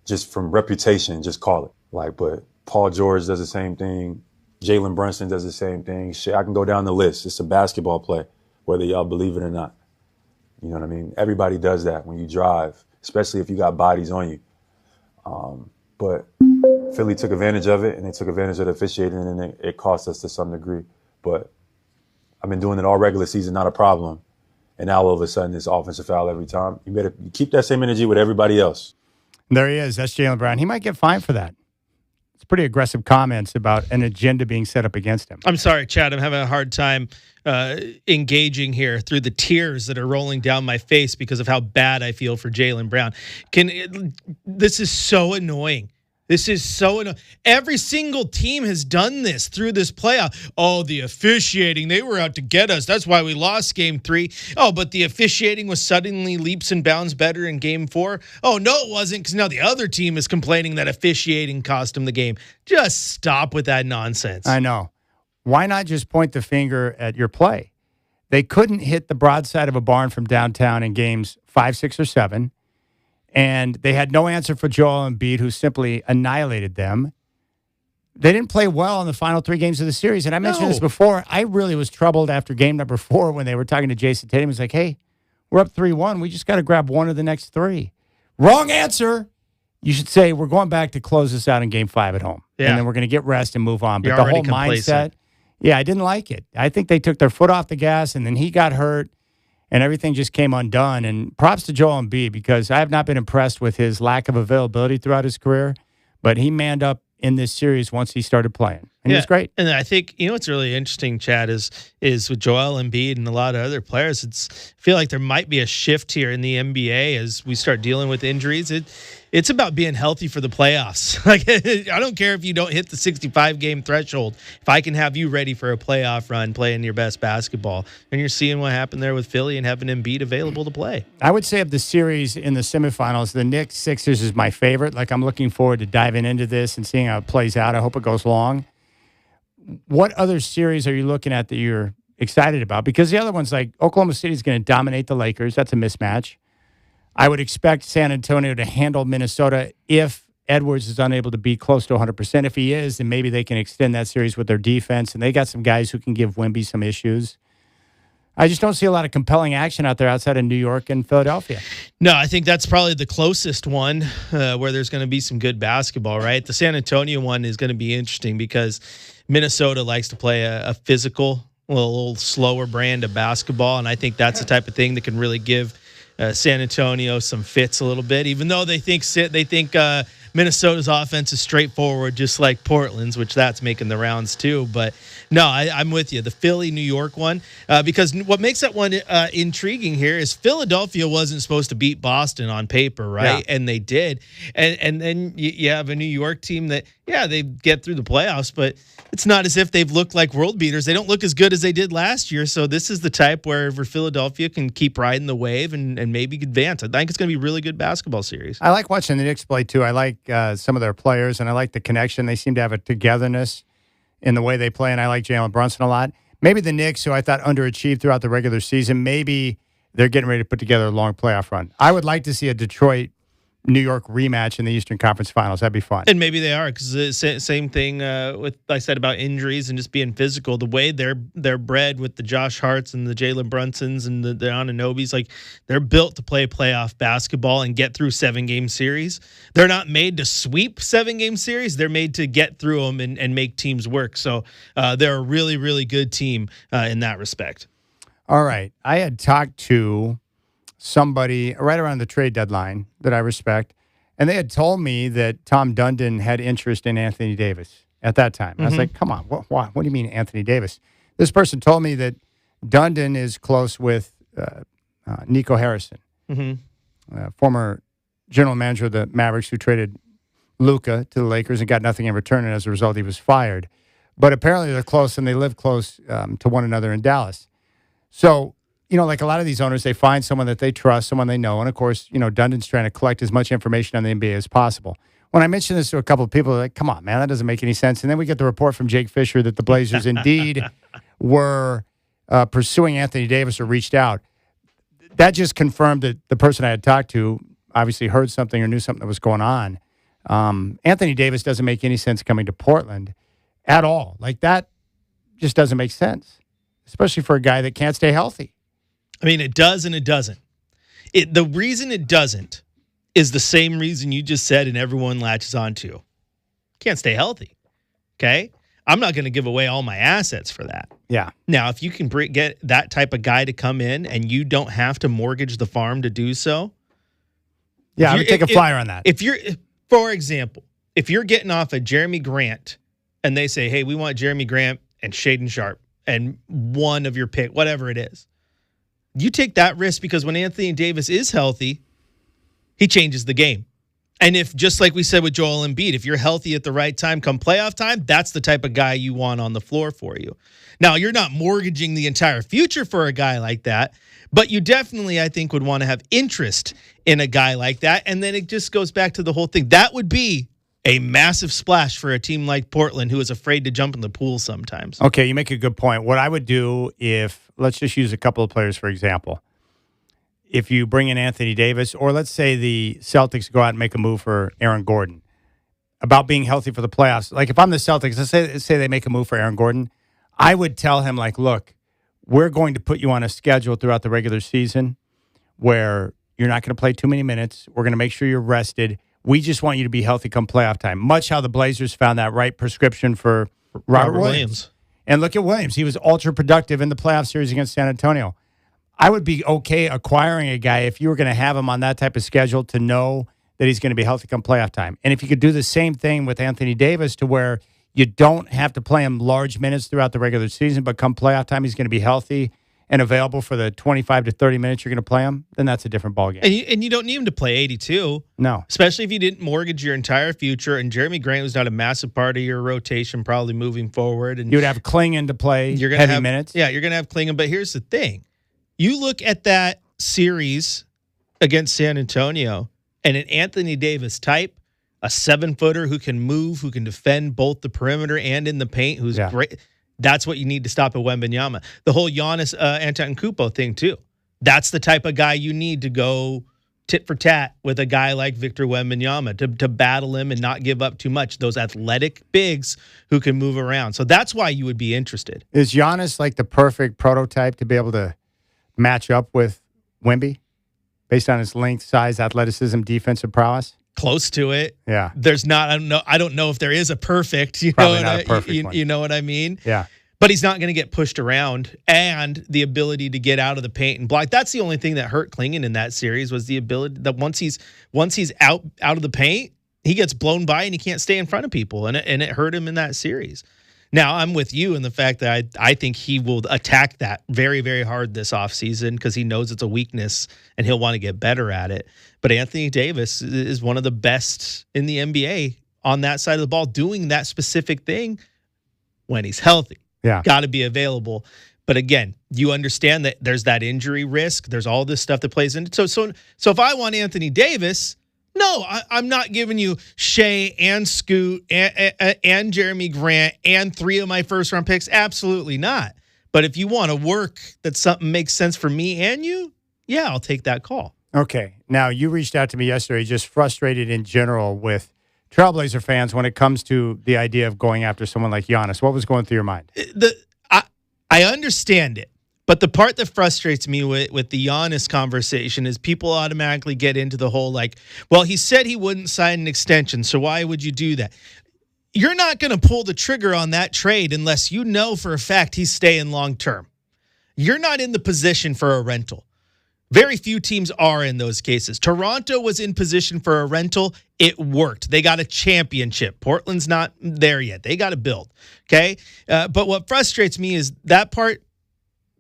just from reputation, just call it. But Paul George does the same thing. Jalen Brunson does the same thing. Shit, I can go down the list. It's a basketball play, whether y'all believe it or not. You know what I mean? Everybody does that when you drive, especially if you got bodies on you. But Philly took advantage of it, and they took advantage of the officiating, and it cost us to some degree. But I've been doing it all regular season, not a problem. And now all of a sudden, it's offensive foul every time. You better keep that same energy with everybody else. There he is. That's Jaylen Brown. He might get fined for that. It's pretty aggressive comments about an agenda being set up against him. I'm sorry, Chad. I'm having a hard time engaging here through the tears that are rolling down my face because of how bad I feel for Jaylen Brown. This is so annoying. This is so annoying. Every single team has done this through this playoff. Oh, the officiating, they were out to get us. That's why we lost game 3. Oh, but the officiating was suddenly leaps and bounds better in game 4. Oh, no, it wasn't, because now the other team is complaining that officiating cost them the game. Just stop with that nonsense. I know. Why not just point the finger at your play? They couldn't hit the broadside of a barn from downtown in games 5, 6, or 7. And they had no answer for Joel Embiid, who simply annihilated them. They didn't play well in the final 3 games of the series. And I mentioned this before. I really was troubled after game number 4 when they were talking to Jason Tatum. He was like, hey, we're up 3-1. We just got to grab one of the next 3. Wrong answer. You should say we're going back to close this out in game 5 at home. Yeah. And then we're going to get rest and move on. But the whole mindset, I didn't like it. I think they took their foot off the gas, and then he got hurt. And everything just came undone. And props to Joel Embiid, because I have not been impressed with his lack of availability throughout his career. But he manned up in this series once he started playing. And he was great. And I think, what's really interesting, Chad, is with Joel Embiid and a lot of other players, I feel like there might be a shift here in the NBA as we start dealing with injuries. It's about being healthy for the playoffs. Like, I don't care if you don't hit the 65-game threshold. If I can have you ready for a playoff run, playing your best basketball, and you're seeing what happened there with Philly and having Embiid available to play. I would say of the series in the semifinals, the Knicks-Sixers is my favorite. Like, I'm looking forward to diving into this and seeing how it plays out. I hope it goes long. What other series are you looking at that you're excited about? Because the other one's like Oklahoma City is going to dominate the Lakers. That's a mismatch. I would expect San Antonio to handle Minnesota if Edwards is unable to be close to 100%. If he is, then maybe they can extend that series with their defense, and they got some guys who can give Wemby some issues. I just don't see a lot of compelling action out there outside of New York and Philadelphia. No, I think that's probably the closest one where there's going to be some good basketball, right? The San Antonio one is going to be interesting because Minnesota likes to play a physical, a little slower brand of basketball, and I think that's the type of thing that can really give San Antonio some fits a little bit, even though they think Minnesota's offense is straightforward, just like Portland's, which that's making the rounds too. But no, I'm with you. The Philly-New York one, because what makes that one intriguing here is Philadelphia wasn't supposed to beat Boston on paper, right? Yeah. And they did. And then you have a New York team that, yeah, they get through the playoffs, but it's not as if they've looked like world beaters. They don't look as good as they did last year. So this is the type where Philadelphia can keep riding the wave and maybe advance. I think it's going to be a really good basketball series. I like watching the Knicks play, too. I like some of their players, and I like the connection. They seem to have a togetherness in the way they play, and I like Jalen Brunson a lot. Maybe the Knicks, who I thought underachieved throughout the regular season, maybe they're getting ready to put together a long playoff run. I would like to see a Detroit-New York rematch in the Eastern Conference Finals. That'd be fun. And maybe they are, because the same thing with I said about injuries and just being physical. The way they're bred with the Josh Harts and the Jalen Brunsons and the Anunobis, like they're built to play playoff basketball and get through 7-game series. They're not made to sweep 7-game series. They're made to get through them and make teams work. So they're a really, really good team in that respect. All right. I had talked to somebody right around the trade deadline that I respect, and they had told me that Tom Dundon had interest in Anthony Davis at that time. I was like, come on, what do you mean Anthony Davis? This person told me that Dundon is close with Nico Harrison, former general manager of the Mavericks, who traded Luka to the Lakers and got nothing in return, and as a result, he was fired. But apparently they're close, and they live close to one another in Dallas. So, like a lot of these owners, they find someone that they trust, someone they know. And, of course, Dundon's trying to collect as much information on the NBA as possible. When I mentioned this to a couple of people, they're like, come on, man, that doesn't make any sense. And then we get the report from Jake Fisher that the Blazers indeed were pursuing Anthony Davis or reached out. That just confirmed that the person I had talked to obviously heard something or knew something that was going on. Anthony Davis doesn't make any sense coming to Portland at all. Like, that just doesn't make sense, especially for a guy that can't stay healthy. I mean, it does and it doesn't. The reason it doesn't is the same reason you just said and everyone latches on to. Can't stay healthy, okay? I'm not going to give away all my assets for that. Yeah. Now, if you can get that type of guy to come in and you don't have to mortgage the farm to do so. Yeah, I would take a flyer on that. For example, if you're getting off a Jeremy Grant and they say, hey, we want Jeremy Grant and Shaden Sharp and one of your pick, whatever it is. You take that risk because when Anthony Davis is healthy, he changes the game. And if, just like we said with Joel Embiid, if you're healthy at the right time come playoff time, that's the type of guy you want on the floor for you. Now, you're not mortgaging the entire future for a guy like that, but you definitely, I think, would want to have interest in a guy like that. And then it just goes back to the whole thing. That would be a massive splash for a team like Portland who is afraid to jump in the pool sometimes. Okay, you make a good point. What I would do if, let's just use a couple of players, for example. If you bring in Anthony Davis, or let's say the Celtics go out and make a move for Aaron Gordon, about being healthy for the playoffs. Like if I'm the Celtics, let's say they make a move for Aaron Gordon, I would tell him, like, look, we're going to put you on a schedule throughout the regular season where you're not going to play too many minutes. We're going to make sure you're rested. We just want you to be healthy come playoff time. Much how the Blazers found that right prescription for Robert Williams. And look at Williams. He was ultra productive in the playoff series against San Antonio. I would be okay acquiring a guy if you were going to have him on that type of schedule to know that he's going to be healthy come playoff time. And if you could do the same thing with Anthony Davis to where you don't have to play him large minutes throughout the regular season, but come playoff time, he's going to be healthy and available for the 25 to 30 minutes you're going to play him, then that's a different ballgame. And you don't need him to play 82. No. Especially if you didn't mortgage your entire future, and Jeremy Grant was not a massive part of your rotation probably moving forward. And you would have Klingon to play heavy minutes. Yeah, you're going to have Klingon. But here's the thing. You look at that series against San Antonio, and an Anthony Davis type, a 7-footer who can move, who can defend both the perimeter and in the paint, who's great. That's what you need to stop at Wembanyama. The whole Giannis Antetokounmpo thing too. That's the type of guy you need to go tit for tat with a guy like Victor Wembanyama to battle him and not give up too much. Those athletic bigs who can move around. So that's why you would be interested. Is Giannis like the perfect prototype to be able to match up with Wemby based on his length, size, athleticism, defensive prowess? Close to it. Yeah. There's not. I don't know if there is a perfect. Probably not a perfect one. You know what I mean? Yeah. But he's not going to get pushed around, and the ability to get out of the paint and block. That's the only thing that hurt Klingon in that series was the ability that once he's out of the paint, he gets blown by and he can't stay in front of people, and it hurt him in that series. Now, I'm with you in the fact that I think he will attack that very, very hard this offseason because he knows it's a weakness and he'll want to get better at it. But Anthony Davis is one of the best in the NBA on that side of the ball doing that specific thing when he's healthy. Yeah. Got to be available. But again, you understand that there's that injury risk. There's all this stuff that plays into. So if I want Anthony Davis, no, I'm not giving you Shea and Scoot and Jeremy Grant and 3 of my first-round picks. Absolutely not. But if you want to work that something makes sense for me and you, yeah, I'll take that call. Okay. Now, you reached out to me yesterday just frustrated in general with Trailblazer fans when it comes to the idea of going after someone like Giannis. What was going through your mind? I understand it. But the part that frustrates me with the Giannis conversation is people automatically get into the whole like, well, he said he wouldn't sign an extension, so why would you do that? You're not going to pull the trigger on that trade unless you know for a fact he's staying long term. You're not in the position for a rental. Very few teams are in those cases. Toronto was in position for a rental. It worked. They got a championship. Portland's not there yet. They got to build. Okay? But what frustrates me is that part.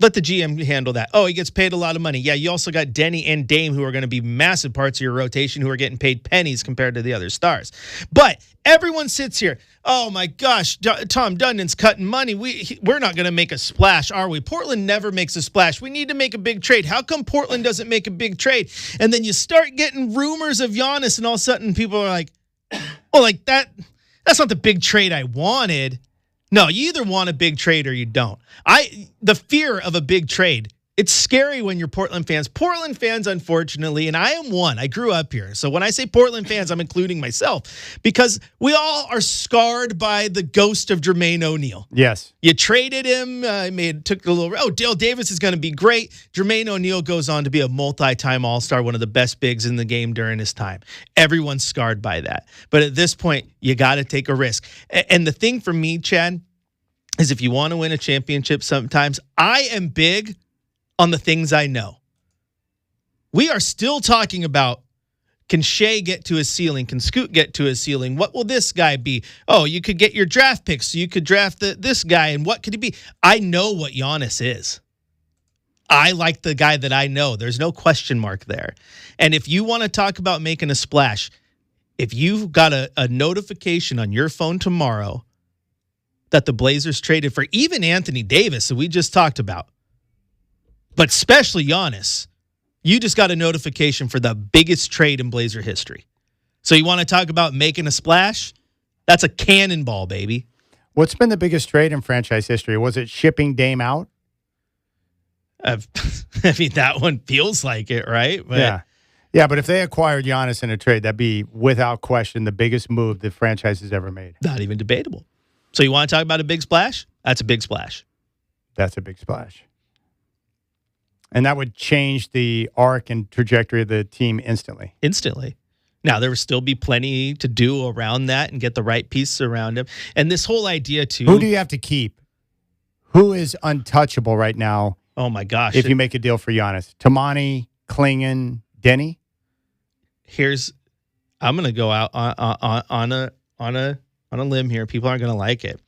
Let the GM handle that. Oh, he gets paid a lot of money. Yeah, you also got Denny and Dame who are going to be massive parts of your rotation who are getting paid pennies compared to the other stars. But everyone sits here, oh my gosh, Tom Dundon's cutting money. We're not going to make a splash, are we? Portland never makes a splash. We need to make a big trade. How come Portland doesn't make a big trade? And then you start getting rumors of Giannis and all of a sudden people are like, oh, like that's not the big trade I wanted. No, you either want a big trade or you don't. The fear of a big trade, it's scary when you're Portland fans. Portland fans, unfortunately, and I am one. I grew up here. So when I say Portland fans, I'm including myself because we all are scarred by the ghost of Jermaine O'Neal. Yes. You traded him, took a little, Dale Davis is going to be great. Jermaine O'Neal goes on to be a multi-time All-Star, one of the best bigs in the game during his time. Everyone's scarred by that. But at this point, you got to take a risk. And the thing for me, Chad, is if you want to win a championship sometimes, I am big on the things I know. We are still talking about, can Shea get to his ceiling? Can Scoot get to his ceiling? What will this guy be? Oh, you could get your draft picks, so you could draft this guy, and what could he be? I know what Giannis is. I like the guy that I know. There's no question mark there. And if you want to talk about making a splash, if you've got a notification on your phone tomorrow that the Blazers traded for even Anthony Davis that we just talked about, but especially Giannis, you just got a notification for the biggest trade in Blazer history. So you want to talk about making a splash? That's a cannonball, baby. What's been the biggest trade in franchise history? Was it shipping Dame out? I mean, that one feels like it, right? But Yeah, but if they acquired Giannis in a trade, that'd be, without question, the biggest move the franchise has ever made. Not even debatable. So you want to talk about a big splash? That's a big splash. That's a big splash. And that would change the arc and trajectory of the team instantly. Instantly. Now, there will still be plenty to do around that and get the right pieces around him. And this whole idea, too. Who do you have to keep? Who is untouchable right now? Oh, my gosh. If you make a deal for Giannis. Tamani, Klingon, Denny? I'm going to go out on a limb here. People aren't going to like it.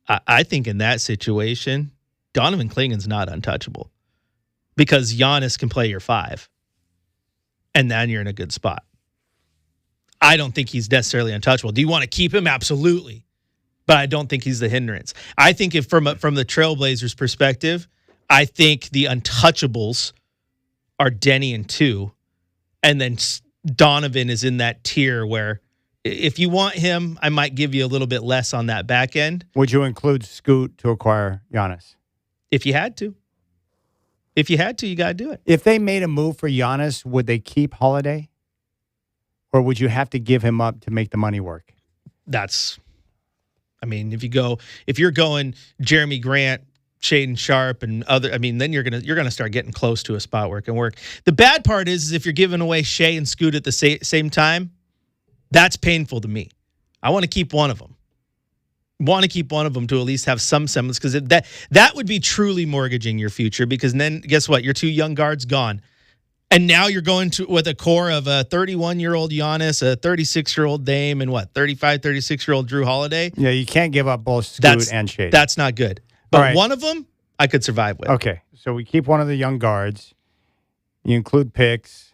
I think in that situation, Donovan Klingon's not untouchable because Giannis can play your 5, and then you're in a good spot. I don't think he's necessarily untouchable. Do you want to keep him? Absolutely. But I don't think he's the hindrance. I think if from the Trailblazers perspective, I think the untouchables are Denny and 2, and then Donovan is in that tier where if you want him, I might give you a little bit less on that back end. Would you include Scoot to acquire Giannis? If you had to. if you had to, you got to do it. If they made a move for Giannis, would they keep Holiday? Or would you have to give him up to make the money work? If you're going Jeremy Grant, Shaden Sharp, and other, then you're gonna start getting close to a spot where it can work. The bad part is if you're giving away Shea and Scoot at the same time, that's painful to me. I want to keep one of them. Want to keep one of them to at least have some semblance, because that would be truly mortgaging your future. Because then guess what? Your two young guards gone. And now you're going with a core of a 31-year-old Giannis, a 36-year-old Dame, and 36-year-old Drew Holiday. Yeah, you can't give up both Scoot and Shade. That's not good. But one of them I could survive with. Okay, so we keep one of the young guards. You include picks,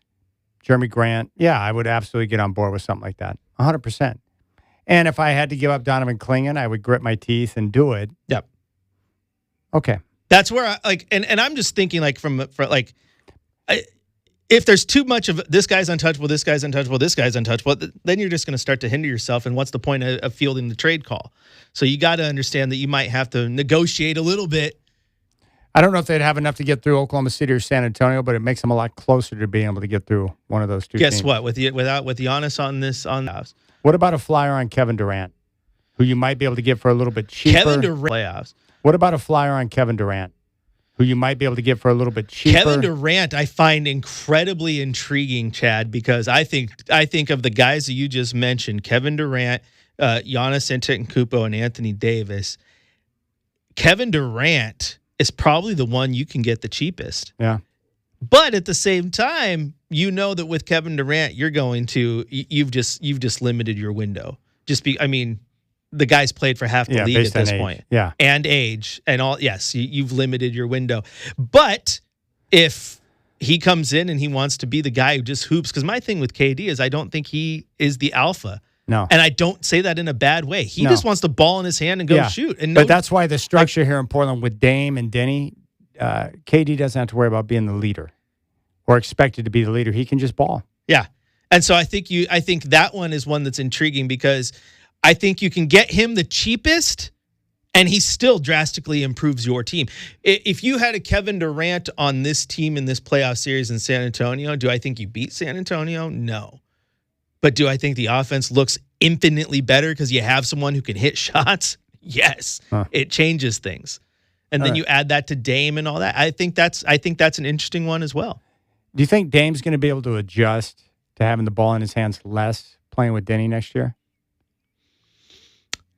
Jeremy Grant. Yeah, I would absolutely get on board with something like that, 100%. And if I had to give up Donovan Clingan, I would grit my teeth and do it. Yep. Okay. That's where and I'm just thinking if there's too much of this guy's untouchable, this guy's untouchable, this guy's untouchable, then you're just going to start to hinder yourself. And what's the point of fielding the trade call? So you got to understand that you might have to negotiate a little bit. I don't know if they'd have enough to get through Oklahoma City or San Antonio, but it makes them a lot closer to being able to get through one of those two teams. Guess what? With Giannis on the house. What about a flyer on Kevin Durant, who you might be able to get for a little bit cheaper? Kevin Durant playoffs. What about a flyer on Kevin Durant, who you might be able to get for a little bit cheaper? Kevin Durant, I find incredibly intriguing, Chad, because I think of the guys that you just mentioned, Kevin Durant, Giannis Antetokounmpo, and Anthony Davis. Kevin Durant is probably the one you can get the cheapest. Yeah. But at the same time, you know that with Kevin Durant, you've just limited your window. The guy's played for half the league at this point. Yeah. And age and all. Yes, you've limited your window. But if he comes in and he wants to be the guy who just hoops, because my thing with KD is I don't think he is the alpha. No. And I don't say that in a bad way. He just wants the ball in his hand and go shoot. But that's why the structure here in Portland with Dame and Denny, KD doesn't have to worry about being the leader or expected to be the leader. He can just ball. Yeah. And so I think that one is one that's intriguing, because I think you can get him the cheapest and he still drastically improves your team. If you had a Kevin Durant on this team in this playoff series in San Antonio, do I think you beat San Antonio? No. But do I think the offense looks infinitely better because you have someone who can hit shots? Yes. It changes things. And then you add that to Dame and all that. I think that's an interesting one as well. Do you think Dame's going to be able to adjust to having the ball in his hands less playing with Denny next year?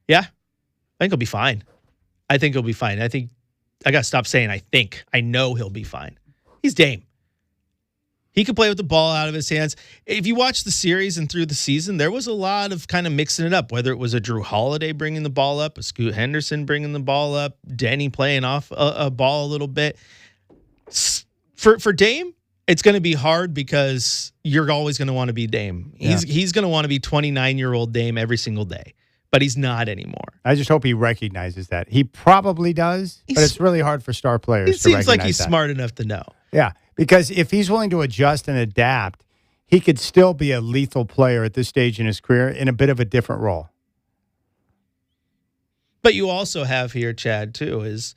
Yeah. I think he'll be fine. I think I got to stop saying I think. I know he'll be fine. He's Dame. He can play with the ball out of his hands. If you watch the series and through the season, there was a lot of kind of mixing it up, whether it was a Drew Holiday bringing the ball up, a Scoot Henderson bringing the ball up, Denny playing off a ball a little bit. For Dame, it's going to be hard because you're always going to want to be Dame. He's going to want to be 29-year-old Dame every single day, but he's not anymore. I just hope he recognizes that. He probably does, but it's really hard for star players to recognize seems like he's that. Smart enough to know. Yeah, because if he's willing to adjust and adapt, he could still be a lethal player at this stage in his career in a bit of a different role. But you also have here, Chad, too, is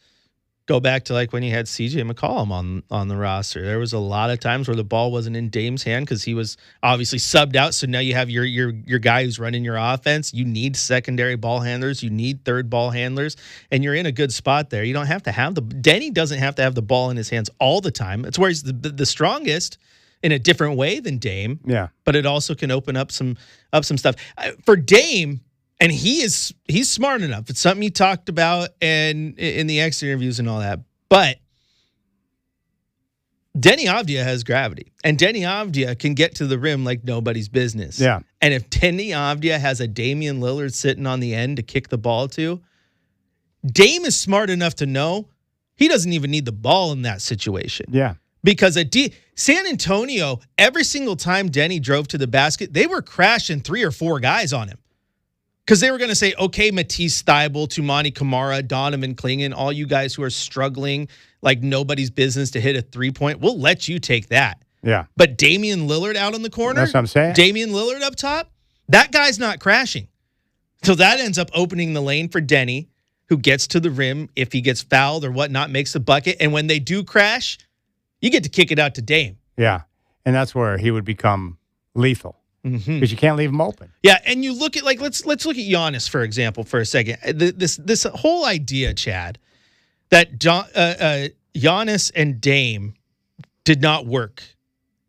go back to like when you had CJ McCollum on the roster. There was a lot of times where the ball wasn't in Dame's hand because he was obviously subbed out. So now you have your guy who's running your offense. You need secondary ball handlers. You need third ball handlers, and you're in a good spot there. You don't have to have Denny doesn't have to have the ball in his hands all the time. It's where he's the strongest in a different way than Dame. Yeah, but it also can open up some stuff for Dame. And he's smart enough. It's something he talked about and in the exit interviews and all that. But Denny Avdia has gravity. And Denny Avdia can get to the rim like nobody's business. Yeah. And if Denny Avdia has a Damian Lillard sitting on the end to kick the ball to, Dame is smart enough to know he doesn't even need the ball in that situation. Yeah. Because San Antonio, every single time Denny drove to the basket, they were crashing 3 or 4 guys on him. Because they were going to say, okay, Matisse Thybulle, Tumani Kamara, Donovan Clingan, all you guys who are struggling like nobody's business to hit a 3-point, we'll let you take that. Yeah. But Damian Lillard out on the corner, that's what I'm saying. Damian Lillard up top, that guy's not crashing. So that ends up opening the lane for Denny, who gets to the rim if he gets fouled or whatnot, makes the bucket. And when they do crash, You get to kick it out to Dame. Yeah, and that's where he would become lethal because you can't leave him open. Yeah, and you look at let's look at Giannis for example for a second. This whole idea, Chad, that Giannis and Dame did not work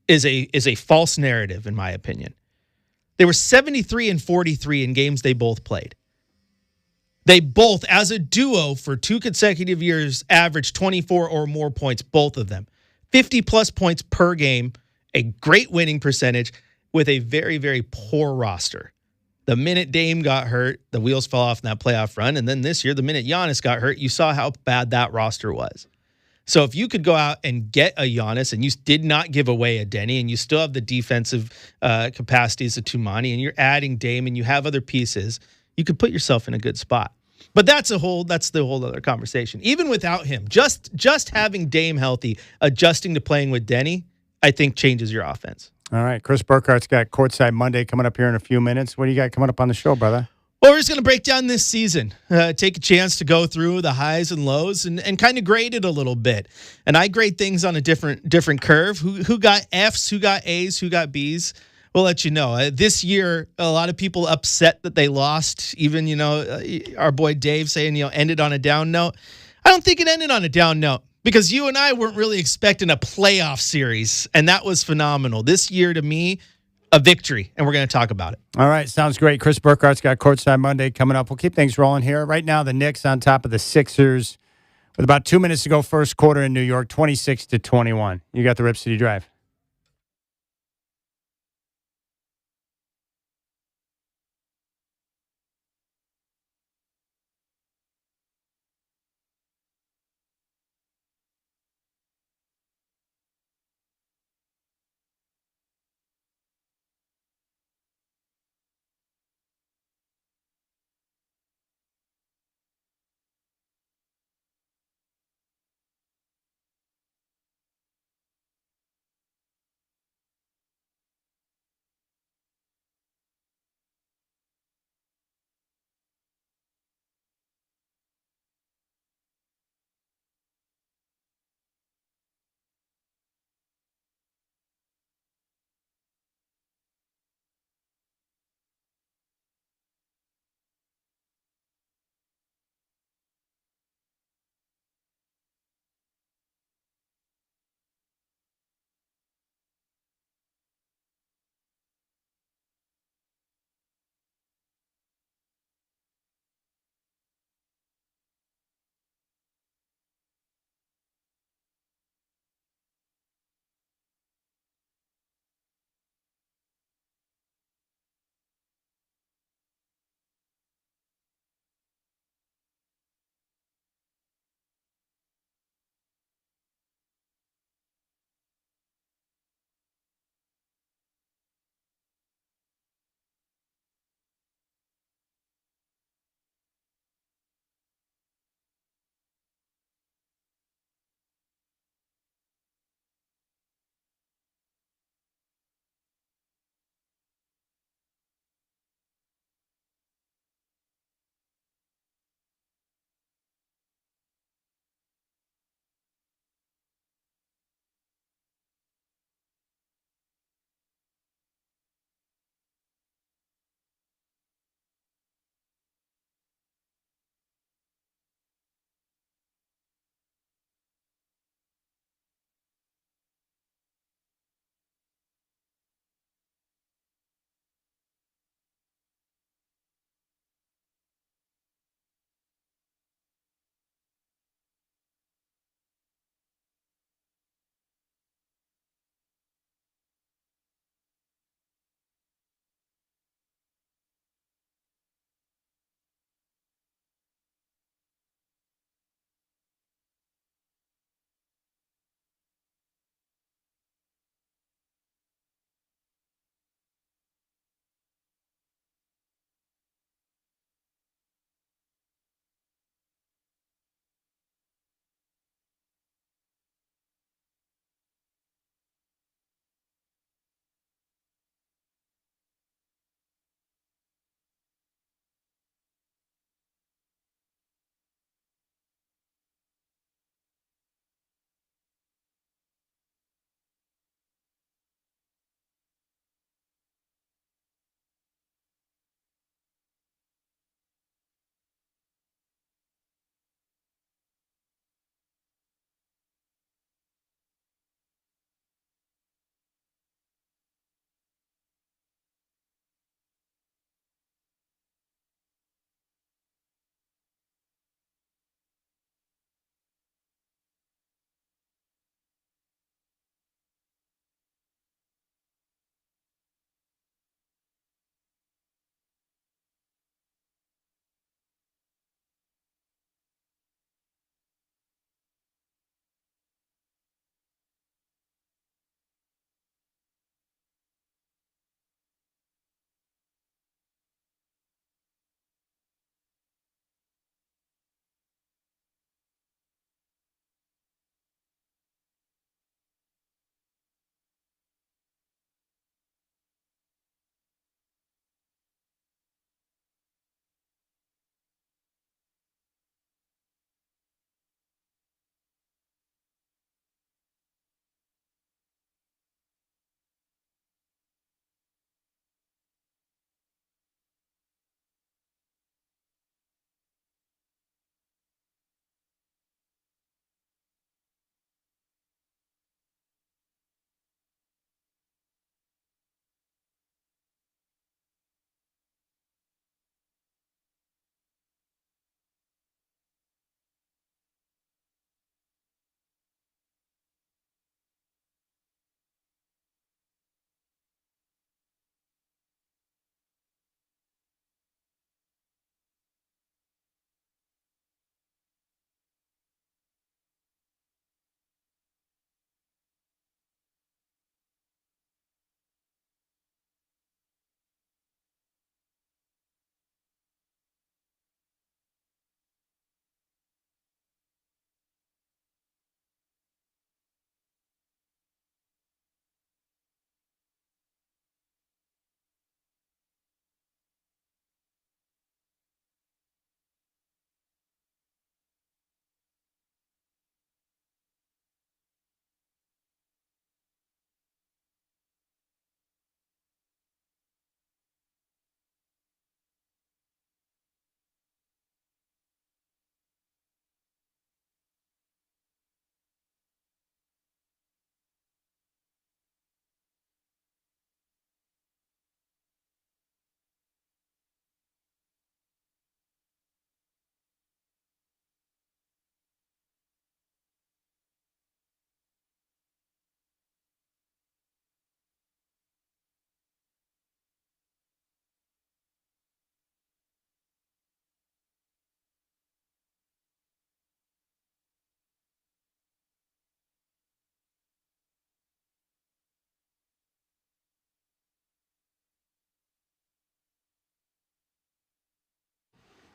is a false narrative in my opinion. They were 73 and 43 in games they both played. They both, as a duo for 2 consecutive years, averaged 24 or more points, both of them. 50-plus points per game, a great winning percentage with a very, very poor roster. The minute Dame got hurt, the wheels fell off in that playoff run. And then this year, the minute Giannis got hurt, you saw how bad that roster was. So if you could go out and get a Giannis and you did not give away a Denny and you still have the defensive capacities of Tumani and you're adding Dame and you have other pieces, you could put yourself in a good spot. But that's the whole other conversation. Even without him, just having Dame healthy, adjusting to playing with Denny, I think changes your offense. All right. Chris Burkhart's got Courtside Monday coming up here in a few minutes. What do you got coming up on the show, brother? Well, we're just going to break down this season, take a chance to go through the highs and lows and kind of grade it a little bit. And I grade things on a different curve. Who got Fs, who got As, who got Bs? We'll let you know. This year, a lot of people upset that they lost. Even, our boy Dave saying, ended on a down note. I don't think it ended on a down note because you and I weren't really expecting a playoff series, and that was phenomenal. This year, to me, a victory, and we're going to talk about it. All right, sounds great. Chris Burkhart's got Courtside Monday coming up. We'll keep things rolling here. Right now, the Knicks on top of the Sixers with about 2 minutes to go first quarter in New York, 26-21. You got the Rip City Drive.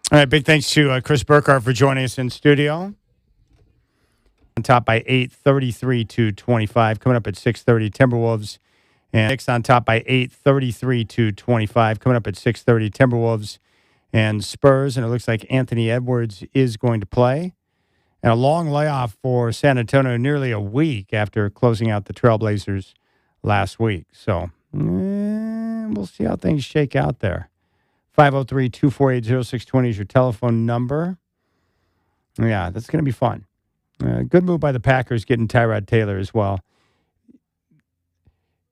All right, big thanks to Chris Burkhardt for joining us in studio. On top by 8, 33-25. Coming up at 6:30, Timberwolves. And Knicks on top by 8, 33-25. Coming up at 6:30, Timberwolves and Spurs. And it looks like Anthony Edwards is going to play. And a long layoff for San Antonio, nearly a week after closing out the Trailblazers last week. So we'll see how things shake out there. 503-248-0620 is your telephone number. Yeah, that's going to be fun. Good move by the Packers getting Tyrod Taylor as well.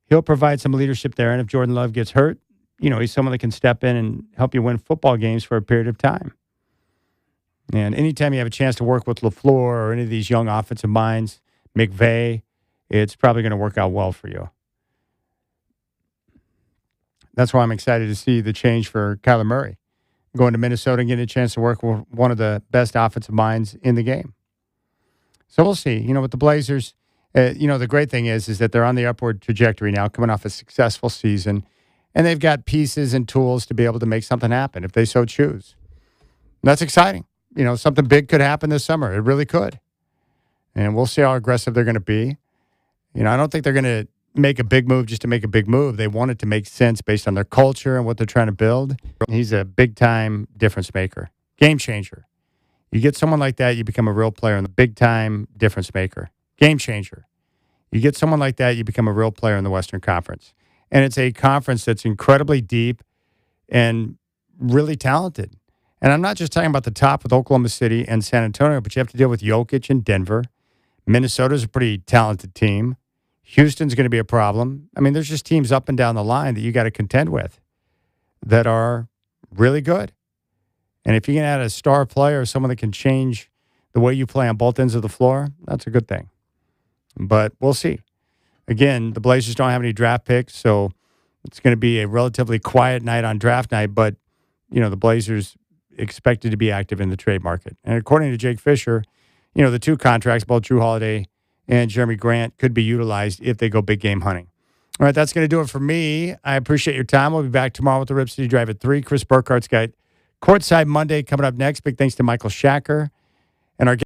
He'll provide some leadership there, and if Jordan Love gets hurt, he's someone that can step in and help you win football games for a period of time. And anytime you have a chance to work with LaFleur or any of these young offensive minds, McVay, it's probably going to work out well for you. That's why I'm excited to see the change for Kyler Murray. Going to Minnesota and getting a chance to work with one of the best offensive minds in the game. So we'll see. With the Blazers, the great thing is that they're on the upward trajectory now, coming off a successful season, and they've got pieces and tools to be able to make something happen if they so choose. And that's exciting. Something big could happen this summer. It really could. And we'll see how aggressive they're going to be. I don't think they're going to make a big move just to make a big move. They want it to make sense based on their culture and what they're trying to build. He's a big-time difference maker, game changer. You get someone like that, you become a real player and the big-time difference maker, game changer. You get someone like that, you become a real player in the Western Conference. And it's a conference that's incredibly deep and really talented. And I'm not just talking about the top with Oklahoma City and San Antonio, but you have to deal with Jokic and Denver. Minnesota's a pretty talented team. Houston's going to be a problem. I mean, there's just teams up and down the line that you got to contend with that are really good. And if you can add a star player, someone that can change the way you play on both ends of the floor, that's a good thing. But we'll see. Again, the Blazers don't have any draft picks, so it's going to be a relatively quiet night on draft night. But, the Blazers expected to be active in the trade market. And according to Jake Fisher, the two contracts, both Drew Holiday and Jeremy Grant, could be utilized if they go big game hunting. All right, that's going to do it for me. I appreciate your time. We'll be back tomorrow with the Rip City Drive at 3. Chris Burkhardt's got Courtside Monday coming up next. Big thanks to Michael Shacker